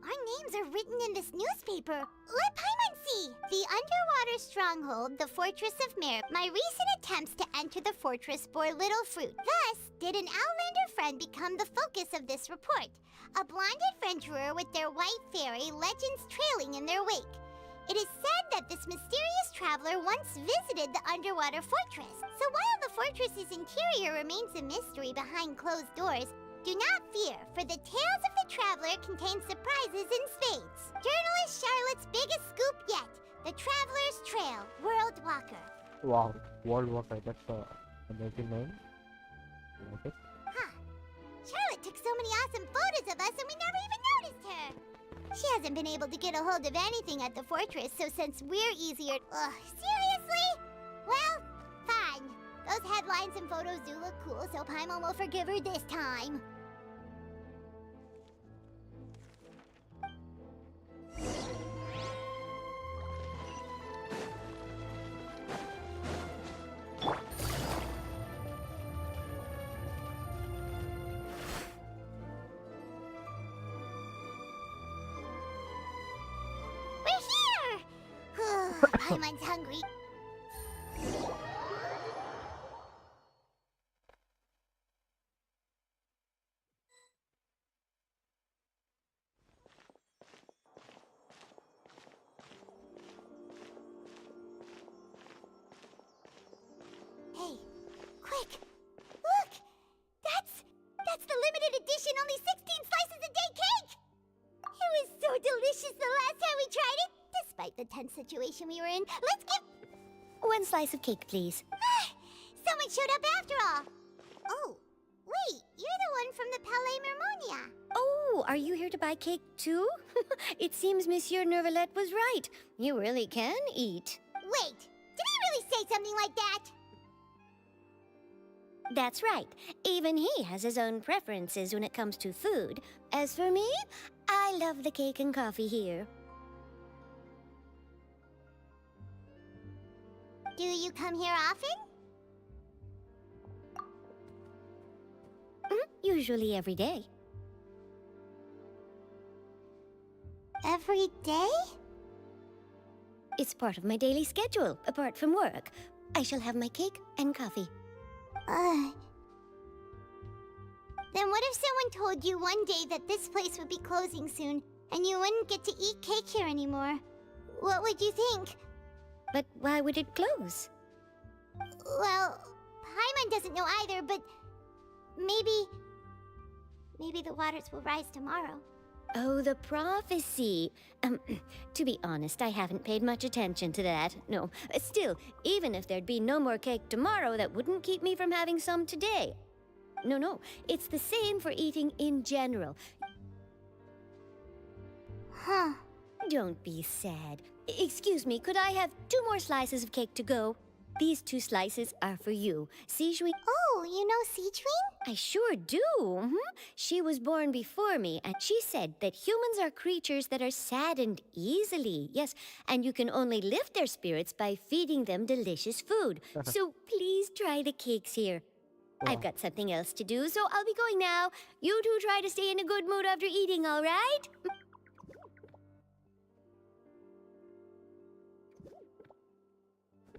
Our names are written in this newspaper. Let Paimon see! The underwater stronghold, the Fortress of Mer. My recent attempts to enter the fortress bore little fruit. Thus, did an Outlander friend become the focus of this report. A blonde adventurer with their white fairy, legends trailing in their wake. It is said that this mysterious traveler once visited the underwater fortress. So while the fortress's interior remains a mystery behind closed doors, do not fear, for the tales of the traveler contain surprises in spades. Journalist Charlotte's biggest scoop yet, the Traveler's Trail, World Walker. Wow, World Walker, that's a amazing name. Okay. Huh. Charlotte took so many awesome photos of us and we never even noticed her. She hasn't been able to get a hold of anything at the fortress, so since we're easier... Ugh, seriously? Well, fine. Those headlines and photos do look cool, so Paimon will forgive her this time. We're here! Paimon's hungry. Hey, quick! Look! That's the limited edition only 16 slices a day cake! It was so delicious the last time we tried it, despite the tense situation we were in. Let's give... One slice of cake, please. Someone showed up after all! Oh, wait, you're the one from the Palais Mermonia. Oh, are you here to buy cake too? It seems Monsieur Nervalette was right. You really can eat. Wait, did he really say something like that? That's right. Even he has his own preferences when it comes to food. As for me, I love the cake and coffee here. Do you come here often? Usually every day. Every day? It's part of my daily schedule, apart from work. I shall have my cake and coffee. Then what if someone told you one day that this place would be closing soon, and you wouldn't get to eat cake here anymore? What would you think? But why would it close? Well, Paimon doesn't know either, but maybe the waters will rise tomorrow. Oh, the prophecy. To be honest, I haven't paid much attention to that. No, still, even if there'd be no more cake tomorrow, that wouldn't keep me from having some today. No, it's the same for eating in general. Huh. Don't be sad. Excuse me, could I have 2 more slices of cake to go? These 2 slices are for you. Sijui. Oh, you know Sijui? I sure do. She was born before me, and she said that humans are creatures that are saddened easily. Yes, and you can only lift their spirits by feeding them delicious food. So please try the cakes here. I've got something else to do, so I'll be going now. You two try to stay in a good mood after eating, all right?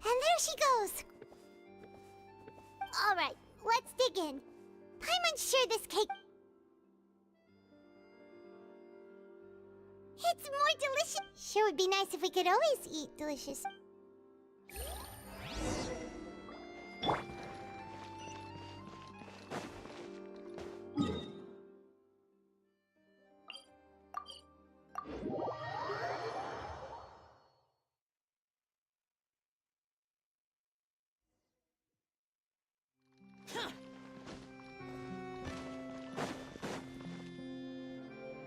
And there she goes! Alright, let's dig in. Paimon's sure this cake... It's more delicious! Sure would be nice if we could always eat delicious.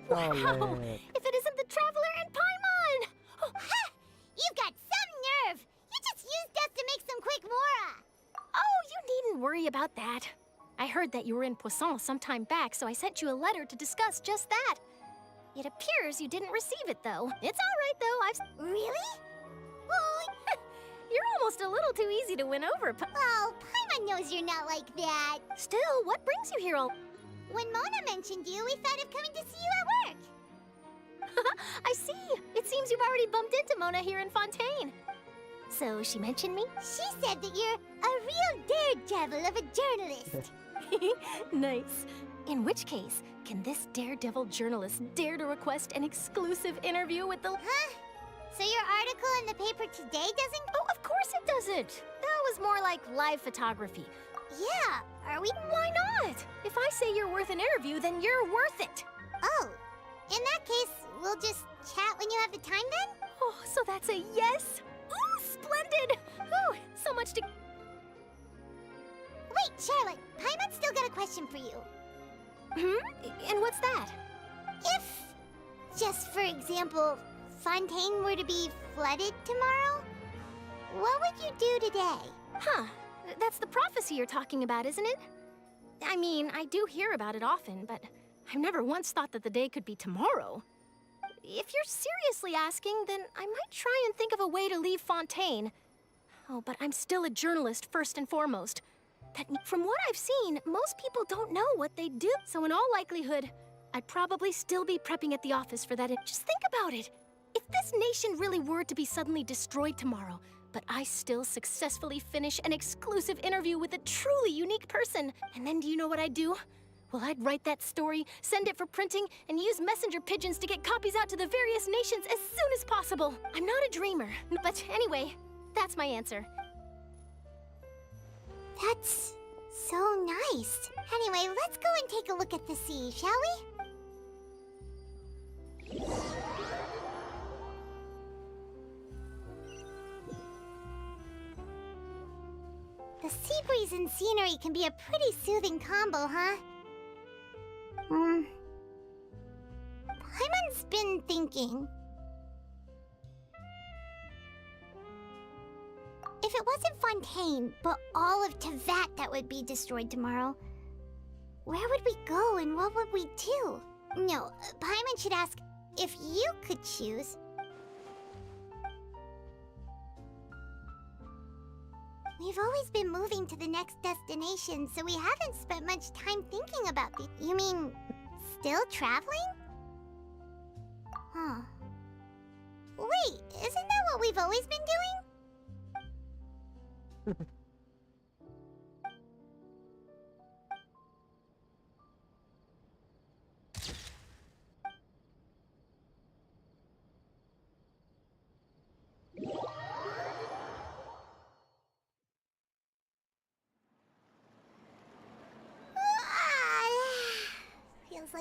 Wow! If it isn't the Traveler and Paimon! Oh, ha! You've got some nerve! You just used us to make some quick mora! Oh, you needn't worry about that. I heard that you were in Poisson some time back, so I sent you a letter to discuss just that. It appears you didn't receive it, though. It's all right, though. Really? Oh, you're almost a little too easy to win over. Oh, Paimon knows you're not like that. Still, what brings you here all... When Mona mentioned you, we thought of coming to see you at work. I see. It seems you've already bumped into Mona here in Fontaine. So she mentioned me? She said that you're a real daredevil of a journalist. Nice. In which case, can this daredevil journalist dare to request an exclusive interview with the... Huh? So your article in the paper today doesn't... Oh, of course it doesn't. That was more like live photography. Yeah, are we... Why not? If I say you're worth an interview, then you're worth it. Oh, in that case, we'll just chat when you have the time then? Oh, so that's a yes? Ooh, splendid! Ooh, so much to... Wait, Charlotte, Paimon's still got a question for you. And what's that? If, just for example, Fontaine were to be flooded tomorrow, what would you do today? Huh. That's the prophecy you're talking about, isn't it? I mean, I do hear about it often, but I've never once thought that the day could be tomorrow. If you're seriously asking, then I might try and think of a way to leave Fontaine. Oh, but I'm still a journalist first and foremost. From what I've seen, most people don't know what they do. So in all likelihood, I'd probably still be prepping at the office for that. Just think about it. If this nation really were to be suddenly destroyed tomorrow, but I still successfully finish an exclusive interview with a truly unique person, and then do you know what I'd do? Well, I'd write that story, send it for printing, and use messenger pigeons to get copies out to the various nations as soon as possible. I'm not a dreamer, but anyway, that's my answer. That's so nice. Anyway, let's go and take a look at the sea, shall we? The sea breeze and scenery can be a pretty soothing combo, huh? Paimon's been thinking. If it wasn't Fontaine, but all of Tevat that would be destroyed tomorrow, where would we go and what would we do? No, Paimon should ask if you could choose. We've always been moving to the next destination, so we haven't spent much time thinking about it. You mean, still traveling? Huh. Wait, isn't that what we've always been doing?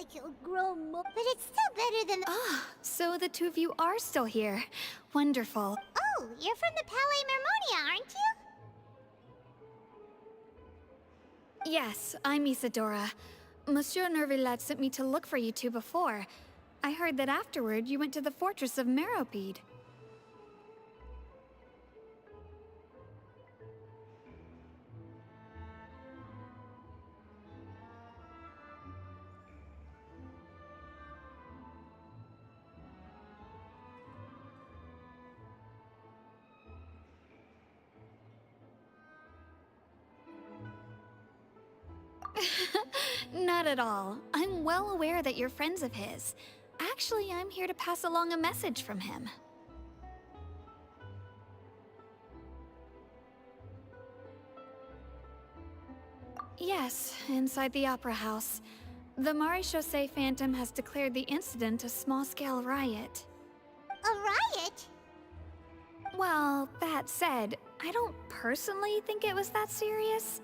like it'll grow more, but it's still better than. Ah, so the two of you are still here. Wonderful. Oh, you're from the Palais Mermonia, aren't you? Yes, I'm Isadora. Monsieur Nervillet sent me to look for you two before. I heard that afterward you went to the fortress of Meropide. Not at all. I'm well aware that you're friends of his. Actually, I'm here to pass along a message from him. Yes, inside the Opera House. The Maréchaussée Phantom has declared the incident a small-scale riot. A riot? Well, that said, I don't personally think it was that serious.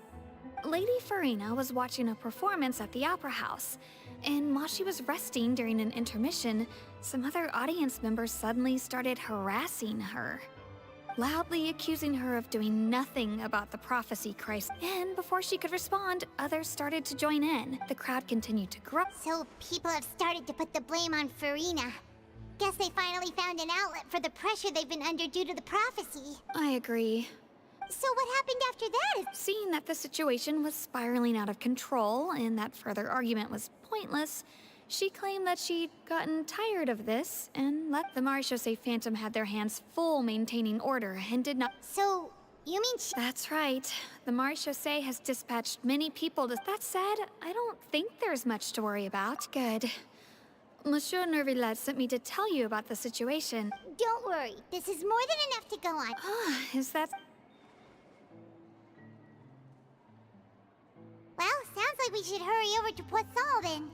Lady Farina was watching a performance at the Opera House, and while she was resting during an intermission, some other audience members suddenly started harassing her, loudly accusing her of doing nothing about the prophecy crisis. And before she could respond, others started to join in. The crowd continued to grow. So people have started to put the blame on Farina. Guess they finally found an outlet for the pressure they've been under due to the prophecy. I agree. So what happened after that? Seeing that the situation was spiraling out of control and that further argument was pointless, she claimed that she'd gotten tired of this and let the Maréchaussée Phantom had their hands full maintaining order and did not. So, you mean That's right. The Maréchaussée has dispatched many people to. That said, I don't think there's much to worry about. Good. Monsieur Nervillet sent me to tell you about the situation. Don't worry. This is more than enough to go on. Ah, is that... Well, sounds like we should hurry over to Poisson then.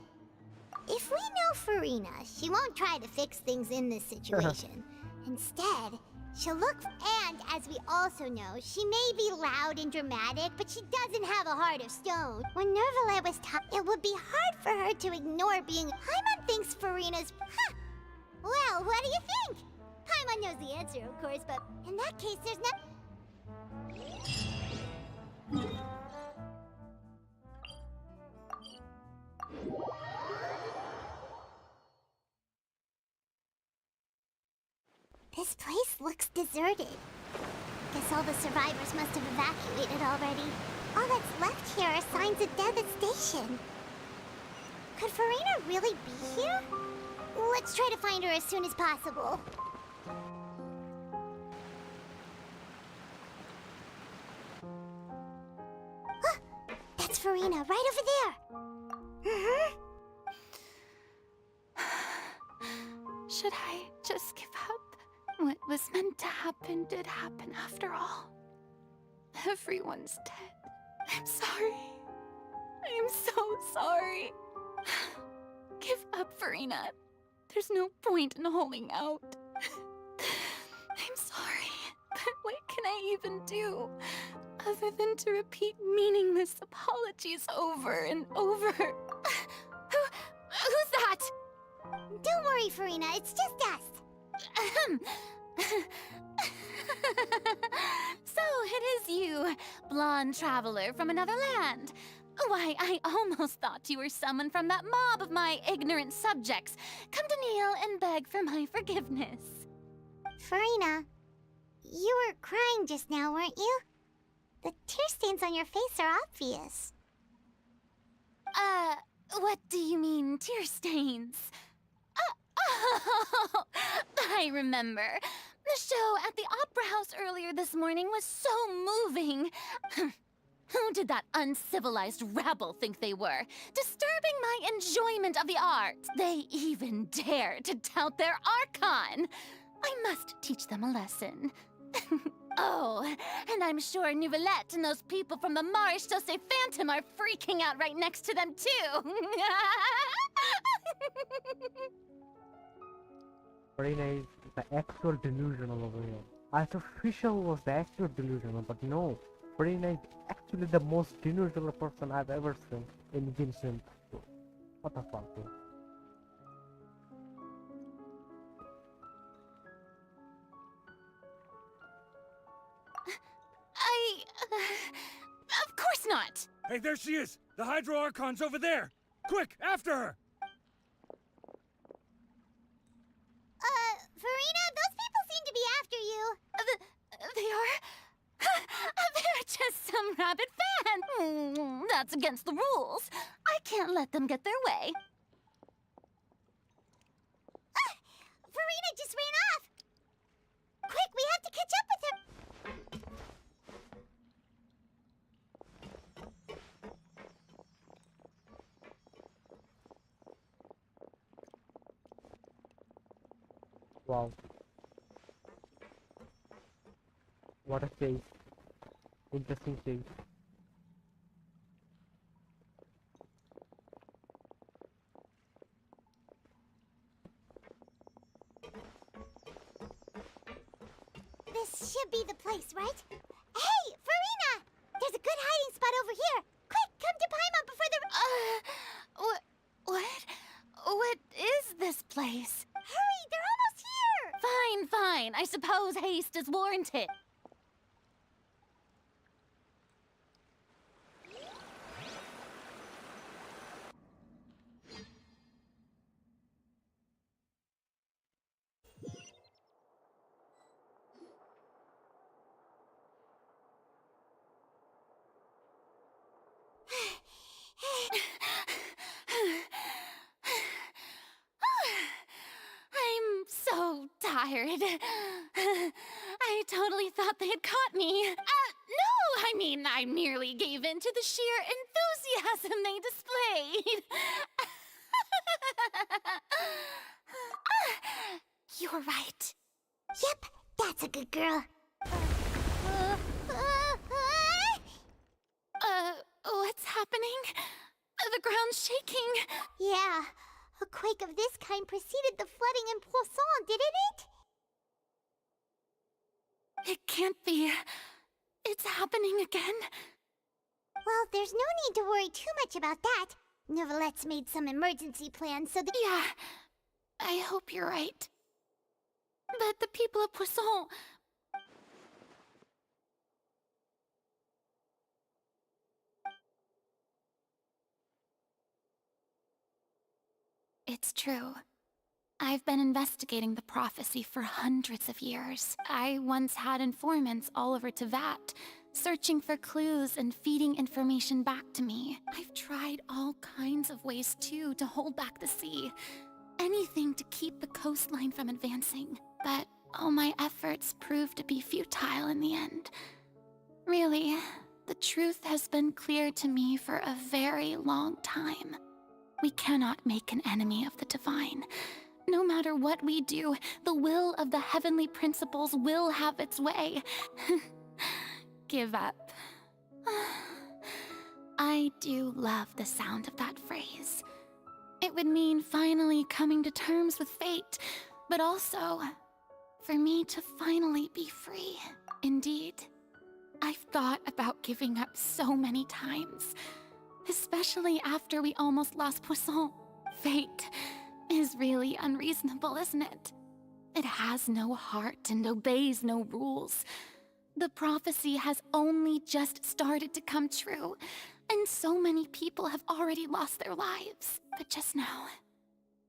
If we know Farina, she won't try to fix things in this situation. Instead, she'll look... And, as we also know, she may be loud and dramatic, but she doesn't have a heart of stone. When Nervillet was taught, it would be hard for her to ignore being... Paimon thinks Farina's... Huh! Well, what do you think? Paimon knows the answer, of course, but in that case, there's no... This place looks deserted. Guess all the survivors must have evacuated already. All that's left here are signs of devastation. Could Farina really be here? Let's try to find her as soon as possible. That's Farina, right over there. Should I just give up? What was meant to happen did happen after all. Everyone's dead. I'm sorry. I'm so sorry. Give up, Farina. There's no point in holding out. I'm sorry, but what can I even do other than to repeat meaningless apologies over and over? Who's that? Don't worry, Farina. It's just us. So it is you, blonde traveler from another land. Why, I almost thought you were someone from that mob of my ignorant subjects, come to kneel and beg for my forgiveness. Farina, you were crying just now, weren't you? The tear stains on your face are obvious. What do you mean, tear stains? Oh, I remember. The show at the Opera House earlier this morning was so moving. Who did that uncivilized rabble think they were? Disturbing my enjoyment of the arts. They even dare to tout their Archon. I must teach them a lesson. Oh, and I'm sure Neuvillette and those people from the Maréchaussée Phantom are freaking out right next to them, too. Farina is the actual delusional over here. I thought Fischl was the actual delusional, but no. Farina is actually the most delusional person I've ever seen in Genshin. What the fuck, dude? Of course not! Hey, there she is! The Hydro Archon's over there! Quick, after her! Farina, those people seem to be after you. They are? They're just some rabid fan! That's against the rules. I can't let them get their way. Farina just ran off! Quick, we have to catch up with her! Wow. What a chase. Interesting chase. This should be the place, right? Hey, Farina! There's a good hiding spot over here. Quick, come to Paimon before the... What is this place? Hurry, they're almost here! Fine. I suppose haste is warranted. I'm so tired. I totally thought they had caught me. No, I mean, I merely gave in to the sheer enthusiasm they displayed. You're right. Yep, that's a good girl. What's happening? The ground's shaking. Yeah, a quake of this kind preceded the flooding in Poisson, didn't it? It can't be. It's happening again. Well, there's no need to worry too much about that. Neverlette's made some emergency plans so that... Yeah, I hope you're right. But the people of Poisson... It's true. I've been investigating the prophecy for hundreds of years. I once had informants all over Tevat, searching for clues and feeding information back to me. I've tried all kinds of ways, too, to hold back the sea. Anything to keep the coastline from advancing. But all my efforts proved to be futile in the end. Really, the truth has been clear to me for a very long time. We cannot make an enemy of the divine. No matter what we do, the will of the heavenly principles will have its way. Give up. I do love the sound of that phrase. It would mean finally coming to terms with fate, but also for me to finally be free. Indeed, I've thought about giving up so many times. Especially after we almost lost Poisson. Fate is really unreasonable, isn't it? It has no heart and obeys no rules. The prophecy has only just started to come true, and so many people have already lost their lives. But just now,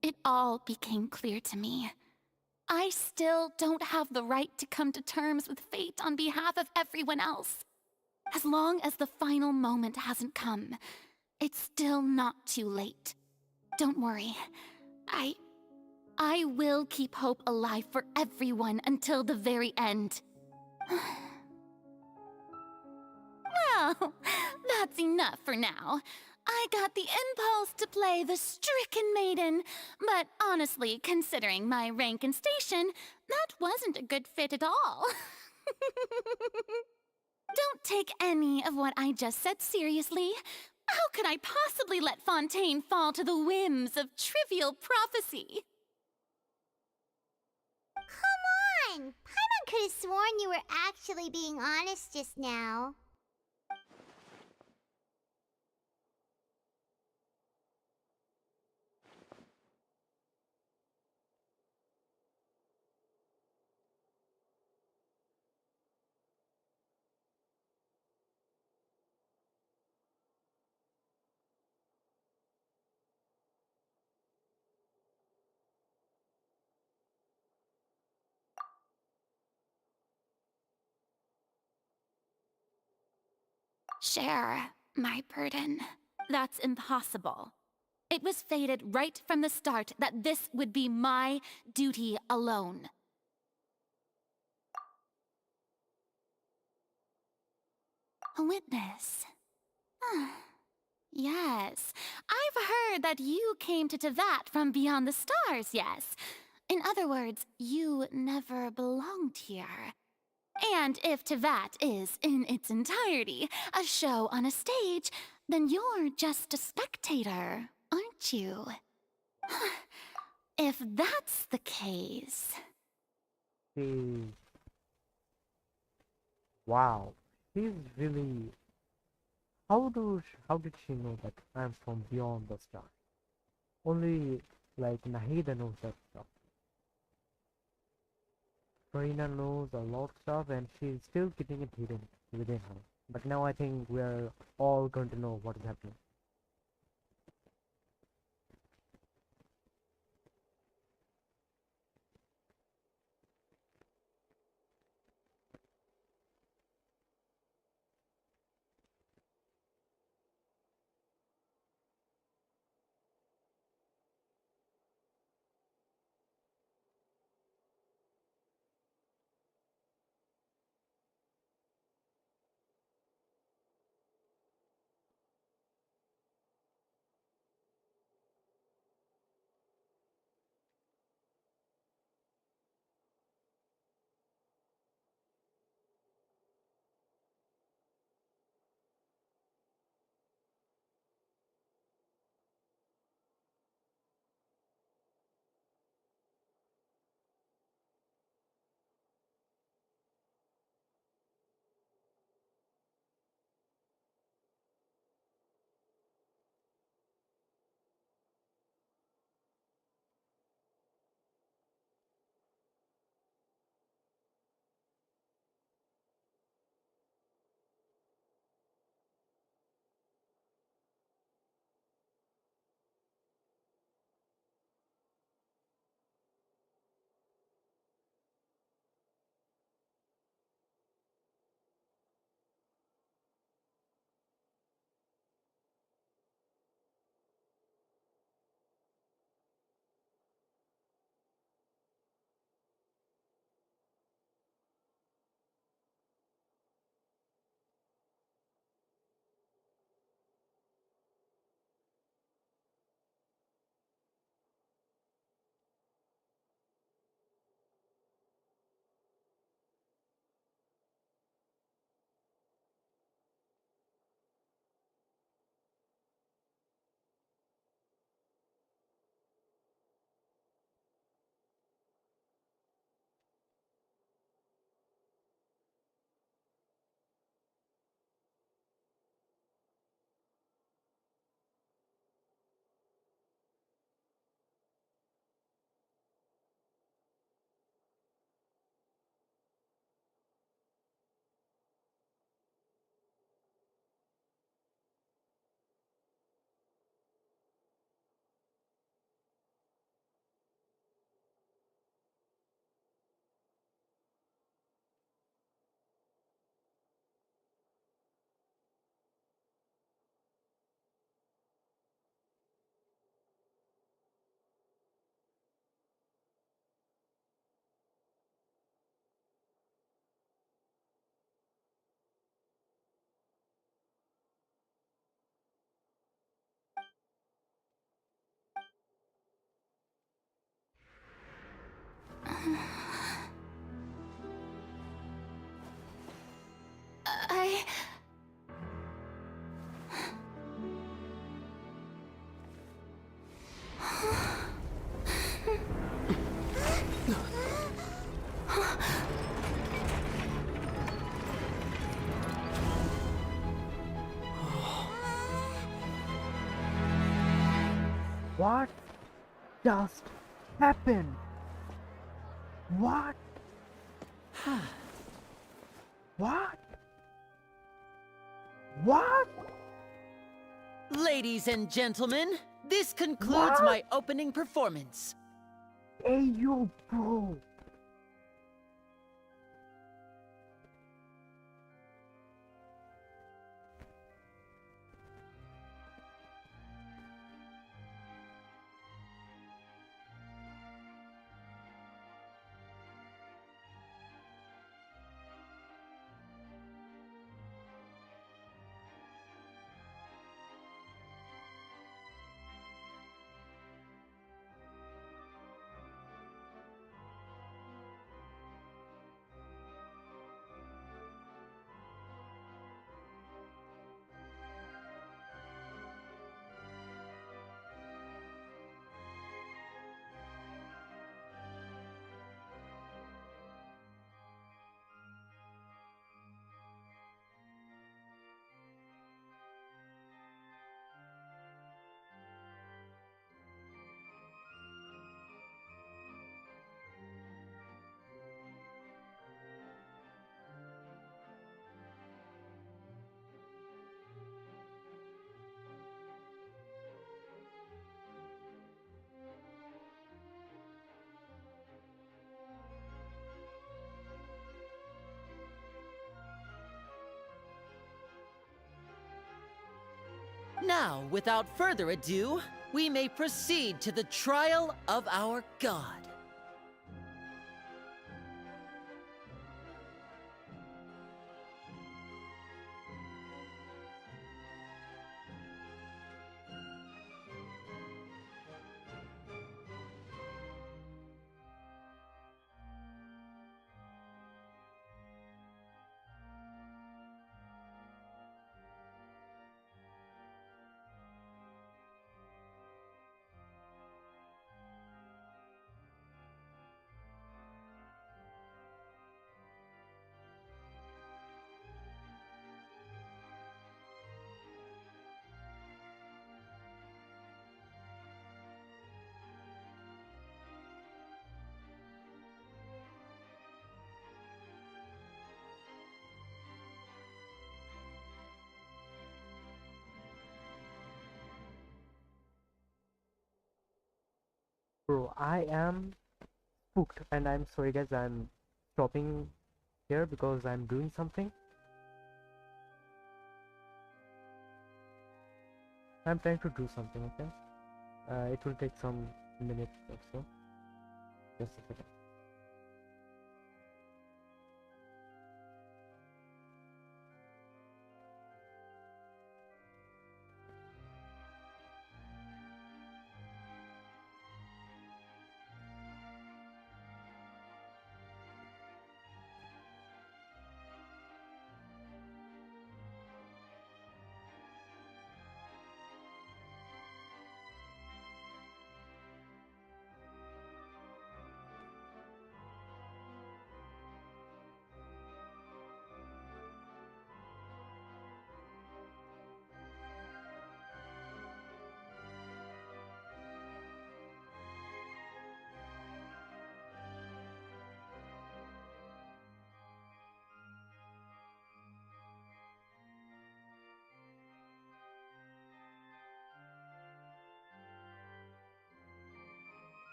it all became clear to me. I still don't have the right to come to terms with fate on behalf of everyone else. As long as the final moment hasn't come, it's still not too late. Don't worry. I will keep hope alive for everyone until the very end. Well, that's enough for now. I got the impulse to play the stricken maiden, but honestly, considering my rank and station, that wasn't a good fit at all. Don't take any of what I just said seriously. How could I possibly let Fontaine fall to the whims of trivial prophecy? Come on! Paimon could have sworn you were actually being honest just now. Share my burden. That's impossible. It was fated right from the start that this would be my duty alone. A witness. Yes, I've heard that you came to Tevat from beyond the stars, yes. In other words, you never belonged here. And if Tevat is, in its entirety, a show on a stage, then you're just a spectator, aren't you? If that's the case... Wow, she's really... How did she know that I'm from beyond the stars? Only, like, Nahida knows that stuff. Farina knows a lot of stuff and she's still keeping it hidden within her. But now I think we're all going to know what is happening. What just happened? What? What? What? Ladies and gentlemen, this concludes my opening performance. Hey, yo, bro. Now, without further ado, we may proceed to the trial of our god. Bro, I am spooked, and I'm sorry guys, I'm stopping here because I'm doing something. I'm trying to do something, okay? It will take some minutes or so. Just a second.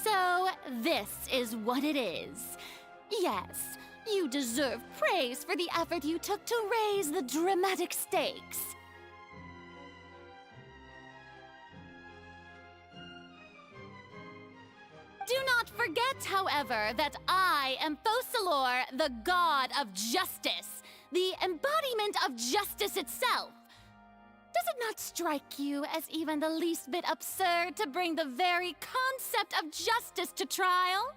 So, this is what it is. Yes, you deserve praise for the effort you took to raise the dramatic stakes. Do not forget, however, that I am Focalor, the god of justice, the embodiment of justice itself. Does it not strike you as even the least bit absurd to bring the very concept of justice to trial?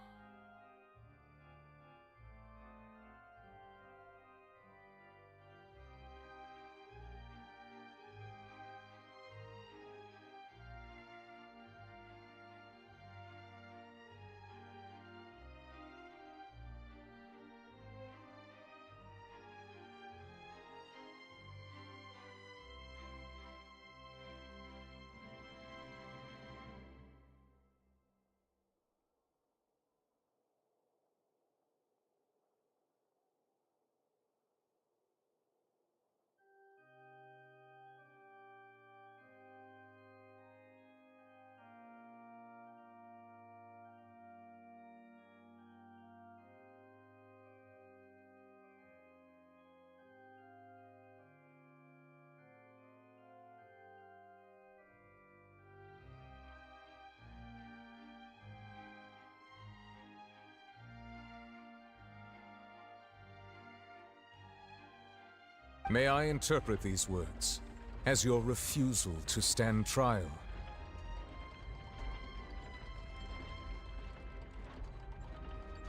May I interpret these words as your refusal to stand trial?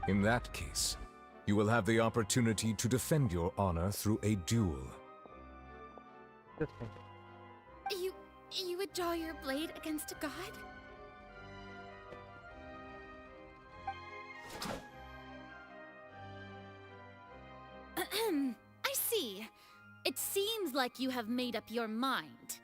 In that case, you will have the opportunity to defend your honor through a duel. You would draw your blade against a god? I see. It seems like you have made up your mind.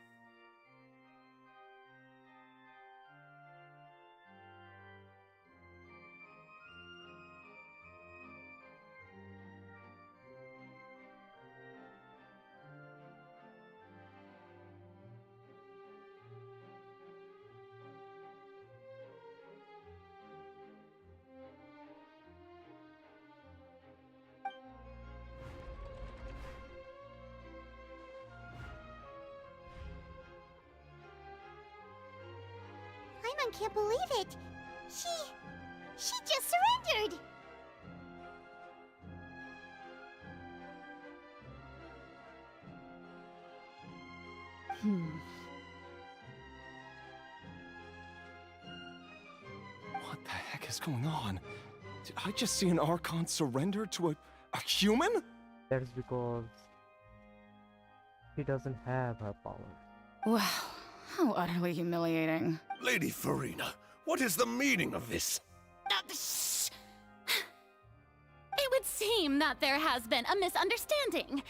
Paimon can't believe it. She just surrendered. What the heck is going on? Did I just see an Archon surrender to a human? That is because he doesn't have her power. Wow, how utterly humiliating. Lady Farina, what is the meaning of this? Shh! It would seem that there has been a misunderstanding.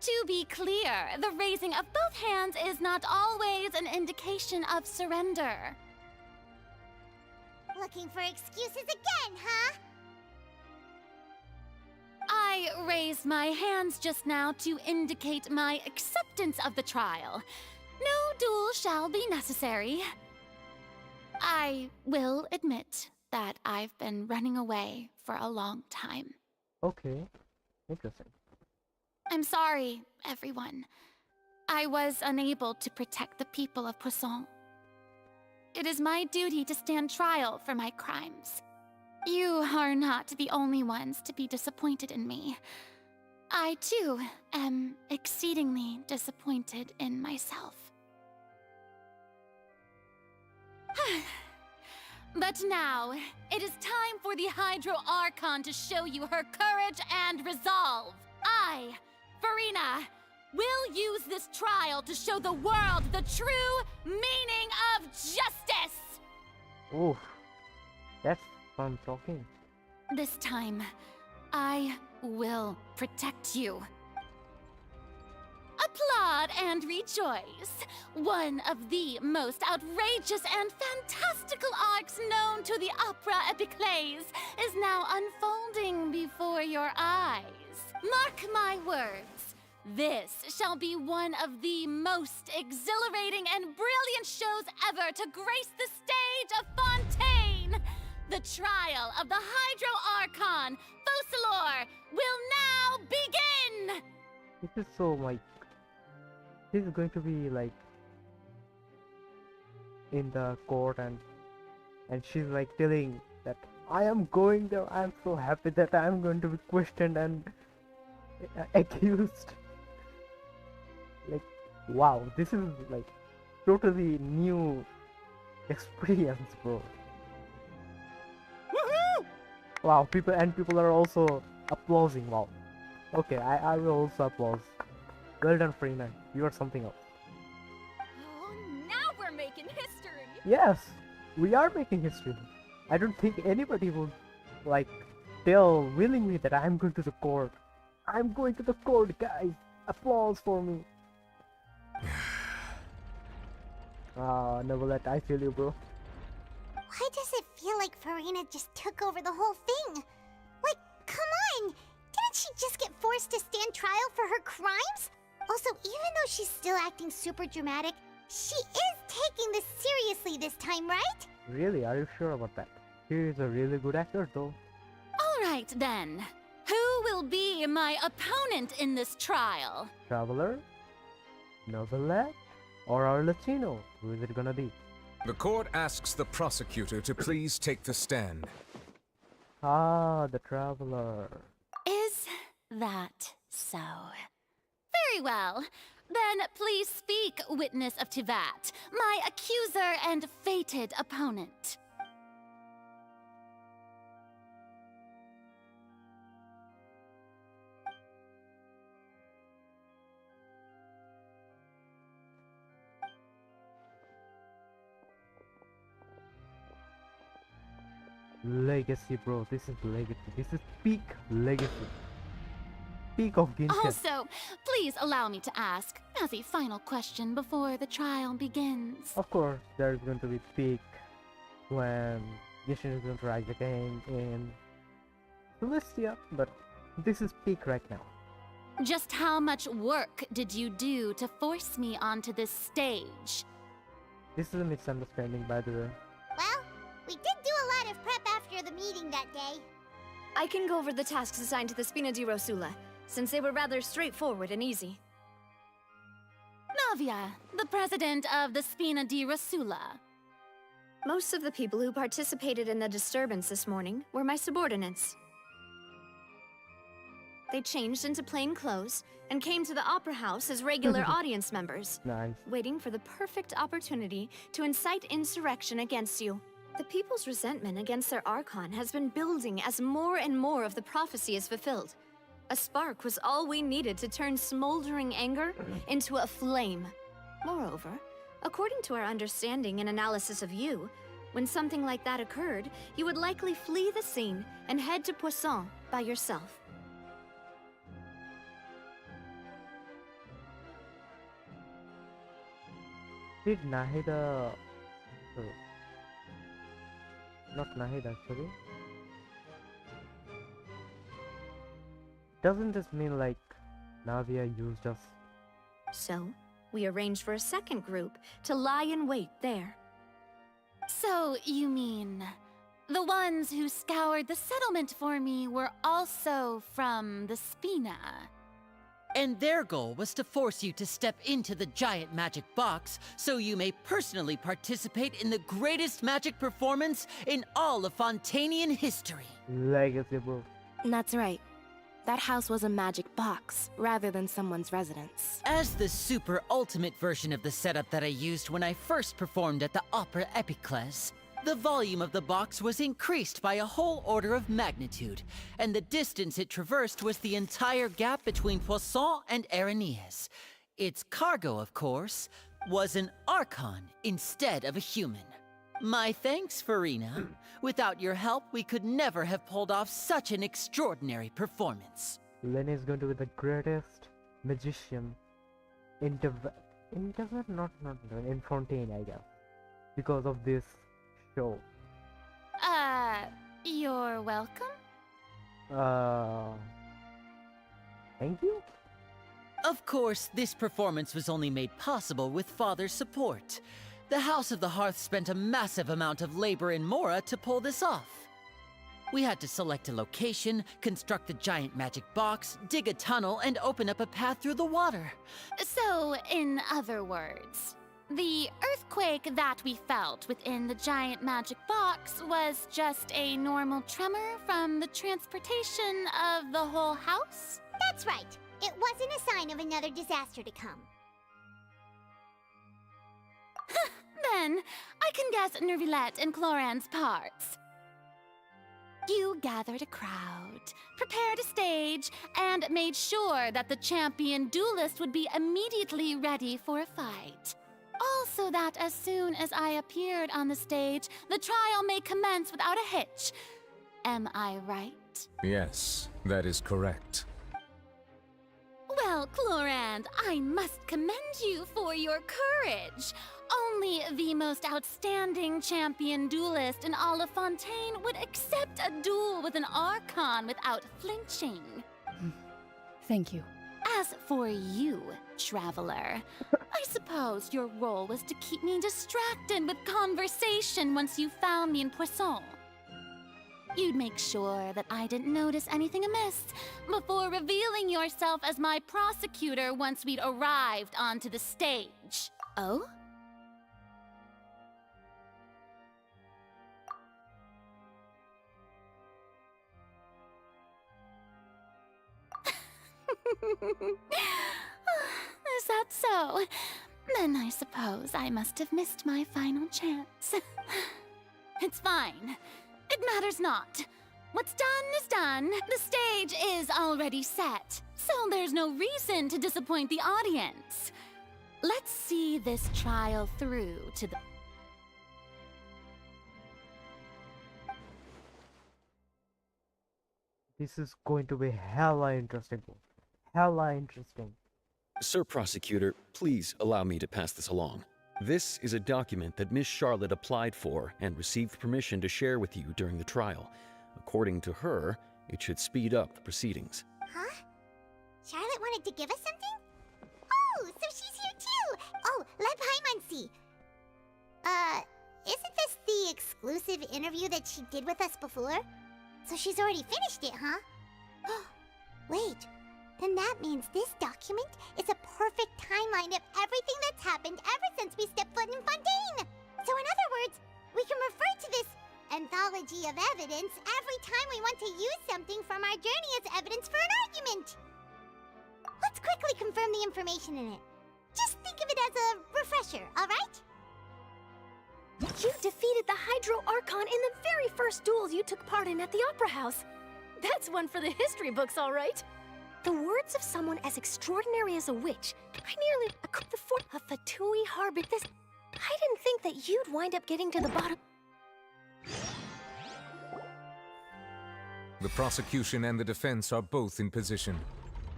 To be clear, the raising of both hands is not always an indication of surrender. Looking for excuses again, huh? I raised my hands just now to indicate my acceptance of the trial. No duel shall be necessary. I will admit that I've been running away for a long time. Okay, interesting. I'm sorry, everyone. I was unable to protect the people of Poisson. It is my duty to stand trial for my crimes. You are not the only ones to be disappointed in me. I, too, am exceedingly disappointed in myself. But now, it is time for the Hydro Archon to show you her courage and resolve. I, Farina, will use this trial to show the world the true meaning of justice! Oof, that's fun talking. This time, I will protect you. Applaud and rejoice! One of the most outrageous and fantastical arcs known to the opera epiclese is now unfolding before your eyes. Mark my words, this shall be one of the most exhilarating and brilliant shows ever to grace the stage of Fontaine! The trial of the Hydro Archon, Focalor, will now begin! This is so like... This is going to be like... in the court and she's like telling that I am going there, I am so happy that I am going to be questioned and accused. Like, wow, this is like totally new experience, bro. Woohoo! Wow, people are also applauding. Wow. Okay, I will also applaud. Well done, Farina. You are something else. Oh, now we're making history! Yes, we are making history. I don't think anybody would like tell willingly that I'm going to the court. I'm going to the court, guys. Applause for me. Neverlet, I feel you, bro. Why does it feel like Farina just took over the whole thing? Like, come on! Didn't she just get forced to stand trial for her crimes? Also, even though she's still acting super dramatic, she is taking this seriously this time, right? Really? Are you sure about that? He is a really good actor, though. Alright then. Who will be my opponent in this trial? Traveler? Novelet? Or our Latino? Who is it gonna be? The court asks the prosecutor to please take the stand. Ah, the Traveler. Is that so? Very well. Then please speak, witness of Tivat, my accuser and fated opponent. Legacy, bro. This is legacy. This is peak legacy. Peak of Genshin. Also, please allow me to ask, as a final question before the trial begins. Of course, there's going to be peak when Genshin is going to rise again in Celestia, but this is peak right now. Just how much work did you do to force me onto this stage? This is a misunderstanding, by the way. Well, we did do a lot of prep after the meeting that day. I can go over the tasks assigned to the Spina di Rosula, since they were rather straightforward and easy. Navia, the president of the Spina di Rosula. Most of the people who participated in the disturbance this morning were my subordinates. They changed into plain clothes and came to the Opera House as regular audience members, Nice. waiting for the perfect opportunity to incite insurrection against you. The people's resentment against their Archon has been building as more and more of the prophecy is fulfilled. A spark was all we needed to turn smoldering anger into a flame. Moreover, according to our understanding and analysis of you, when something like that occurred, you would likely flee the scene and head to Poisson by yourself. Did Nahida... Not Nahida, actually. Doesn't this mean like Navia used us? So, we arranged for a second group to lie in wait there. So, you mean the ones who scoured the settlement for me were also from the Spina? And their goal was to force you to step into the giant magic box so you may personally participate in the greatest magic performance in all of Fontanian history. Legacy book. That's right. That house was a magic box, rather than someone's residence. As the super ultimate version of the setup that I used when I first performed at the Opera Epiclese, the volume of the box was increased by a whole order of magnitude, and the distance it traversed was the entire gap between Poisson and Araneas. Its cargo, of course, was an Archon instead of a human. My thanks, Farina. Without your help, we could never have pulled off such an extraordinary performance. Lenny is going to be the greatest magician in Fontaine, I guess, because of this show. You're welcome? Thank you? Of course, this performance was only made possible with Father's support. The House of the Hearth spent a massive amount of labor in Mora to pull this off. We had to select a location, construct a giant magic box, dig a tunnel, and open up a path through the water. So, in other words, the earthquake that we felt within the giant magic box was just a normal tremor from the transportation of the whole house? That's right. It wasn't a sign of another disaster to come. Then, I can guess Nervilette and Cloran's parts. You gathered a crowd, prepared a stage, and made sure that the champion duelist would be immediately ready for a fight. Also that as soon as I appeared on the stage, the trial may commence without a hitch. Am I right? Yes, that is correct. Well, Clorand, I must commend you for your courage. Only the most outstanding champion duelist in all of Fontaine would accept a duel with an Archon without flinching. Thank you. As for you, Traveler, I suppose your role was to keep me distracted with conversation once you found me in Poisson. You'd make sure that I didn't notice anything amiss before revealing yourself as my prosecutor once we'd arrived onto the stage. Oh? Is that so? Then I suppose I must have missed my final chance. It's fine. It matters not. What's done is done. The stage is already set, so there's no reason to disappoint the audience. Let's see this trial through to the... This is going to be hella interesting. Hella interesting. Sir Prosecutor, please allow me to pass this along. This is a document that Miss Charlotte applied for and received permission to share with you during the trial. According to her, it should speed up the proceedings. Huh? Charlotte wanted to give us something? Oh, so she's here too! Oh, let Paimon see. Isn't this the exclusive interview that she did with us before? So she's already finished it, huh? Wait, then that means this document is a perfect timeline of everything that's happened ever since we stepped foot in Fontaine! So in other words, We can refer to this anthology of evidence every time we want to use something from our journey as evidence for an argument. Let's quickly confirm the information in it. Just think of it as a refresher, alright? You defeated the Hydro Archon in the very first duel you took part in at the Opera House. That's one for the history books, all right. The words of someone as extraordinary as a witch. I nearly the fort of Fatui harbored this. I didn't think that you'd wind up getting to the bottom. The prosecution and the defense are both in position.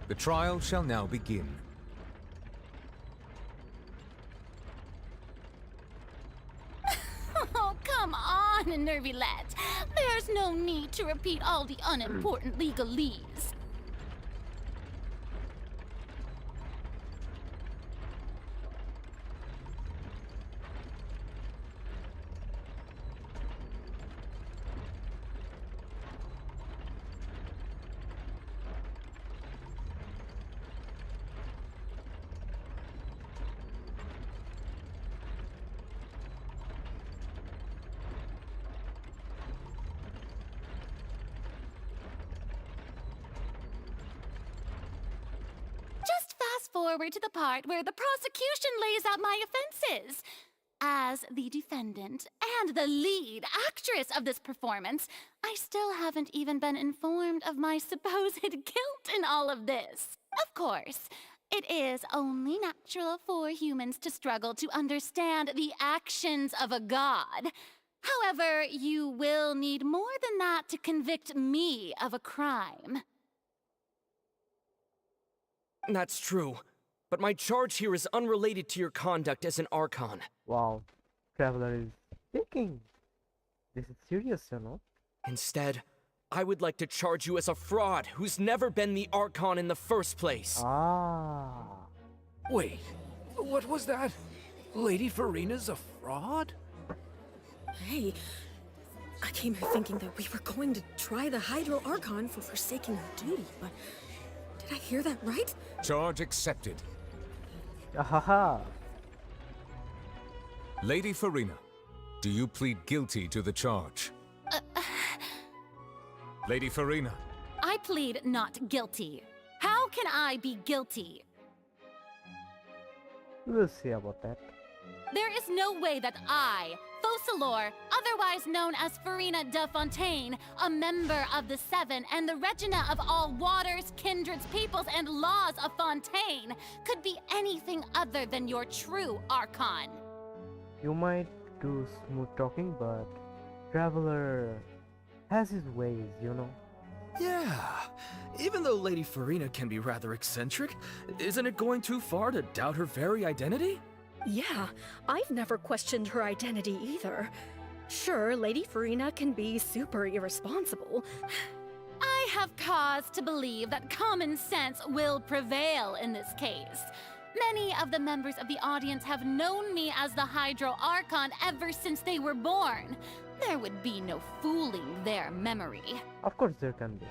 The trial shall now begin. Oh, come on, Nervilette. There's no need to repeat all the unimportant legalese. Just fast forward to the part where the prosecution lays out my offenses. As the defendant and the lead actress of this performance, I still haven't even been informed of my supposed guilt in all of this. Of course, it is only natural for humans to struggle to understand the actions of a god. However, you will need more than that to convict me of a crime. That's true. But my charge here is unrelated to your conduct as an Archon. Wow, Traveler is thinking. This is serious, you know? Instead, I would like to charge you as a fraud who's never been the Archon in the first place. Ah. Wait, what was that? Lady Farina's a fraud? Hey, I came here thinking that we were going to try the Hydro Archon for forsaking her duty, but did I hear that right? Charge accepted. Ahaha. Lady Farina, do you plead guilty to the charge? Lady Farina. I plead not guilty. How can I be guilty? We'll see about that. There is no way that I, Focalor, otherwise known as Farina de Fontaine, a member of the Seven and the Regina of all waters, kindreds, peoples, and laws of Fontaine, could be anything other than your true Archon. You might do smooth talking, but Traveler has his ways, you know? Yeah, even though Lady Farina can be rather eccentric, isn't it going too far to doubt her very identity? Yeah, I've never questioned her identity either. Sure, Lady Farina can be super irresponsible. I have cause to believe that common sense will prevail in this case. Many of the members of the audience have known me as the Hydro Archon ever since they were born. There would be no fooling their memory. Of course there can be.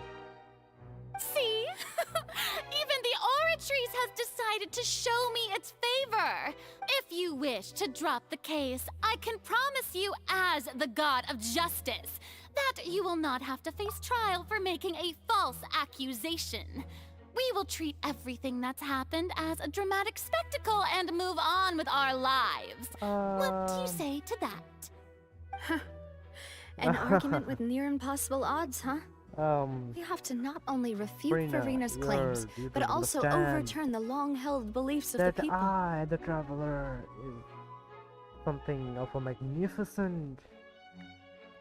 See? Even the Oratrice has decided to show me its favor. If you wish to drop the case, I can promise you as the God of Justice that you will not have to face trial for making a false accusation. We will treat everything that's happened as a dramatic spectacle and move on with our lives. What do you say to that? An argument with near impossible odds, huh? We have to not only refute Farina, Farina's claims, you but don't also understand overturn the long-held beliefs of that the people. I, the Traveler, is something of a magnificent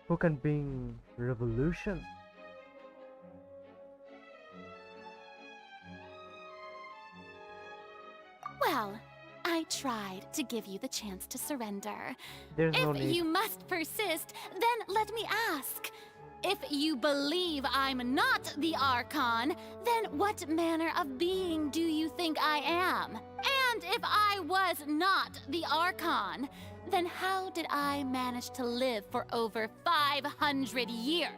who can bring revolution. Well, I tried to give you the chance to surrender. There's no If need. you must persist, then let me ask. If you believe I'm not the Archon, then what manner of being do you think I am? And if I was not the Archon, then how did I manage to live for over 500 years?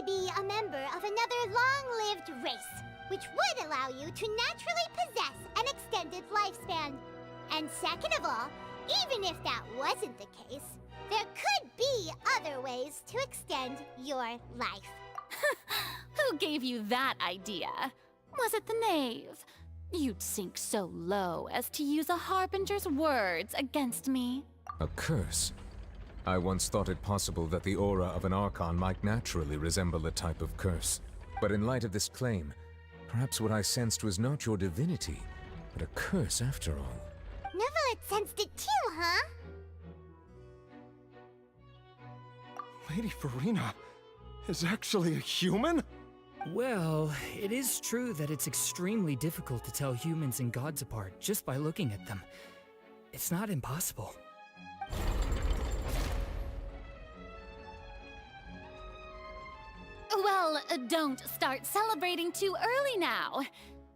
actually be a member of another long-lived race, which would allow you to naturally possess an extended lifespan. And second of all, even if that wasn't the case, there could be other ways to extend your life. Who gave you that idea? Was it the knave? You'd sink so low as to use a harbinger's words against me. A curse? I once thought it possible that the aura of an Archon might naturally resemble a type of curse. But in light of this claim, perhaps what I sensed was not your divinity, but a curse after all. Neverlet sensed it too, huh? Lady Farina is actually a human? Well, it is true that it's extremely difficult to tell humans and gods apart just by looking at them. It's not impossible. Well, don't start celebrating too early now.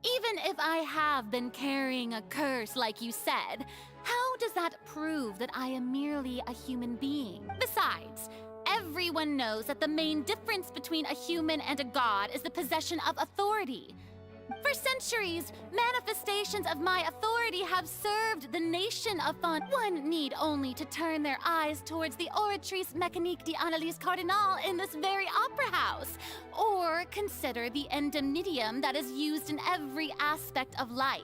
Even if I have been carrying a curse like you said, how does that prove that I am merely a human being? Besides, everyone knows that the main difference between a human and a god is the possession of authority. For centuries, manifestations of my authority have served the nation of Fon. One need only to turn their eyes towards the Oratrice Mécanique d'Analyse Cardinal in this very opera house, or consider the indemnitium that is used in every aspect of life.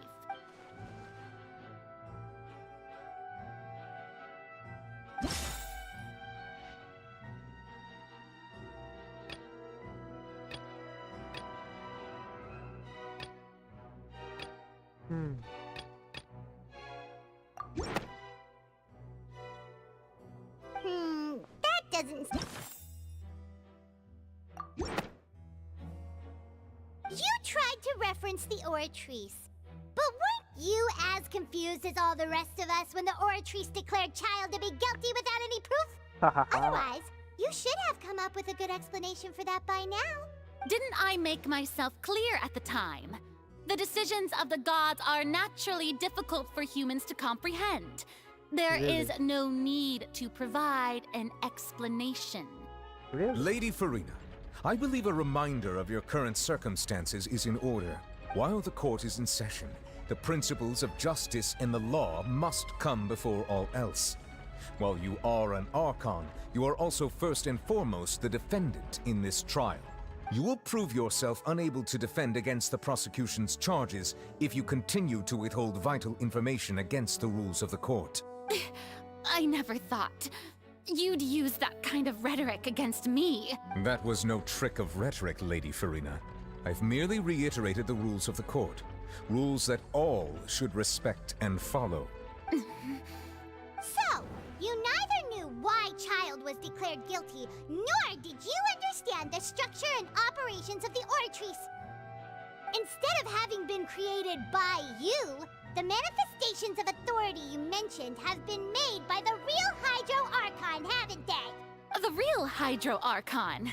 That doesn't... You tried to reference the Oratrice, but weren't you as confused as all the rest of us when the Oratrice declared Child to be guilty without any proof? Otherwise, you should have come up with a good explanation for that by now. Didn't I make myself clear at the time? The decisions of the gods are naturally difficult for humans to comprehend. There is no need to provide an explanation. Lady Farina, I believe a reminder of your current circumstances is in order. While the court is in session, the principles of justice and the law must come before all else. While you are an Archon, you are also first and foremost the defendant in this trial. You will prove yourself unable to defend against the prosecution's charges if you continue to withhold vital information against the rules of the court. I never thought you'd use that kind of rhetoric against me. That was no trick of rhetoric, Lady Farina. I've merely reiterated the rules of the court. Rules that all should respect and follow. So, you neither knew why Child was declared guilty, nor did you understand the structure and operations of the Oratrice. Instead of having been created by you, the manifestations of authority you mentioned have been made by the real Hydro Archon, haven't they? The real Hydro Archon?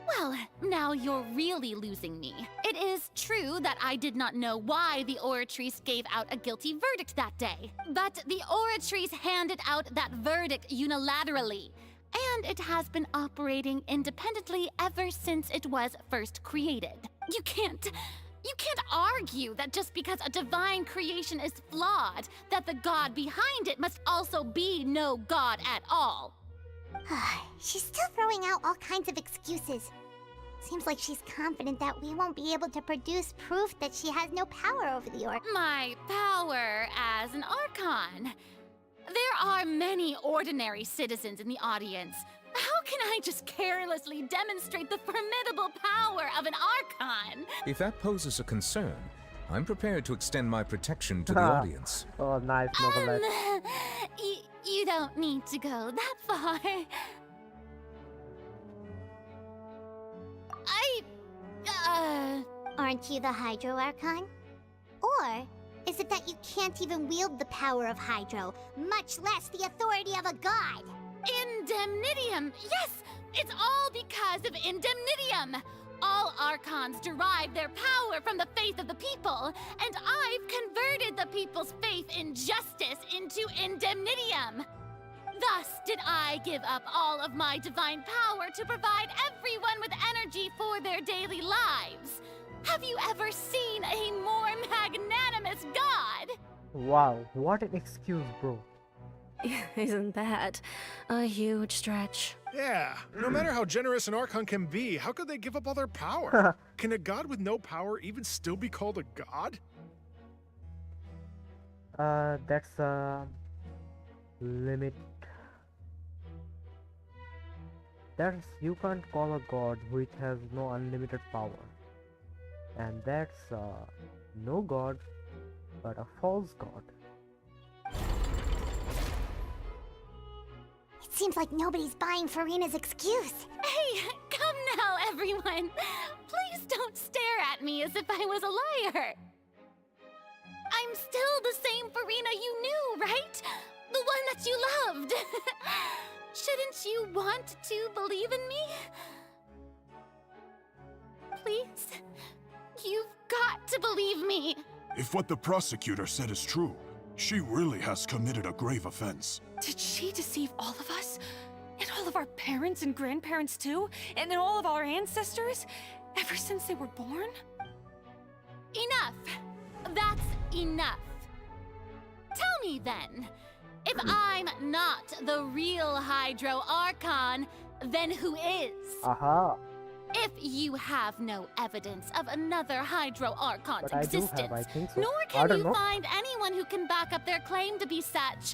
Well, now you're really losing me. It is true that I did not know why the Oratrice gave out a guilty verdict that day. But the Oratrice handed out that verdict unilaterally. And it has been operating independently ever since it was first created. You can't argue that just because a divine creation is flawed, that the god behind it must also be no god at all. She's still throwing out all kinds of excuses. Seems like she's confident that we won't be able to produce proof that she has no power over the Orc. My power as an Archon. There are many ordinary citizens in the audience. How can I just carelessly demonstrate the formidable power of an Archon? If that poses a concern, I'm prepared to extend my protection to the audience. Oh, nice, Motherboard. You don't need to go that far. Aren't you the Hydro Archon? Or is it that you can't even wield the power of Hydro, much less the authority of a god? Indemnitium! Yes! It's all because of Indemnitium! All Archons derive their power from the faith of the people, and I've converted the people's faith in justice into Indemnitium! Thus did I give up all of my divine power to provide everyone with energy for daily lives. Have you ever seen a more magnanimous god? Wow, what an excuse, bro. Isn't that a huge stretch? Yeah, no matter how generous an Archon can be, how could they give up all their power? Can a god with no power even still be called a god? That's a limit. You can't call a god which has no unlimited power. And that's no god, but a false god. It seems like nobody's buying Farina's excuse. Hey, come now, everyone. Please don't stare at me as if I was a liar. I'm still the same Farina you knew, right? The one that you loved. Shouldn't you want to believe in me? Please? You've got to believe me. If what the prosecutor said is true, she really has committed a grave offense. Did she deceive all of us? And all of our parents and grandparents too? And then all of our ancestors? Ever since they were born? Enough. That's enough. Tell me then, if I'm not the real Hydro Archon, then who is? Aha. If you have no evidence of another Hydro Archon's But I do existence, have, I think so. nor I can don't you know. find anyone who can back up their claim to be such,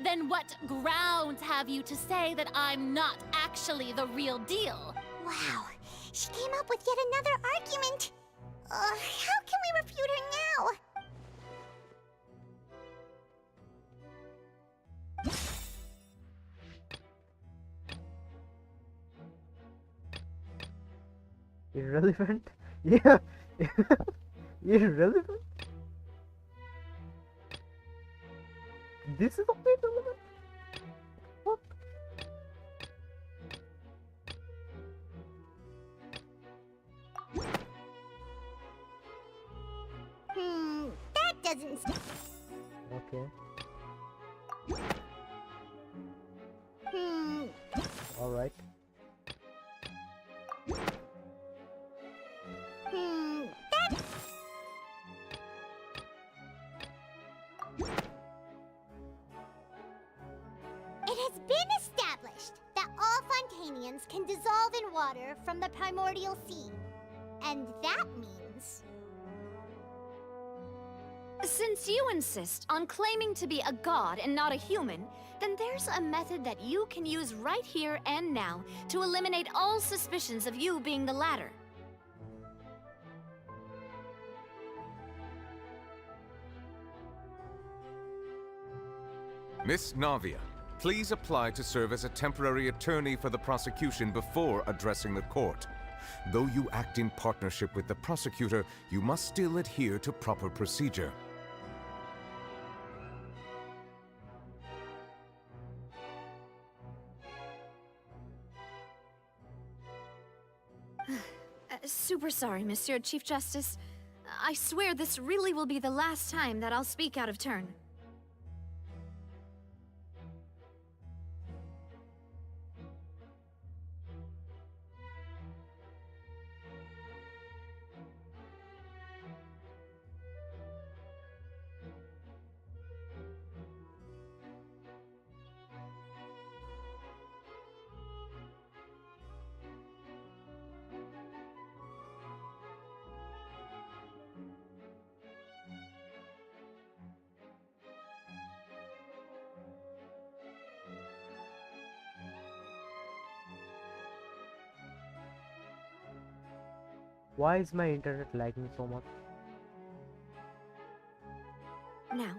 then what grounds have you to say that I'm not actually the real deal? Wow, she came up with yet another argument. How can we refute her now? Irrelevant? Yeah. Irrelevant? This is only relevant? What? That doesn't... Okay. Alright. That... It has been established that all Fontanians can dissolve in water from the primordial sea. And that means... Since you insist on claiming to be a god and not a human, then there's a method that you can use right here and now to eliminate all suspicions of you being the latter. Miss Navia, please apply to serve as a temporary attorney for the prosecution before addressing the court. Though you act in partnership with the prosecutor, you must still adhere to proper procedure. Super sorry, Monsieur Chief Justice. I swear this really will be the last time that I'll speak out of turn. Why is my internet lagging so much? Now,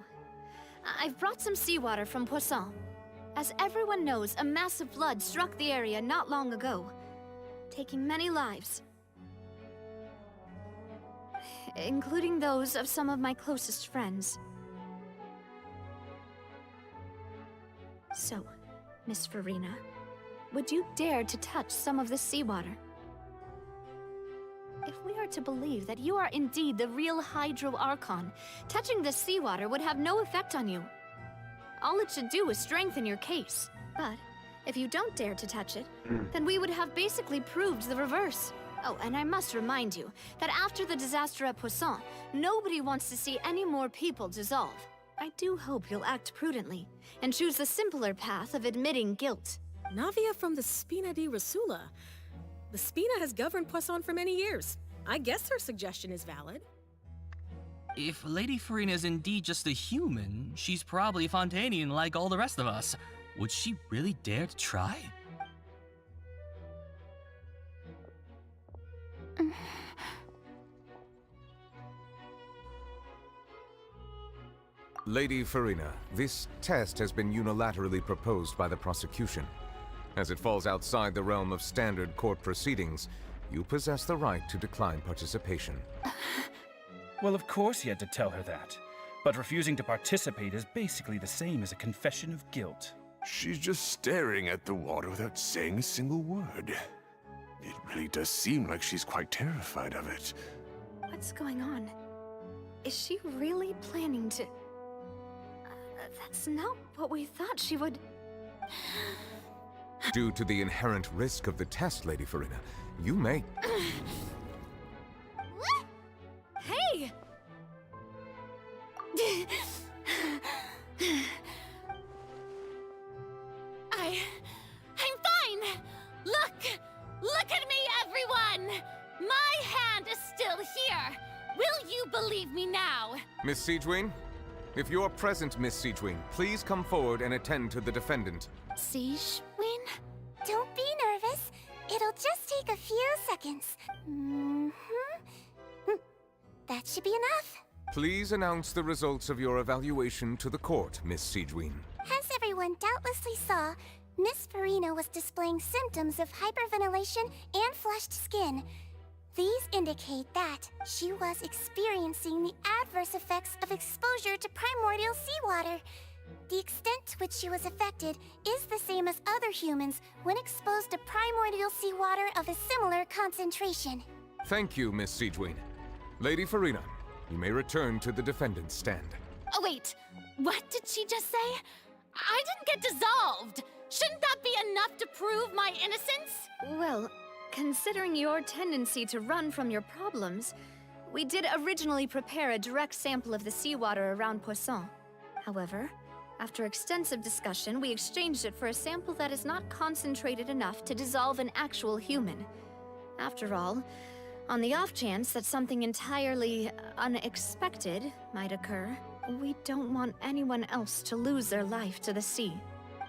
I've brought some seawater from Poisson. As everyone knows, a massive flood struck the area not long ago, taking many lives. Including those of some of my closest friends. So, Miss Farina, would you dare to touch some of the seawater? If we are to believe that you are indeed the real Hydro Archon, touching the seawater would have no effect on you. All it should do is strengthen your case. But if you don't dare to touch it, then we would have basically proved the reverse. Oh, and I must remind you that after the disaster at Poisson, nobody wants to see any more people dissolve. I do hope you'll act prudently and choose the simpler path of admitting guilt. Navia from the Spina di Rasula. The Spina has governed Poisson for many years. I guess her suggestion is valid. If Lady Farina is indeed just a human, she's probably Fontanian like all the rest of us. Would she really dare to try? Lady Farina, this test has been unilaterally proposed by the prosecution. As it falls outside the realm of standard court proceedings, you possess the right to decline participation. Well, of course he had to tell her that. But refusing to participate is basically the same as a confession of guilt. She's just staring at the water without saying a single word. It really does seem like she's quite terrified of it. What's going on? Is she really planning to... that's not what we thought she would... Due to the inherent risk of the test, Lady Farina, you may... Hey! I'm fine! Look at me, everyone! My hand is still here! Will you believe me now? Miss Siegewin? If you're present, Miss Siegewin, please come forward and attend to the defendant. Siegewin? Don't be nervous. It'll just take a few seconds. That should be enough. Please announce the results of your evaluation to the court, Miss Siegewin. As everyone doubtlessly saw, Miss Farina was displaying symptoms of hyperventilation and flushed skin. These indicate that she was experiencing the adverse effects of exposure to primordial seawater. The extent to which she was affected is the same as other humans when exposed to primordial seawater of a similar concentration. Thank you, Miss Siegewin. Lady Farina, you may return to the defendant's stand. Oh, wait. What did she just say? I didn't get dissolved. Shouldn't that be enough to prove my innocence? Well, considering your tendency to run from your problems, we did originally prepare a direct sample of the seawater around Poisson. However, after extensive discussion, we exchanged it for a sample that is not concentrated enough to dissolve an actual human. After all, on the off chance that something entirely unexpected might occur, we don't want anyone else to lose their life to the sea.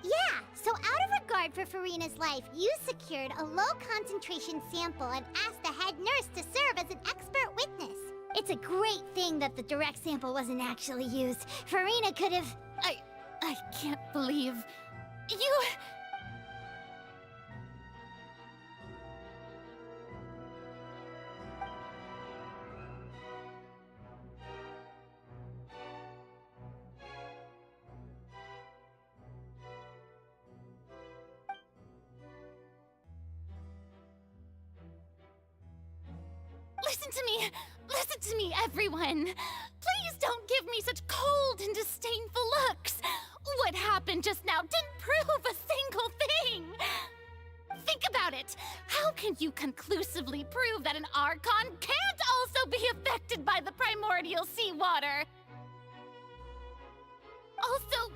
Yeah, so out of regard for Farina's life, you secured a low-concentration sample and asked the head nurse to serve as an expert witness. It's a great thing that the direct sample wasn't actually used. Farina could have... I can't believe... You... Listen to me, everyone! Please don't give me such cold and disdainful looks! What happened just now didn't prove a single thing! Think about it! How can you conclusively prove that an Archon can't also be affected by the primordial seawater? Also,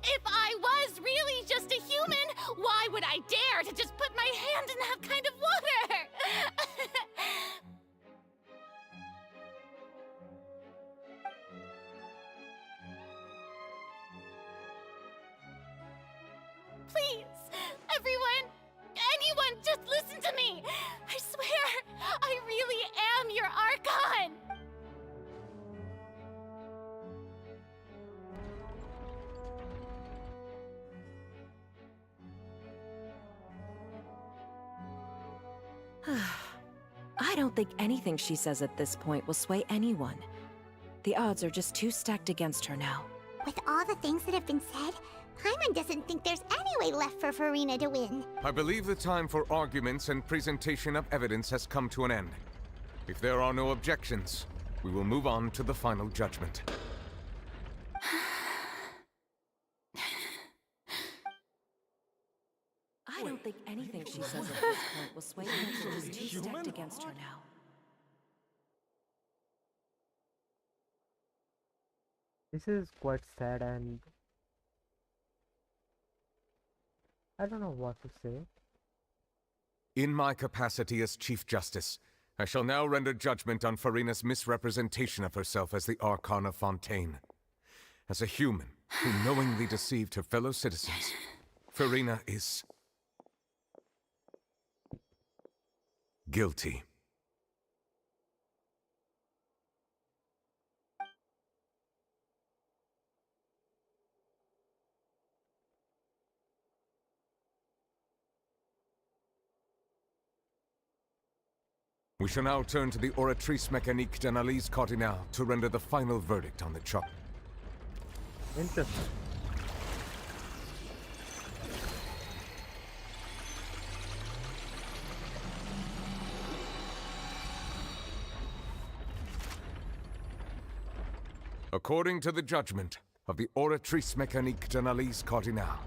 if I was really just a human, why would I dare to just put my hand in that kind of water? Please, everyone, anyone, just listen to me. I swear, I really am your Archon. I don't think anything she says at this point will sway anyone. The odds are just too stacked against her now. With all the things that have been said, Paimon doesn't think there's any way left for Farina to win. I believe the time for arguments and presentation of evidence has come to an end. If there are no objections, we will move on to the final judgment. I don't don't think anything she says at this point will sway anyone who's too stacked against her now. This is quite sad and I don't know what to say. In my capacity as Chief Justice, I shall now render judgment on Farina's misrepresentation of herself as the Archon of Fontaine. As a human who knowingly deceived her fellow citizens, Farina is guilty. We shall now turn to the Oratrice Mécanique d'Analyse Cardinale to render the final verdict on the charge. Interesting. According to the judgment of the Oratrice Mécanique d'Analyse Cardinale,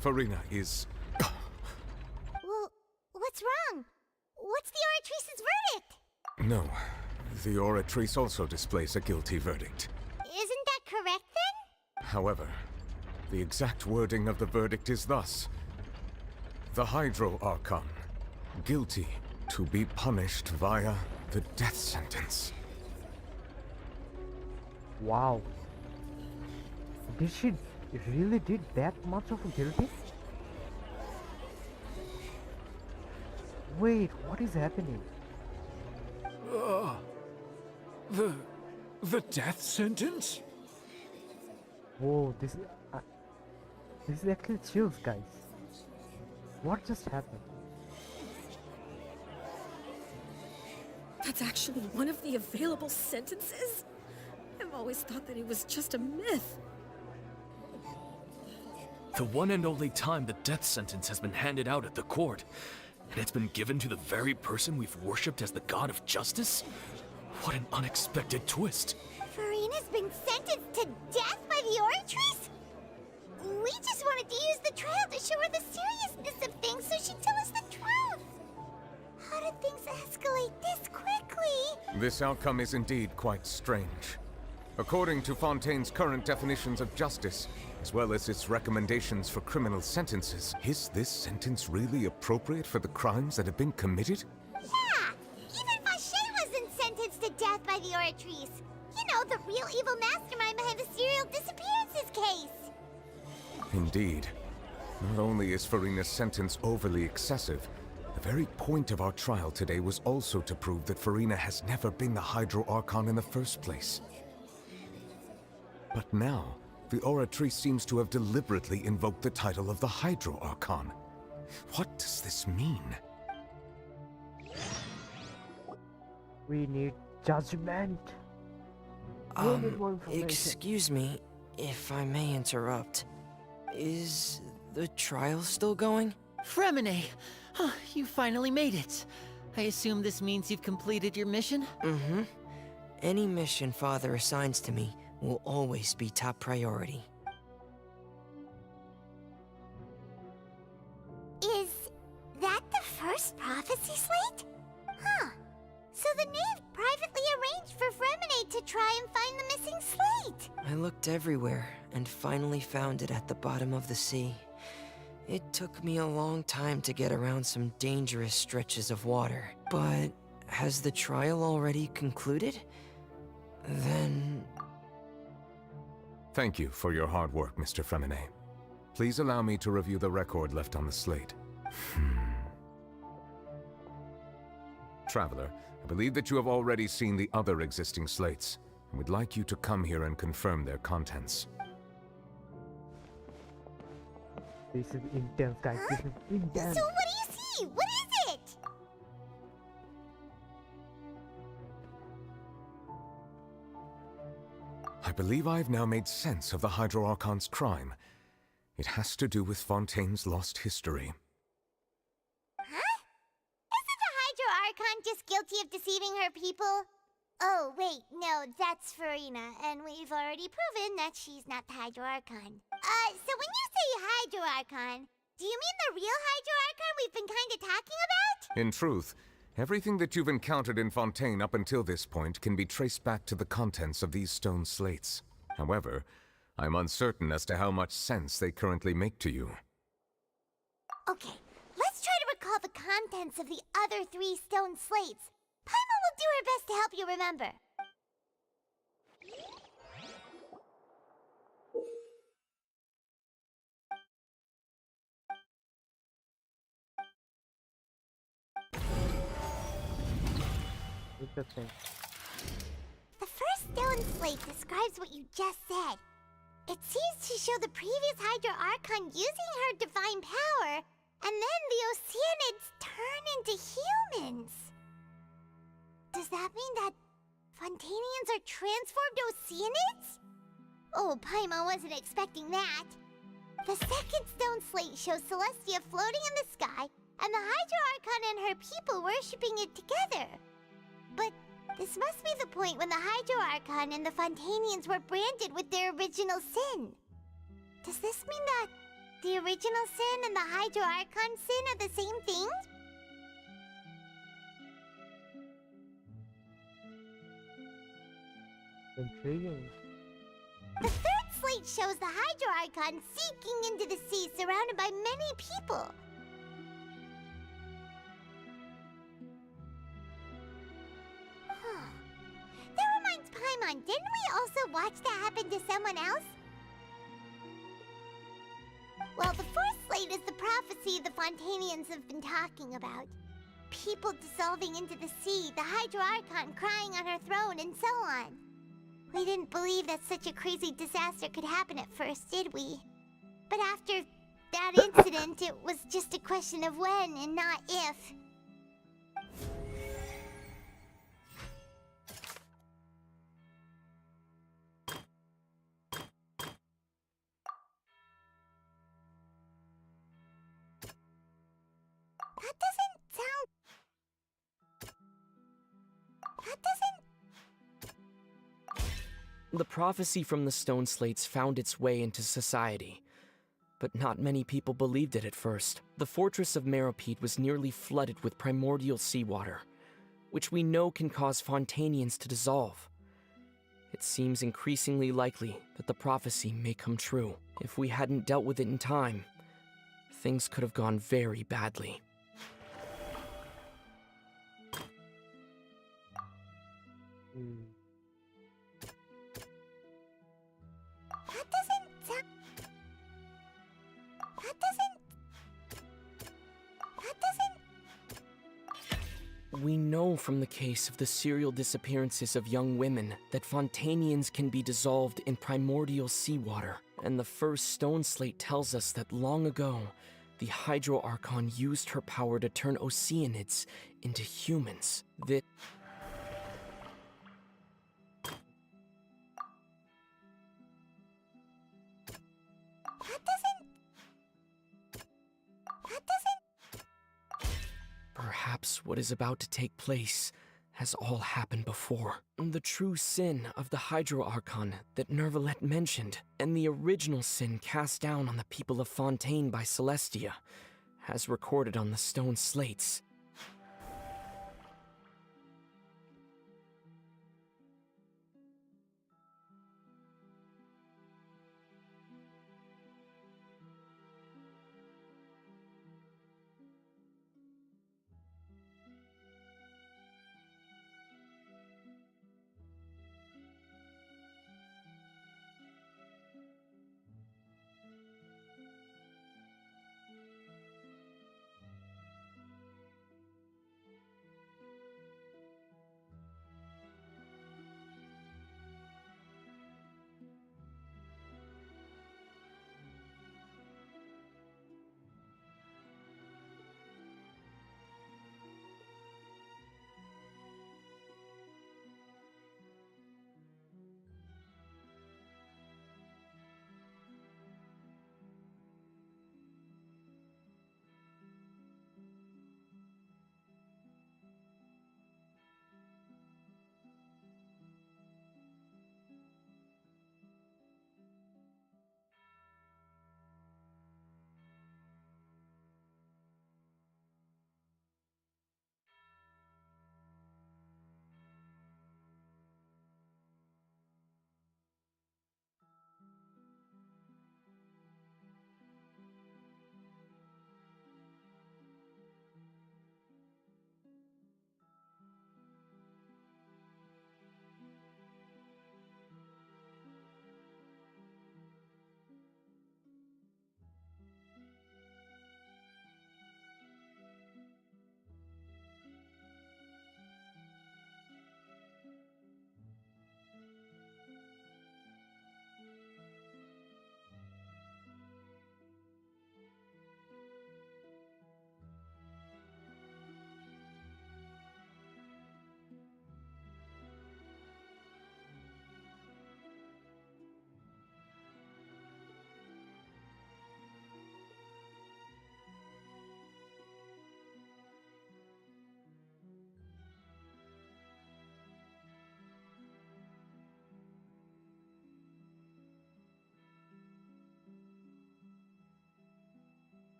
Farina is... Well, what's wrong? What's the Oratrice's verdict? No, the Oratrice also displays a guilty verdict. Isn't that correct then? However, the exact wording of the verdict is thus. The Hydro Archon, guilty to be punished via the death sentence. Wow. Did she really did that much of a guilty? Wait, what is happening? The death sentence? Whoa, this is actually chills, guys. What just happened? That's actually one of the available sentences? I've always thought that it was just a myth. The one and only time the death sentence has been handed out at the court, and it's been given to the very person we've worshipped as the god of justice? What an unexpected twist. Farina's been sentenced to death by the Oratrice? We just wanted to use the trial to show her the seriousness of things so she'd tell us the truth. How did things escalate this quickly? This outcome is indeed quite strange. According to Fontaine's current definitions of justice, as well as its recommendations for criminal sentences, is this sentence really appropriate for the crimes that have been committed? Yeah! Even Vacher wasn't sentenced to death by the Oratrice. You know, the real evil mastermind behind the serial disappearances case. Indeed. Not only is Farina's sentence overly excessive, the very point of our trial today was also to prove that Farina has never been the Hydro Archon in the first place. But now, the Oratrice seems to have deliberately invoked the title of the Hydro Archon. What does this mean? We need judgment. We need more information. Excuse me, if I may interrupt. Is the trial still going? Fremine! Huh, you finally made it. I assume this means you've completed your mission? Mm-hmm. Any mission Father assigns to me will always be top priority. Is that the first prophecy slate? Huh. So the knave privately arranged for Fremine to try and find the missing slate. I looked everywhere and finally found it at the bottom of the sea. It took me a long time to get around some dangerous stretches of water. But has the trial already concluded? Then... Thank you for your hard work, Mr. Fremine. Please allow me to review the record left on the slate. Traveler, I believe that you have already seen the other existing slates, and would like you to come here and confirm their contents. This is intense, guys. This is intense. So what do you see? What is it? I believe I've now made sense of the Hydro Archon's crime. It has to do with Fontaine's lost history. Huh? Isn't the Hydro Archon just guilty of deceiving her people? Oh, wait, no, that's Farina, and we've already proven that she's not the Hydro Archon. So when you say Hydro Archon, Do you mean the real Hydro Archon we've been kinda talking about? In truth, everything that you've encountered in Fontaine up until this point can be traced back to the contents of these stone slates. However, I'm uncertain as to how much sense they currently make to you. Okay, let's try to recall the contents of the other 3 stone slates. Paimon will do her best to help you remember. Interesting. The first stone slate describes what you just said. It seems to show the previous Hydro Archon using her divine power, and then the Oceanids turn into humans. Does that mean that Fontainians are transformed Oceanids? Oh, Paimon wasn't expecting that. The second stone slate shows Celestia floating in the sky, and the Hydro Archon and her people worshipping it together. But this must be the point when the Hydro Archon and the Fontainians were branded with their original sin. Does this mean that the original sin and the Hydro Archon sin are the same thing? Intriguing. The third slate shows the Hydro Archon sinking into the sea surrounded by many people. That reminds Paimon, didn't we also watch that happen to someone else? Well, the fourth slate is the prophecy the Fontainians have been talking about. People dissolving into the sea, the Hydro Archon crying on her throne, and so on. We didn't believe that such a crazy disaster could happen at first, did we? But after that incident, it was just a question of when and not if. The prophecy from the stone slates found its way into society, but not many people believed it at first. The fortress of Meropide was nearly flooded with primordial seawater, which we know can cause Fontainians to dissolve. It seems increasingly likely that the prophecy may come true. If we hadn't dealt with it in time, things could have gone very badly. We know from the case of the serial disappearances of young women that Fontainians can be dissolved in primordial seawater, and the first stone slate tells us that long ago, the Hydro Archon used her power to turn Oceanids into humans. That perhaps what is about to take place has all happened before. The true sin of the Hydro Archon that Nervalette mentioned, and the original sin cast down on the people of Fontaine by Celestia, as recorded on the stone slates.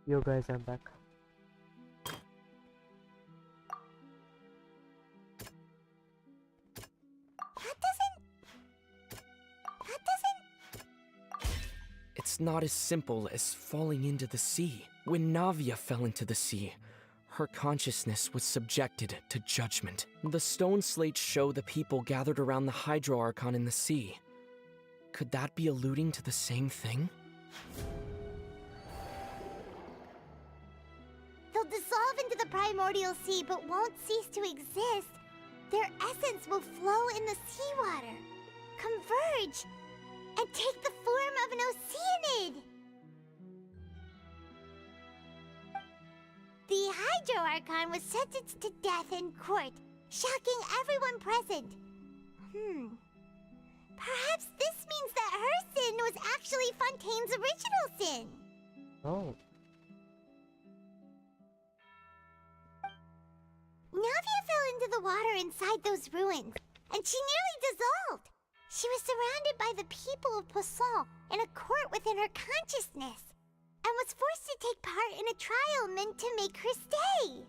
Yo guys, I'm back. It's not as simple as falling into the sea. When Navia fell into the sea, her consciousness was subjected to judgment. The stone slates show the people gathered around the Hydro Archon in the sea. Could that be alluding to the same thing? They'll dissolve into the primordial sea but won't cease to exist. Their essence will flow in the seawater, converge, and take the form of an oceanid. The Hydro Archon was sentenced to death in court, shocking everyone present. Perhaps this means that her sin was actually Fontaine's original sin. Oh. Navia fell into the water inside those ruins, and she nearly dissolved. She was surrounded by the people of Poisson in a court within her consciousness, and was forced to take part in a trial meant to make her stay.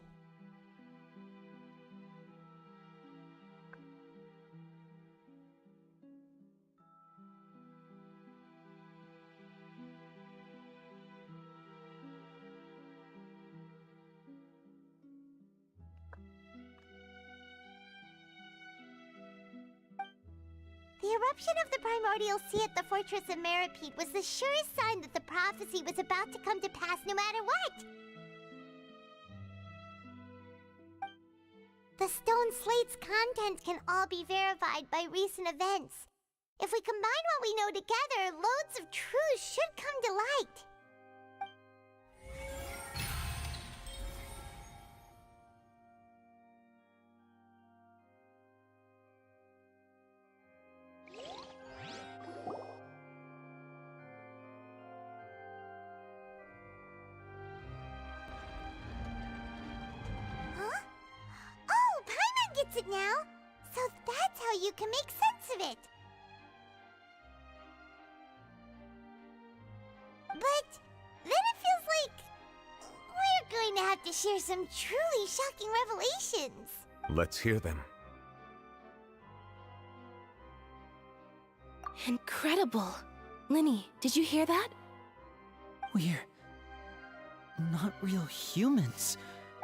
The eruption of the primordial sea at the fortress of Meripede was the surest sign that the prophecy was about to come to pass no matter what. The stone slate's contents can all be verified by recent events. If we combine what we know together, loads of truths should come to light. Gets it now, so that's how you can make sense of it. But then it feels like we're going to have to share some truly shocking revelations. Let's hear them. Incredible. Linny, did you hear that? We're not real humans.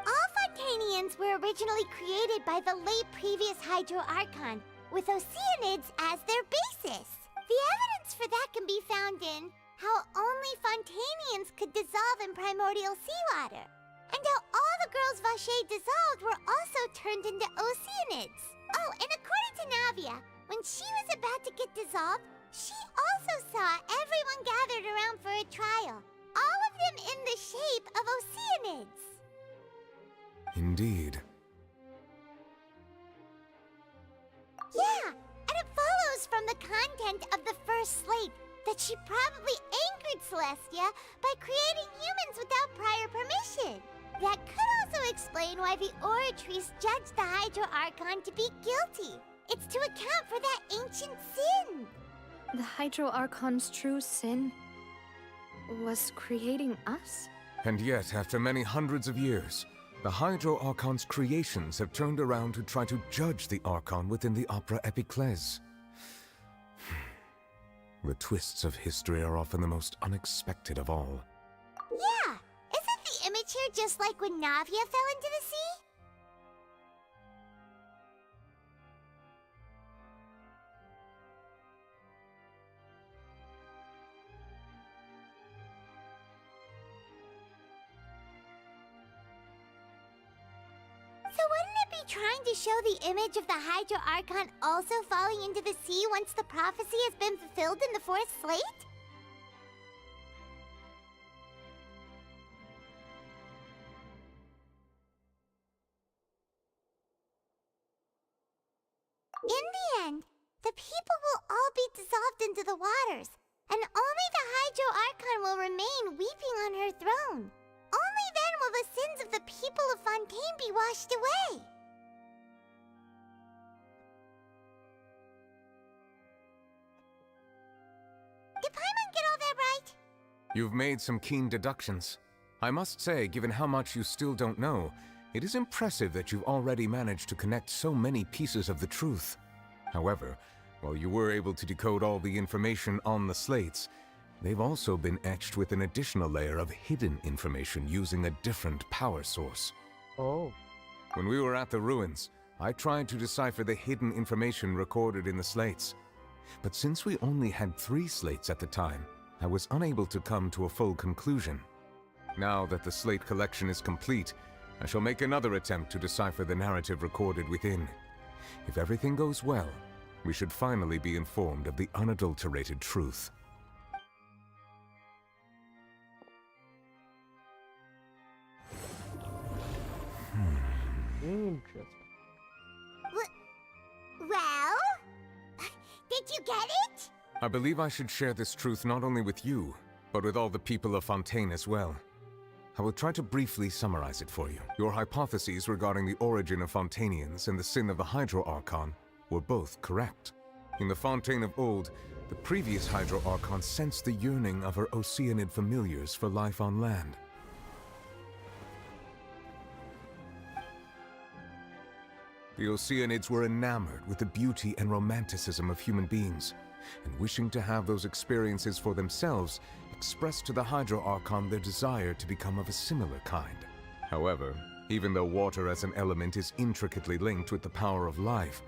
All Fontanians were originally created by the late previous Hydro Archon, with oceanids as their basis. The evidence for that can be found in how only Fontanians could dissolve in primordial seawater, and how all the girls Vacher dissolved were also turned into oceanids. Oh, and according to Navia, when she was about to get dissolved, she also saw everyone gathered around for a trial, all of them in the shape of oceanids. Indeed. Yeah, and it follows from the content of the first slate that she probably angered Celestia by creating humans without prior permission. That could also explain why the Oratrice judged the Hydro Archon to be guilty. It's to account for that ancient sin. The Hydro Archon's true sin was creating us? And yet, after many hundreds of years, the Hydro Archon's creations have turned around to try to judge the Archon within the Opera Epiclese. The twists of history are often the most unexpected of all. Yeah, isn't the image here just like when Navia fell into the sea? So wouldn't it be trying to show the image of the Hydro Archon also falling into the sea once the prophecy has been fulfilled in the fourth slate? In the end, the people will all be dissolved into the waters, and only the Hydro Archon will remain weeping on her throne. Only then will the sins of the people of Fontaine be washed away. Did Paimon get all that right? You've made some keen deductions. I must say, given how much you still don't know, it is impressive that you've already managed to connect so many pieces of the truth. However, while you were able to decode all the information on the slates, they've also been etched with an additional layer of hidden information using a different power source. Oh. When we were at the ruins, I tried to decipher the hidden information recorded in the slates. But since we only had 3 slates at the time, I was unable to come to a full conclusion. Now that the slate collection is complete, I shall make another attempt to decipher the narrative recorded within. If everything goes well, we should finally be informed of the unadulterated truth. Interesting. Well? Did you get it? I believe I should share this truth not only with you, but with all the people of Fontaine as well. I will try to briefly summarize it for you. Your hypotheses regarding the origin of Fontainians and the sin of the Hydro Archon were both correct. In the Fontaine of old, the previous Hydro Archon sensed the yearning of her Oceanid familiars for life on land. The Oceanids were enamored with the beauty and romanticism of human beings, and wishing to have those experiences for themselves, expressed to the Hydro Archon their desire to become of a similar kind. However, even though water as an element is intricately linked with the power of life,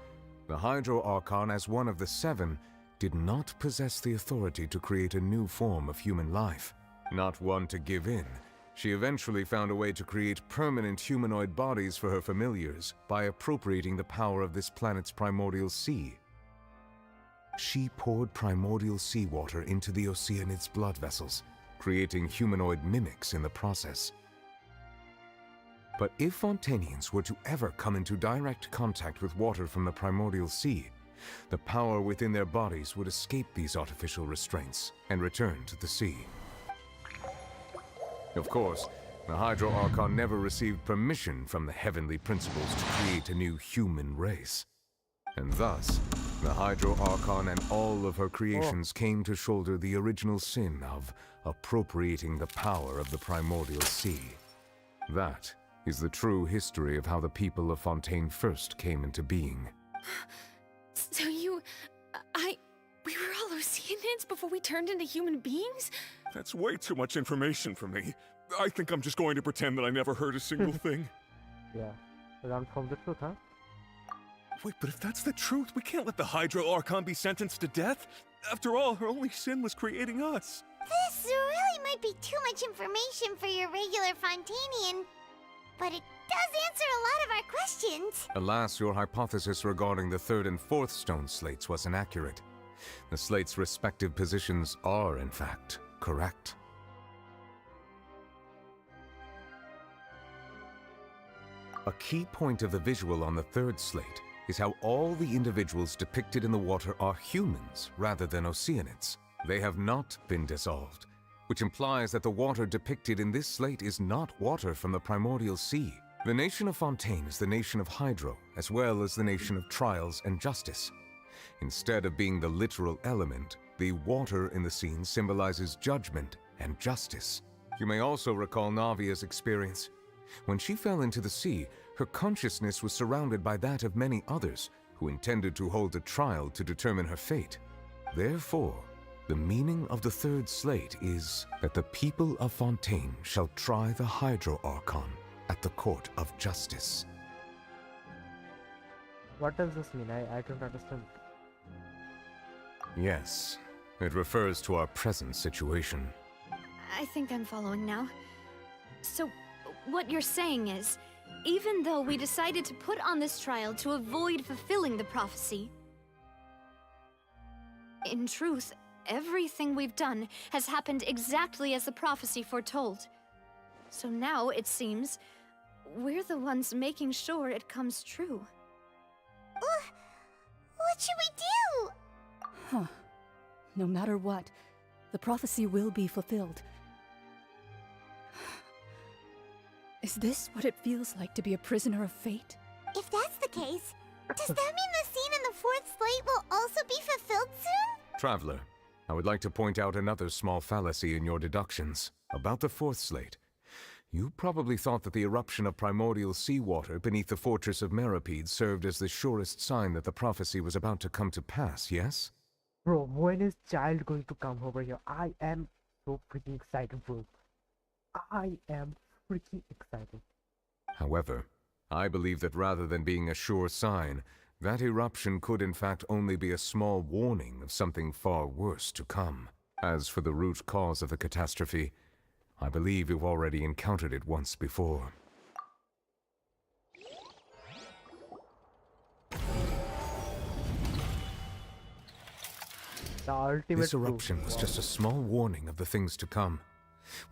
the Hydro Archon, as one of the 7, did not possess the authority to create a new form of human life. Not one to give in, she eventually found a way to create permanent humanoid bodies for her familiars by appropriating the power of this planet's primordial sea. She poured primordial seawater into the Oceanids' blood vessels, creating humanoid mimics in the process. But if Fontainians were to ever come into direct contact with water from the primordial sea, the power within their bodies would escape these artificial restraints and return to the sea. Of course, the Hydro Archon never received permission from the heavenly principles to create a new human race. And thus, the Hydro Archon and all of her creations came to shoulder the original sin of appropriating the power of the primordial sea. That is the true history of how the people of Fontaine first came into being. So we were all Oceanids before we turned into human beings? That's way too much information for me. I think I'm just going to pretend that I never heard a single thing. Yeah, run from the truth, huh? Wait, but if that's the truth, we can't let the Hydro Archon be sentenced to death. After all, her only sin was creating us. This really might be too much information for your regular Fontainian, but it does answer a lot of our questions. Alas, your hypothesis regarding the 3rd and 4th stone slates was inaccurate. The slates' respective positions are, in fact, correct. A key point of the visual on the 3rd slate is how all the individuals depicted in the water are humans rather than Oceanids. They have not been dissolved, which implies that the water depicted in this slate is not water from the primordial sea. The nation of Fontaine is the nation of Hydro, as well as the nation of trials and justice. Instead of being the literal element, the water in the scene symbolizes judgment and justice. You may also recall Navia's experience. When she fell into the sea, her consciousness was surrounded by that of many others who intended to hold a trial to determine her fate. Therefore, the meaning of the 3rd slate is that the people of Fontaine shall try the Hydro Archon at the court of justice. What does this mean? I don't understand. Yes, it refers to our present situation. I think I'm following now. So, what you're saying is, even though we decided to put on this trial to avoid fulfilling the prophecy, in truth, everything we've done has happened exactly as the prophecy foretold. So now, it seems, we're the ones making sure it comes true. What should we do? Huh. No matter what, the prophecy will be fulfilled. Is this what it feels like to be a prisoner of fate? If that's the case, does that mean the scene in the 4th slate will also be fulfilled soon? Traveler, I would like to point out another small fallacy in your deductions. About the 4th slate, You probably thought that the eruption of primordial seawater beneath the fortress of Meropide served as the surest sign that the prophecy was about to come to pass, yes? Bro, when is child going to come over here? I am so freaking excited, bro. I am freaking excited. However, I believe that rather than being a sure sign, that eruption could in fact only be a small warning of something far worse to come. As for the root cause of the catastrophe, I believe you've already encountered it once before. The ultimate This eruption was just a small warning of the things to come.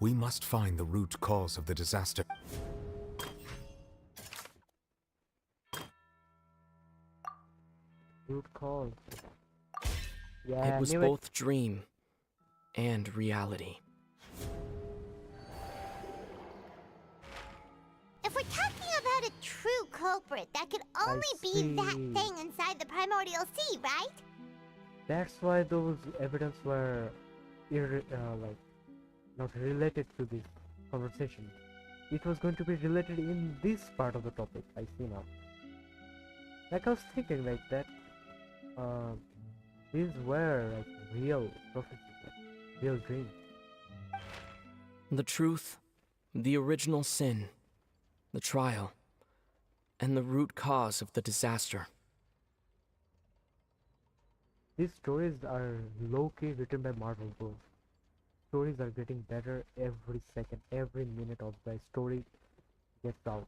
We must find the root cause of the disaster. root cause. Yeah, It was both dream and reality. If we're talking about a true culprit, that could only be that thing inside the primordial sea, right? That's why those evidence were like not related to this conversation. It was going to be related in this part of the topic. I see now. Like I was thinking like that. These were like real prophecies, like real dreams. The truth, the original sin, the trial, and the root cause of the disaster. These stories are low-key written by Marvel, bro. Stories are getting better every second, every minute of the story gets out.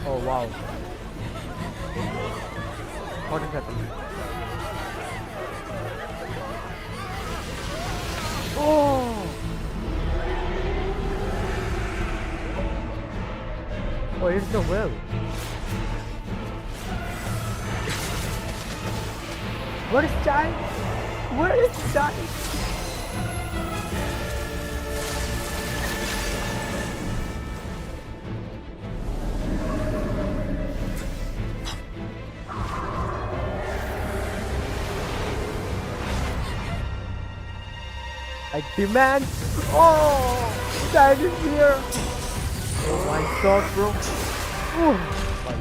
Oh wow. What is happening? Oh! Oh, it's the well. Where is Child? Where is Child? I demand. Oh, Child is here. Oh my god, bro. Oh my.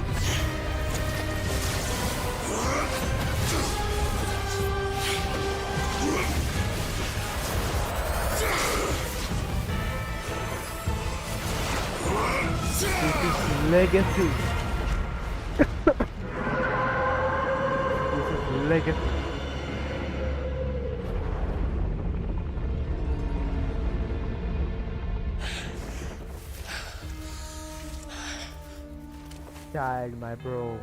This is legacy. This is legacy. Child, my bro.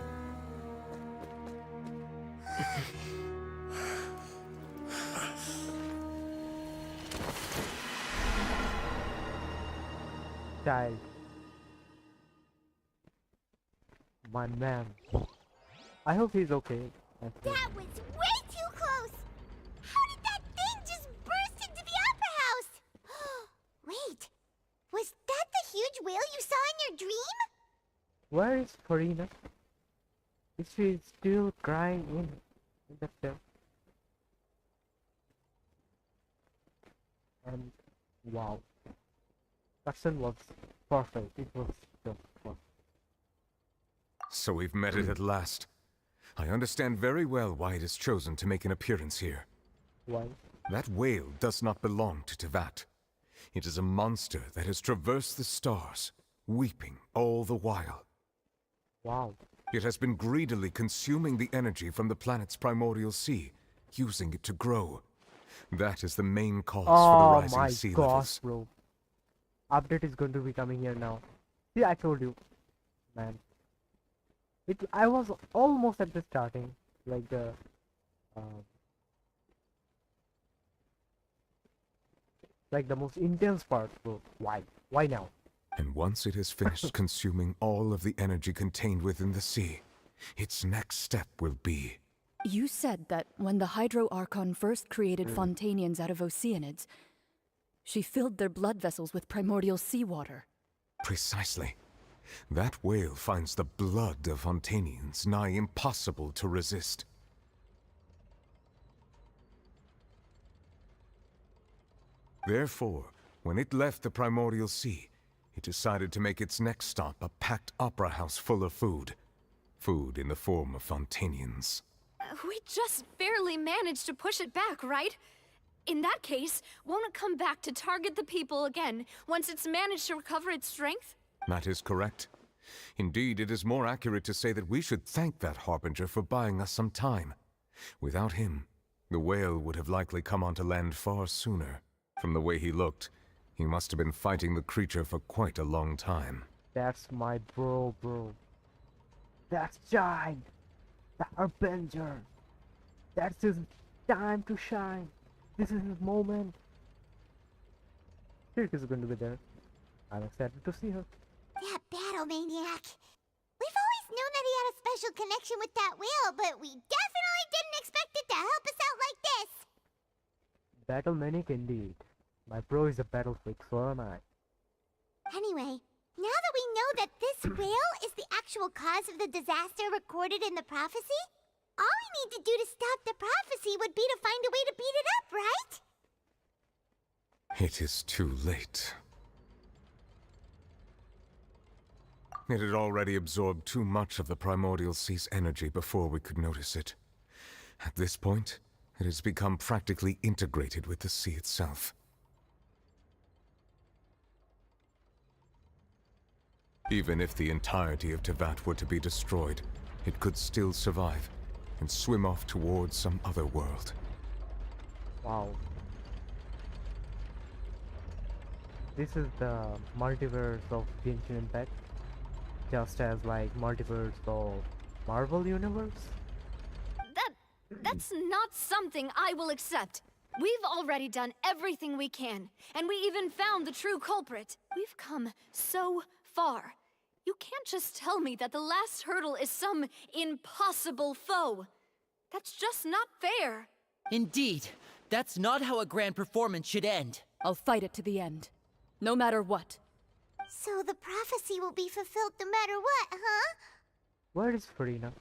Child. My man. I hope he's okay. That was way too close! How did that thing just burst into the opera house? Wait, was that the huge whale you saw in your dream? Where is Farina? Is she still crying in the film? And wow, that scene was perfect. It was just perfect. So we've met it at last. I understand very well why it is chosen to make an appearance here. Why? That whale does not belong to Tevat. It is a monster that has traversed the stars, weeping all the while. Wow. It has been greedily consuming the energy from the planet's primordial sea, using it to grow. That is the main cause for the rising sea levels. Bro. Update is going to be coming here now. See, I told you, man. I was almost at the starting, like the most intense part, bro. Why? Why now? And once it has finished consuming all of the energy contained within the sea, its next step will be... You said that when the Hydro Archon first created Fontanians out of Oceanids, she filled their blood vessels with primordial seawater. Precisely. That whale finds the blood of Fontanians nigh impossible to resist. Therefore, when it left the Primordial Sea, it decided to make its next stop a packed opera house full of food. Food in the form of Fontanians. We just barely managed to push it back, right? In that case, won't it come back to target the people again once it's managed to recover its strength? That is correct. Indeed, it is more accurate to say that we should thank that Harbinger for buying us some time. Without him, the whale would have likely come onto land far sooner. From the way he looked, he must have been fighting the creature for quite a long time. That's my bro. That's Giant, the Harbinger. That's his time to shine. This is his moment. Kirk is going to be there. I'm excited to see her. That battle maniac. We've always known that he had a special connection with that whale, but we definitely didn't expect it to help us out like this. Battle maniac indeed. My bro is a battle freak, so am I. Anyway, now that we know that this whale is the actual cause of the disaster recorded in the prophecy, all we need to do to stop the prophecy would be to find a way to beat it up, right? It is too late. It had already absorbed too much of the Primordial Sea's energy before we could notice it. At this point, it has become practically integrated with the sea itself. Even if the entirety of Teyvat were to be destroyed, it could still survive and swim off towards some other world. Wow. This is the multiverse of Genshin Impact, just as like multiverse of Marvel Universe. That's not something I will accept. We've already done everything we can, and we even found the true culprit. We've come so far. You can't just tell me that the last hurdle is some impossible foe. That's just not fair. Indeed, that's not how a grand performance should end. I'll fight it to the end, no matter what. So the prophecy will be fulfilled no matter what, huh? Where is Farina?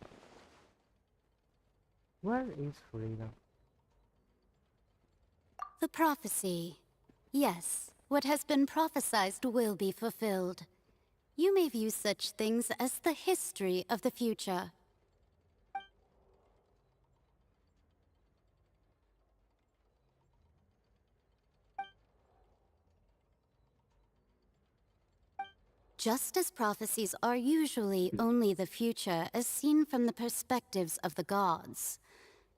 Where is Farina? The prophecy. Yes, what has been prophesied will be fulfilled. You may view such things as the history of the future. Just as prophecies are usually only the future as seen from the perspectives of the gods,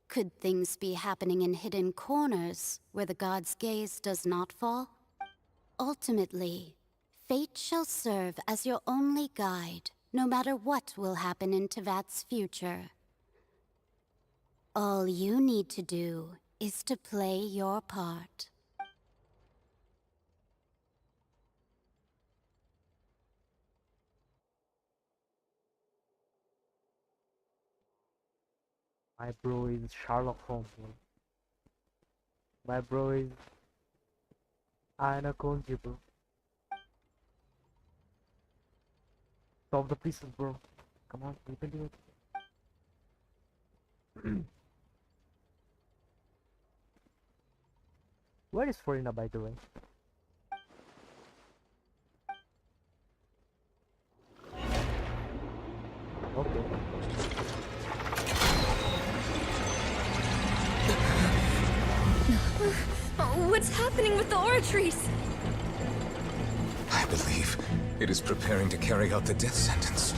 could things be happening in hidden corners where the gods' gaze does not fall? Ultimately, fate shall serve as your only guide, no matter what will happen in Teyvat's future. All you need to do is to play your part. My bro is Sherlock Holmes. My bro is Anna Konji, bro. Solve the pieces, bro. Come on, we can do it. Where is Farina, by the way? Okay. What's happening with the oratories? I believe it is preparing to carry out the death sentence.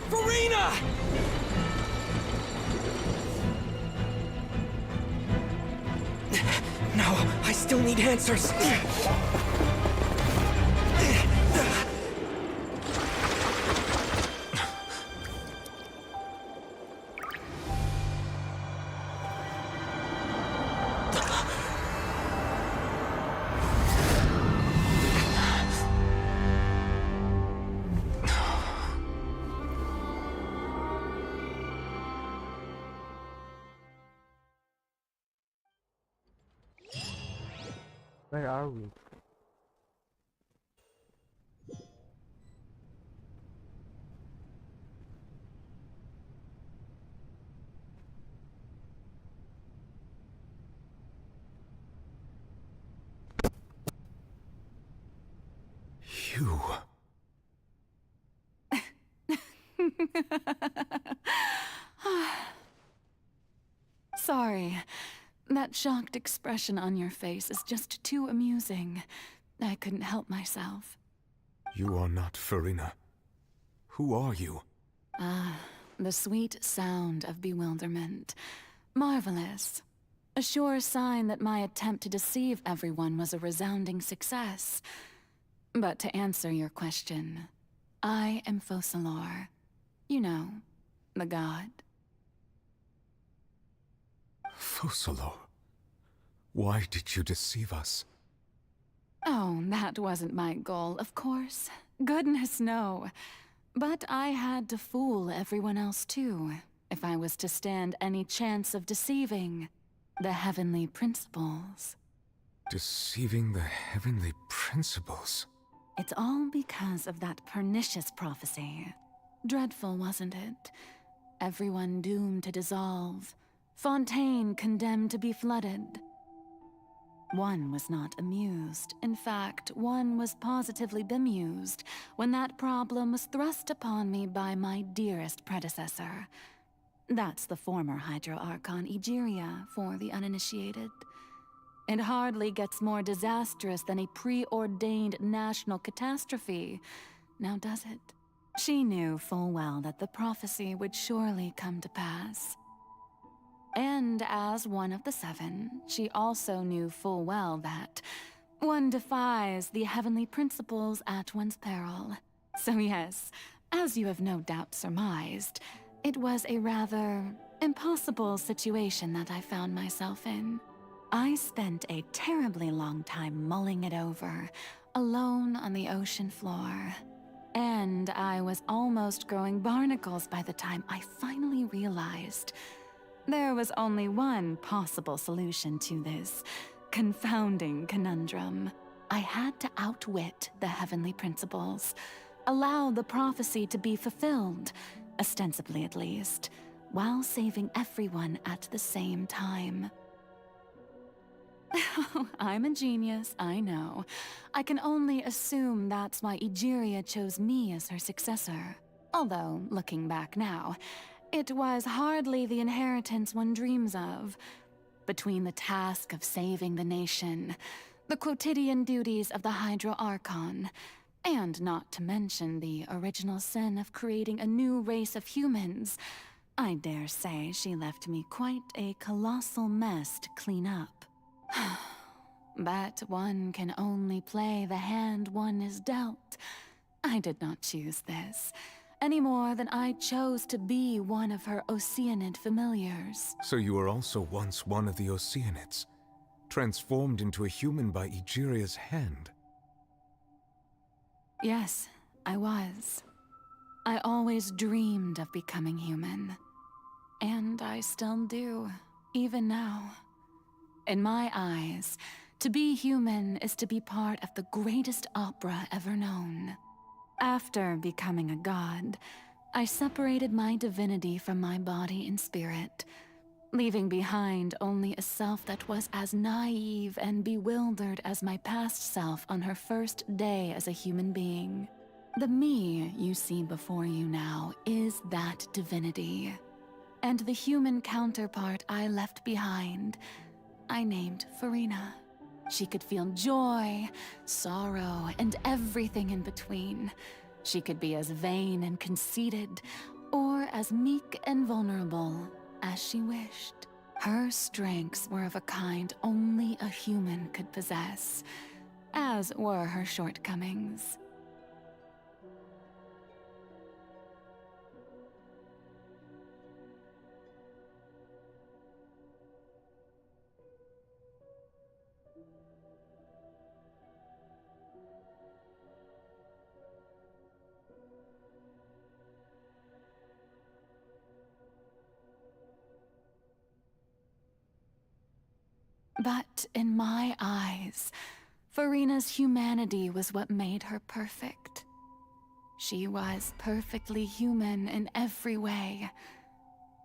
Farina! No, I still need answers. Where are we? You. Sorry. That shocked expression on your face is just too amusing. I couldn't help myself. You are not Farina. Who are you? Ah, the sweet sound of bewilderment. Marvelous. A sure sign that my attempt to deceive everyone was a resounding success. But to answer your question, I am Focalor. You know, the god. Focalor. Why did you deceive us? Oh, that wasn't my goal, of course. Goodness, no. But I had to fool everyone else too, if I was to stand any chance of deceiving the heavenly principles. Deceiving the heavenly principles? It's all because of that pernicious prophecy. Dreadful, wasn't it? Everyone doomed to dissolve. Fontaine condemned to be flooded. One was not amused. In fact, one was positively bemused when that problem was thrust upon me by my dearest predecessor. That's the former Hydro Archon Egeria, for the uninitiated. It hardly gets more disastrous than a preordained national catastrophe, now does it? She knew full well that the prophecy would surely come to pass. And as one of the seven, she also knew full well that one defies the heavenly principles at one's peril. So yes, as you have no doubt surmised, it was a rather impossible situation that I found myself in. I spent a terribly long time mulling it over, alone on the ocean floor. And I was almost growing barnacles by the time I finally realized there was only one possible solution to this confounding conundrum. I had to outwit the heavenly principles, allow the prophecy to be fulfilled, ostensibly at least, while saving everyone at the same time. I'm a genius, I know. I can only assume that's why Egeria chose me as her successor. Although, looking back now, it was hardly the inheritance one dreams of. Between the task of saving the nation, the quotidian duties of the Hydro Archon, and not to mention the original sin of creating a new race of humans, I dare say she left me quite a colossal mess to clean up. But one can only play the hand one is dealt. I did not choose this, any more than I chose to be one of her Oceanid familiars. So you were also once one of the Oceanids, transformed into a human by Egeria's hand. Yes, I was. I always dreamed of becoming human. And I still do, even now. In my eyes, to be human is to be part of the greatest opera ever known. After becoming a god, I separated my divinity from my body and spirit, leaving behind only a self that was as naive and bewildered as my past self on her first day as a human being. The me you see before you now is that divinity. And the human counterpart I left behind, I named Farina. She could feel joy, sorrow, and everything in between. She could be as vain and conceited, or as meek and vulnerable as she wished. Her strengths were of a kind only a human could possess, as were her shortcomings. But in my eyes, Farina's humanity was what made her perfect. She was perfectly human in every way.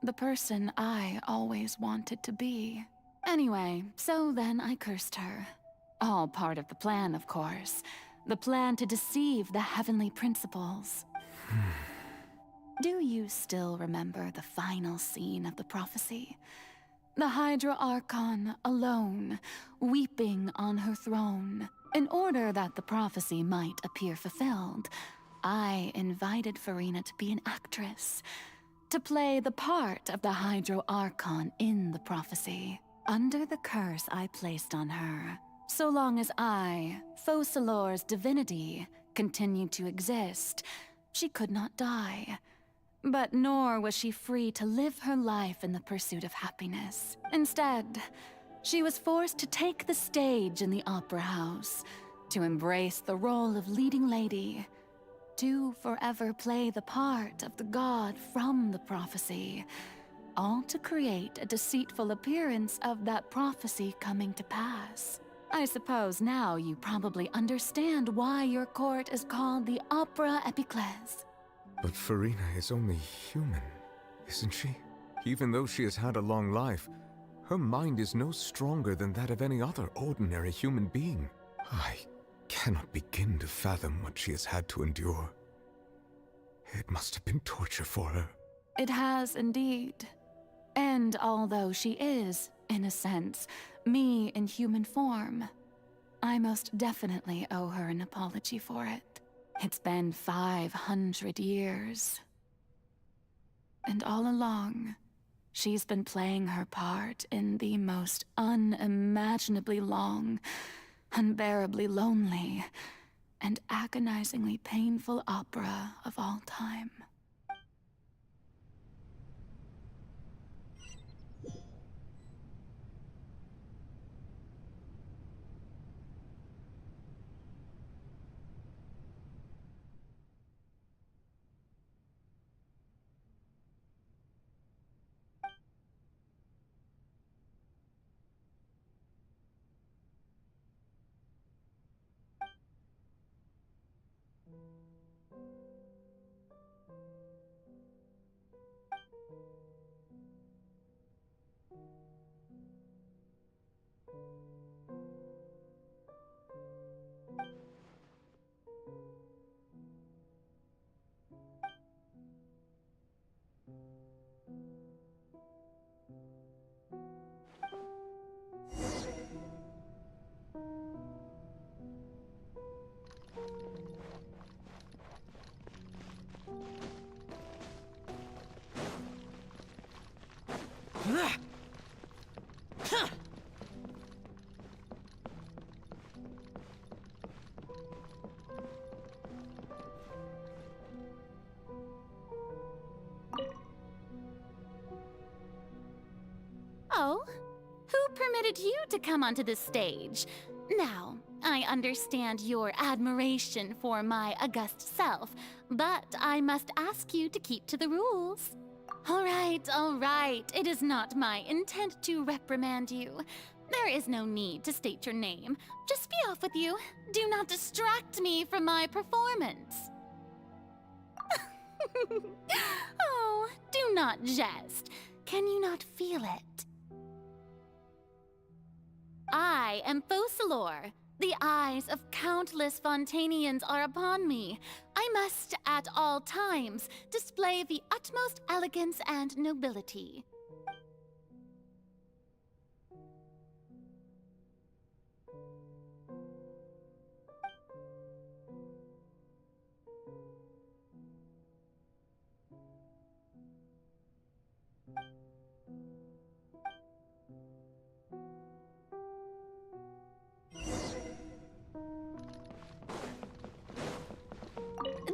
The person I always wanted to be. Anyway, so then I cursed her. All part of the plan, of course. The plan to deceive the heavenly principles. Do you still remember the final scene of the prophecy? The Hydra Archon, alone, weeping on her throne. In order that the prophecy might appear fulfilled, I invited Farina to be an actress, to play the part of the Hydro Archon in the prophecy, under the curse I placed on her. So long as I, Focalor's divinity, continued to exist, she could not die. But nor was she free to live her life in the pursuit of happiness. Instead, she was forced to take the stage in the opera house, to embrace the role of leading lady, to forever play the part of the god from the prophecy, all to create a deceitful appearance of that prophecy coming to pass. I suppose now you probably understand why your court is called the Opera Epiclese. But Farina is only human, isn't she? Even though she has had a long life, her mind is no stronger than that of any other ordinary human being. I cannot begin to fathom what she has had to endure. It must have been torture for her. It has indeed. And although she is, in a sense, me in human form, I most definitely owe her an apology for it. It's been 500 years. And all along, she's been playing her part in the most unimaginably long, unbearably lonely, and agonizingly painful opera of all time. Oh, who permitted you to come onto this stage? Now, I understand your admiration for my august self, but I must ask you to keep to the rules. All right. It is not my intent to reprimand you. There is no need to state your name. Just be off with you. Do not distract me from my performance. Oh, do not jest. Can you not feel it? I am Focalor. The eyes of countless Fontanians are upon me. I must, at all times, display the utmost elegance and nobility.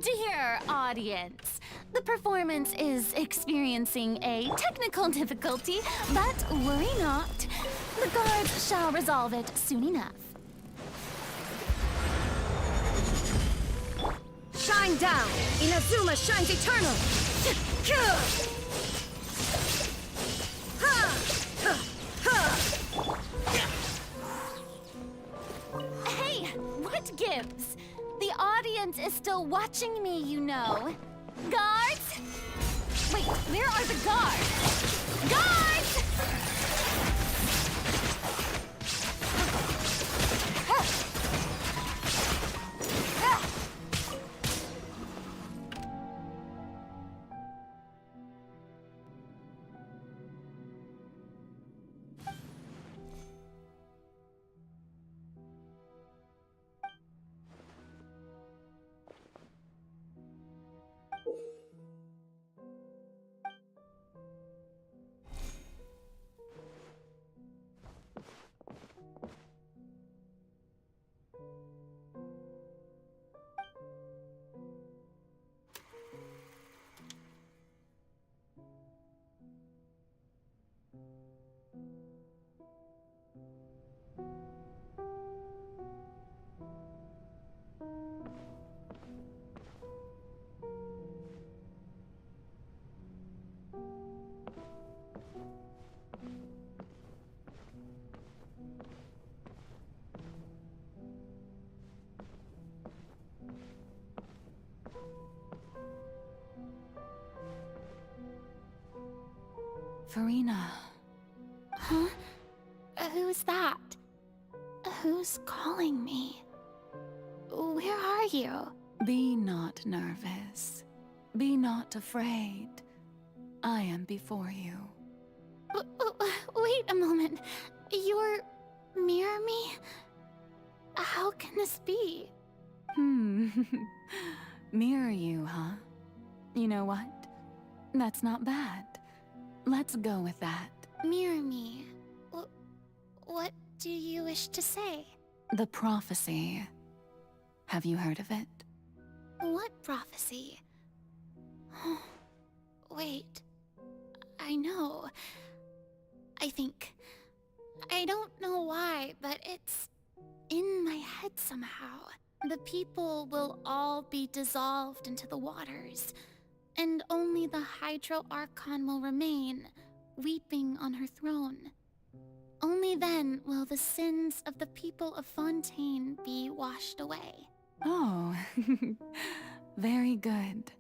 Dear audience, the performance is experiencing a technical difficulty, but worry not. The guards shall resolve it soon enough. Shine down! Inazuma shines eternal! Hey! Prince is still watching me, you know. Guards? Wait, where are the guards? Guards! Farina. Huh? Who's that? Who's calling me? Where are you? Be not nervous. Be not afraid. I am before you. Wait a moment. You're mirror me? How can this be? Mirror you, huh? You know what? That's not bad. Let's go with that. Mirror me. What do you wish to say? The prophecy. Have you heard of it? What prophecy? Wait. I know. I think. I don't know why, but it's in my head somehow. The people will all be dissolved into the waters, and only the Hydro Archon will remain, weeping on her throne. Only then will the sins of the people of Fontaine be washed away. Oh, very good.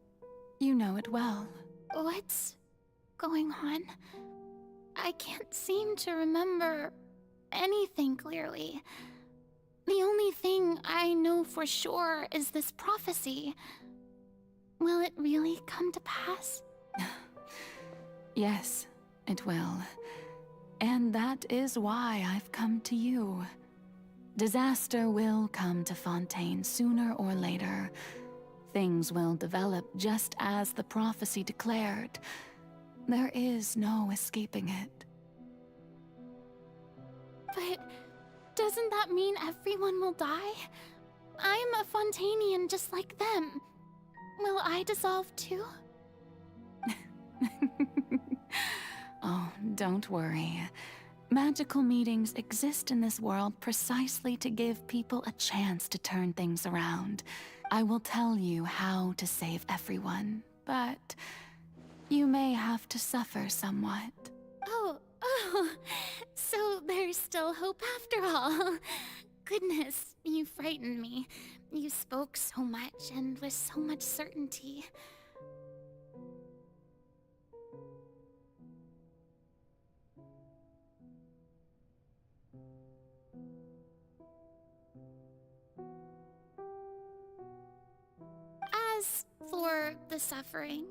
You know it well. What's going on? I can't seem to remember anything clearly. The only thing I know for sure is this prophecy. Will it really come to pass? Yes, it will. And that is why I've come to you. Disaster will come to Fontaine sooner or later. Things will develop just as the prophecy declared. There is no escaping it. But doesn't that mean everyone will die? I'm a Fontainian just like them. Will I dissolve too? Oh, don't worry. Magical meetings exist in this world precisely to give people a chance to turn things around. I will tell you how to save everyone, but you may have to suffer somewhat. Oh, so there's still hope after all. Goodness, you frightened me. You spoke so much and with so much certainty. As for the suffering,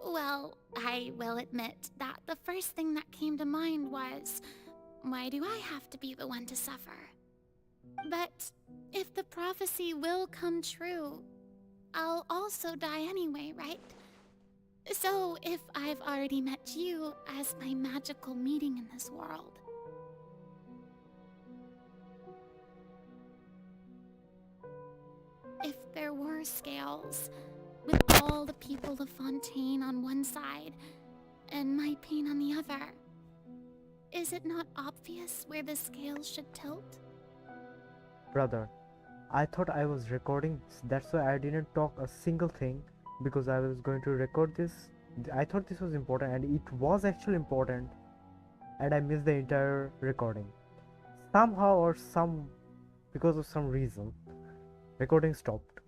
well, I will admit that the first thing that came to mind was, why do I have to be the one to suffer? But if the prophecy will come true, I'll also die anyway, right? So if I've already met you as my magical meeting in this world, if there were scales, with all the people of Fontaine on one side, and my pain on the other, is it not obvious where the scales should tilt? Brother, I thought I was recording, that's why I didn't talk a single thing, because I was going to record this. I thought this was important, and it was actually important, and I missed the entire recording. Somehow or because of some reason, recording stopped.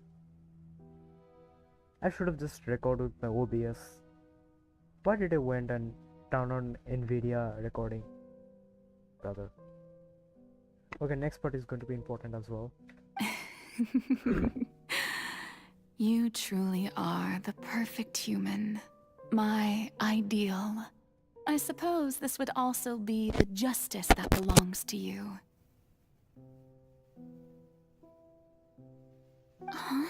I should have just recorded with my OBS. Why did I went and turn on NVIDIA recording, brother? Okay, next part is going to be important as well. You truly are the perfect human. My ideal. I suppose this would also be the justice that belongs to you. Huh?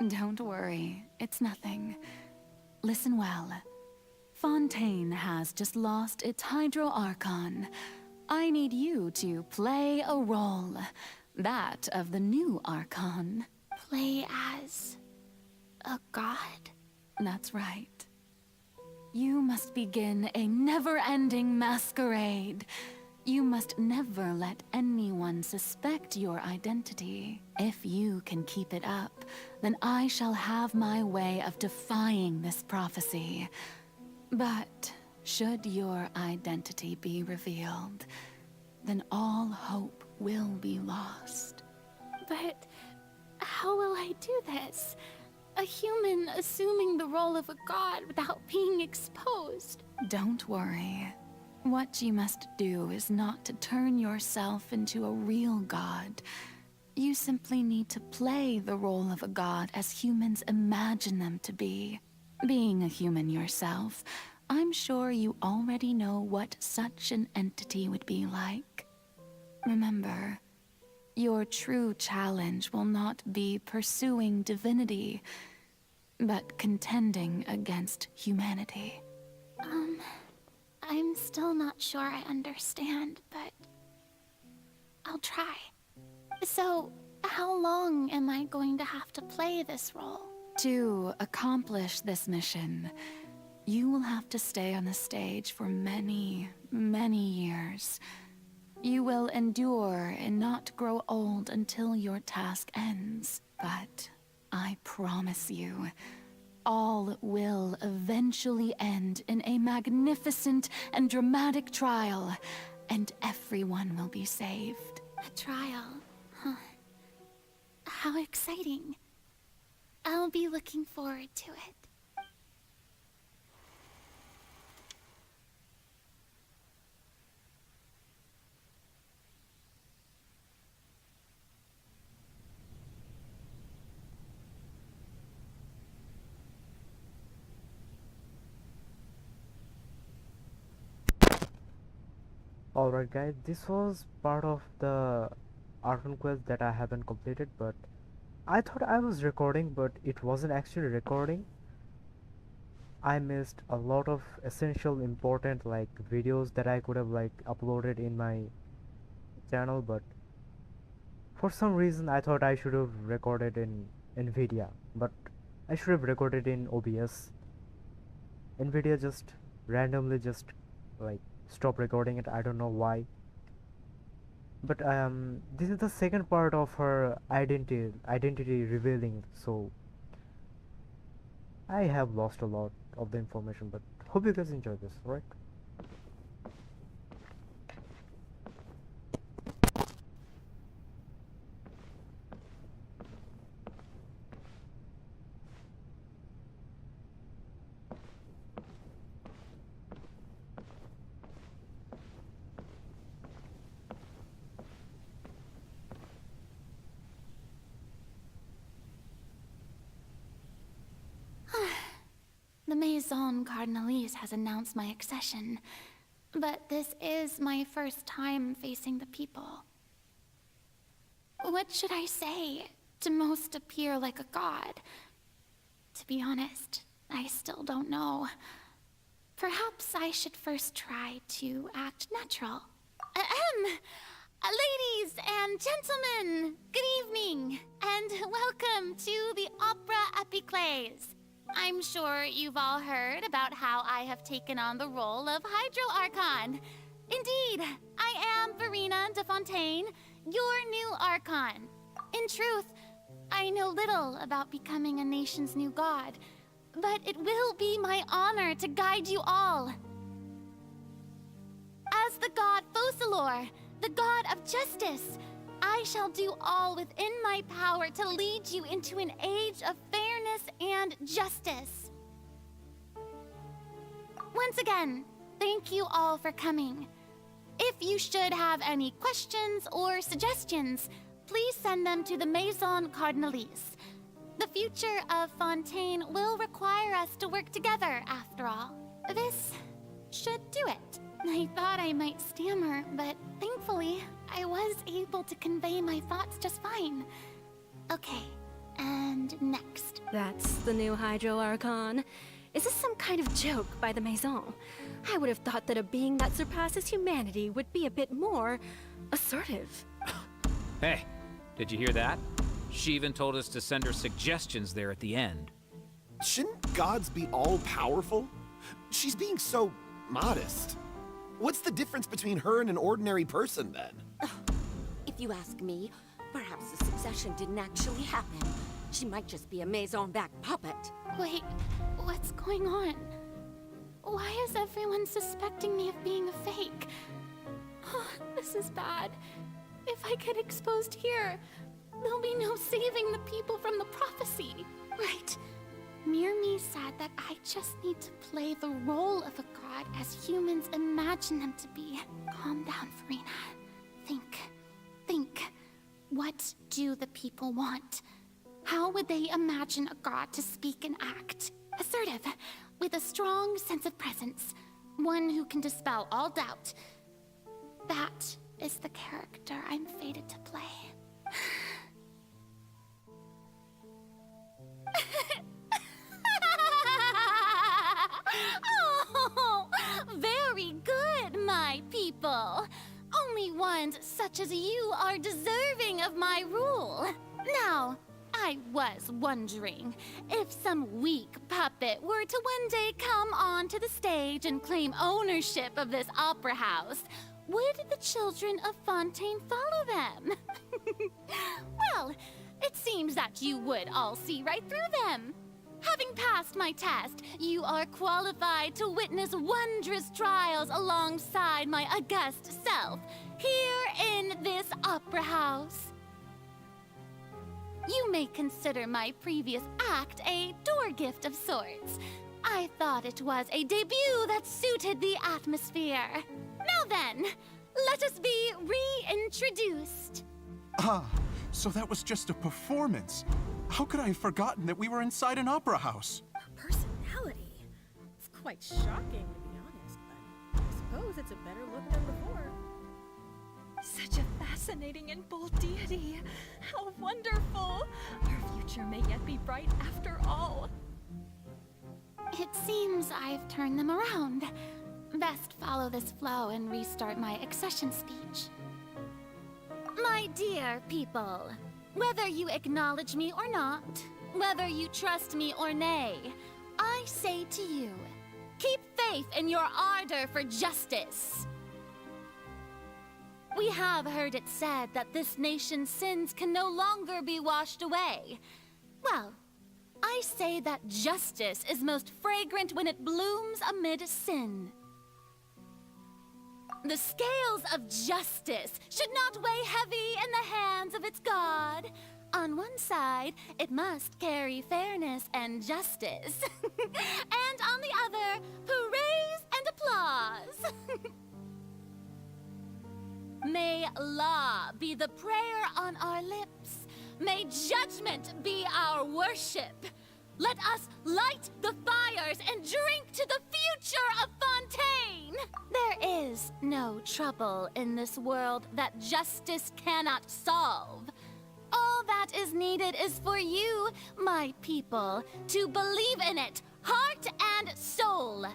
Don't worry, it's nothing. Listen well. Fontaine has just lost its Hydro Archon. I need you to play a role. That of the new Archon. Play as a god? That's right. You must begin a never-ending masquerade. You must never let anyone suspect your identity. If you can keep it up, then I shall have my way of defying this prophecy. But should your identity be revealed, then all hope will be lost. But how will I do this? A human assuming the role of a god without being exposed. Don't worry. What you must do is not to turn yourself into a real god. You simply need to play the role of a god as humans imagine them to be. Being a human yourself, I'm sure you already know what such an entity would be like. Remember, your true challenge will not be pursuing divinity, but contending against humanity. I'm still not sure I understand, but I'll try. So, how long am I going to have to play this role? To accomplish this mission, you will have to stay on the stage for many, many years. You will endure and not grow old until your task ends. But I promise you, all will eventually end in a magnificent and dramatic trial, and everyone will be saved. A trial, huh? How exciting. I'll be looking forward to it. Alright guys, this was part of the Archon quest that I haven't completed, but I thought I was recording, but it wasn't actually recording. I missed a lot of essential important like videos that I could have like uploaded in my channel, but for some reason I thought I should have recorded in NVIDIA, but I should have recorded in OBS. NVIDIA just randomly just like stop recording it. I don't know why, but this is the second part of her identity revealing, so I have lost a lot of the information, but hope you guys enjoy this, right? The Maison Cardinalise has announced my accession, but this is my first time facing the people. What should I say to most appear like a god? To be honest, I still don't know. Perhaps I should first try to act natural. Ladies and gentlemen, good evening, and welcome to the Opera Epiclese. I'm sure you've all heard about how I have taken on the role of Hydro Archon. Indeed, I am Verena de Fontaine, your new Archon. In truth, I know little about becoming a nation's new god, but it will be my honor to guide you all. As the god Focalor, the god of justice, I shall do all within my power to lead you into an age of fairness fairness and justice. Once again, thank you all for coming. If you should have any questions or suggestions, please send them to the Maison Cardinalise. The future of Fontaine will require us to work together, after all. This should do it. I thought I might stammer, but thankfully, I was able to convey my thoughts just fine. Okay, and next. That's the new Hydro Archon. Is this some kind of joke by the Maison? I would have thought that a being that surpasses humanity would be a bit more assertive. Hey, did you hear that? She even told us to send her suggestions there at the end. Shouldn't gods be all-powerful? She's being so modest. What's the difference between her and an ordinary person, then? If you ask me, perhaps the succession didn't actually happen. She might just be a Maison-back puppet. Wait, what's going on? Why is everyone suspecting me of being a fake? Oh, this is bad. If I get exposed here, there'll be no saving the people from the prophecy. Right. Mirmi said that I just need to play the role of a god as humans imagine them to be. Calm down, Farina. Think. What do the people want? How would they imagine a god to speak and act? Assertive, with a strong sense of presence. One who can dispel all doubt. That is the character I'm fated to play. Oh, very good, my people. Only ones such as you are deserving of my rule. Now, I was wondering if some weak puppet were to one day come onto the stage and claim ownership of this opera house, would the children of Fontaine follow them? Well, it seems that you would all see right through them. Having passed my test, you are qualified to witness wondrous trials alongside my august self, here in this opera house. You may consider my previous act a door gift of sorts. I thought it was a debut that suited the atmosphere. Now then, let us be reintroduced. Ah, so that was just a performance. How could I have forgotten that we were inside an opera house? A personality? It's quite shocking, to be honest, but I suppose it's a better look than before. Such a fascinating and bold deity. How wonderful! Our future may yet be bright after all. It seems I've turned them around. Best follow this flow and restart my accession speech. My dear people, whether you acknowledge me or not, whether you trust me or nay, I say to you, keep faith in your ardor for justice. We have heard it said that this nation's sins can no longer be washed away. Well, I say that justice is most fragrant when it blooms amid sin. The scales of justice should not weigh heavy in the hands of its god. On one side, it must carry fairness and justice. And on the other, praise and applause. May law be the prayer on our lips. May judgment be our worship. Let us light the fires and drink to the future of Fontaine. There is no trouble in this world that justice cannot solve. All that is needed is for you, my people, to believe in it, heart and soul.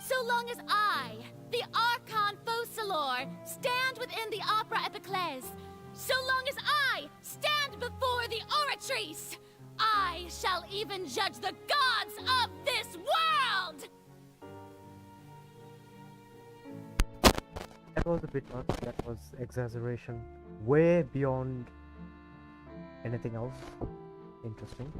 So long as I, the Archon Focalor, stand within the Opera Epiclese, so long as I stand before the Oratrice, I shall even judge the gods of this world! That was a bit much. That was exaggeration way beyond anything else interesting.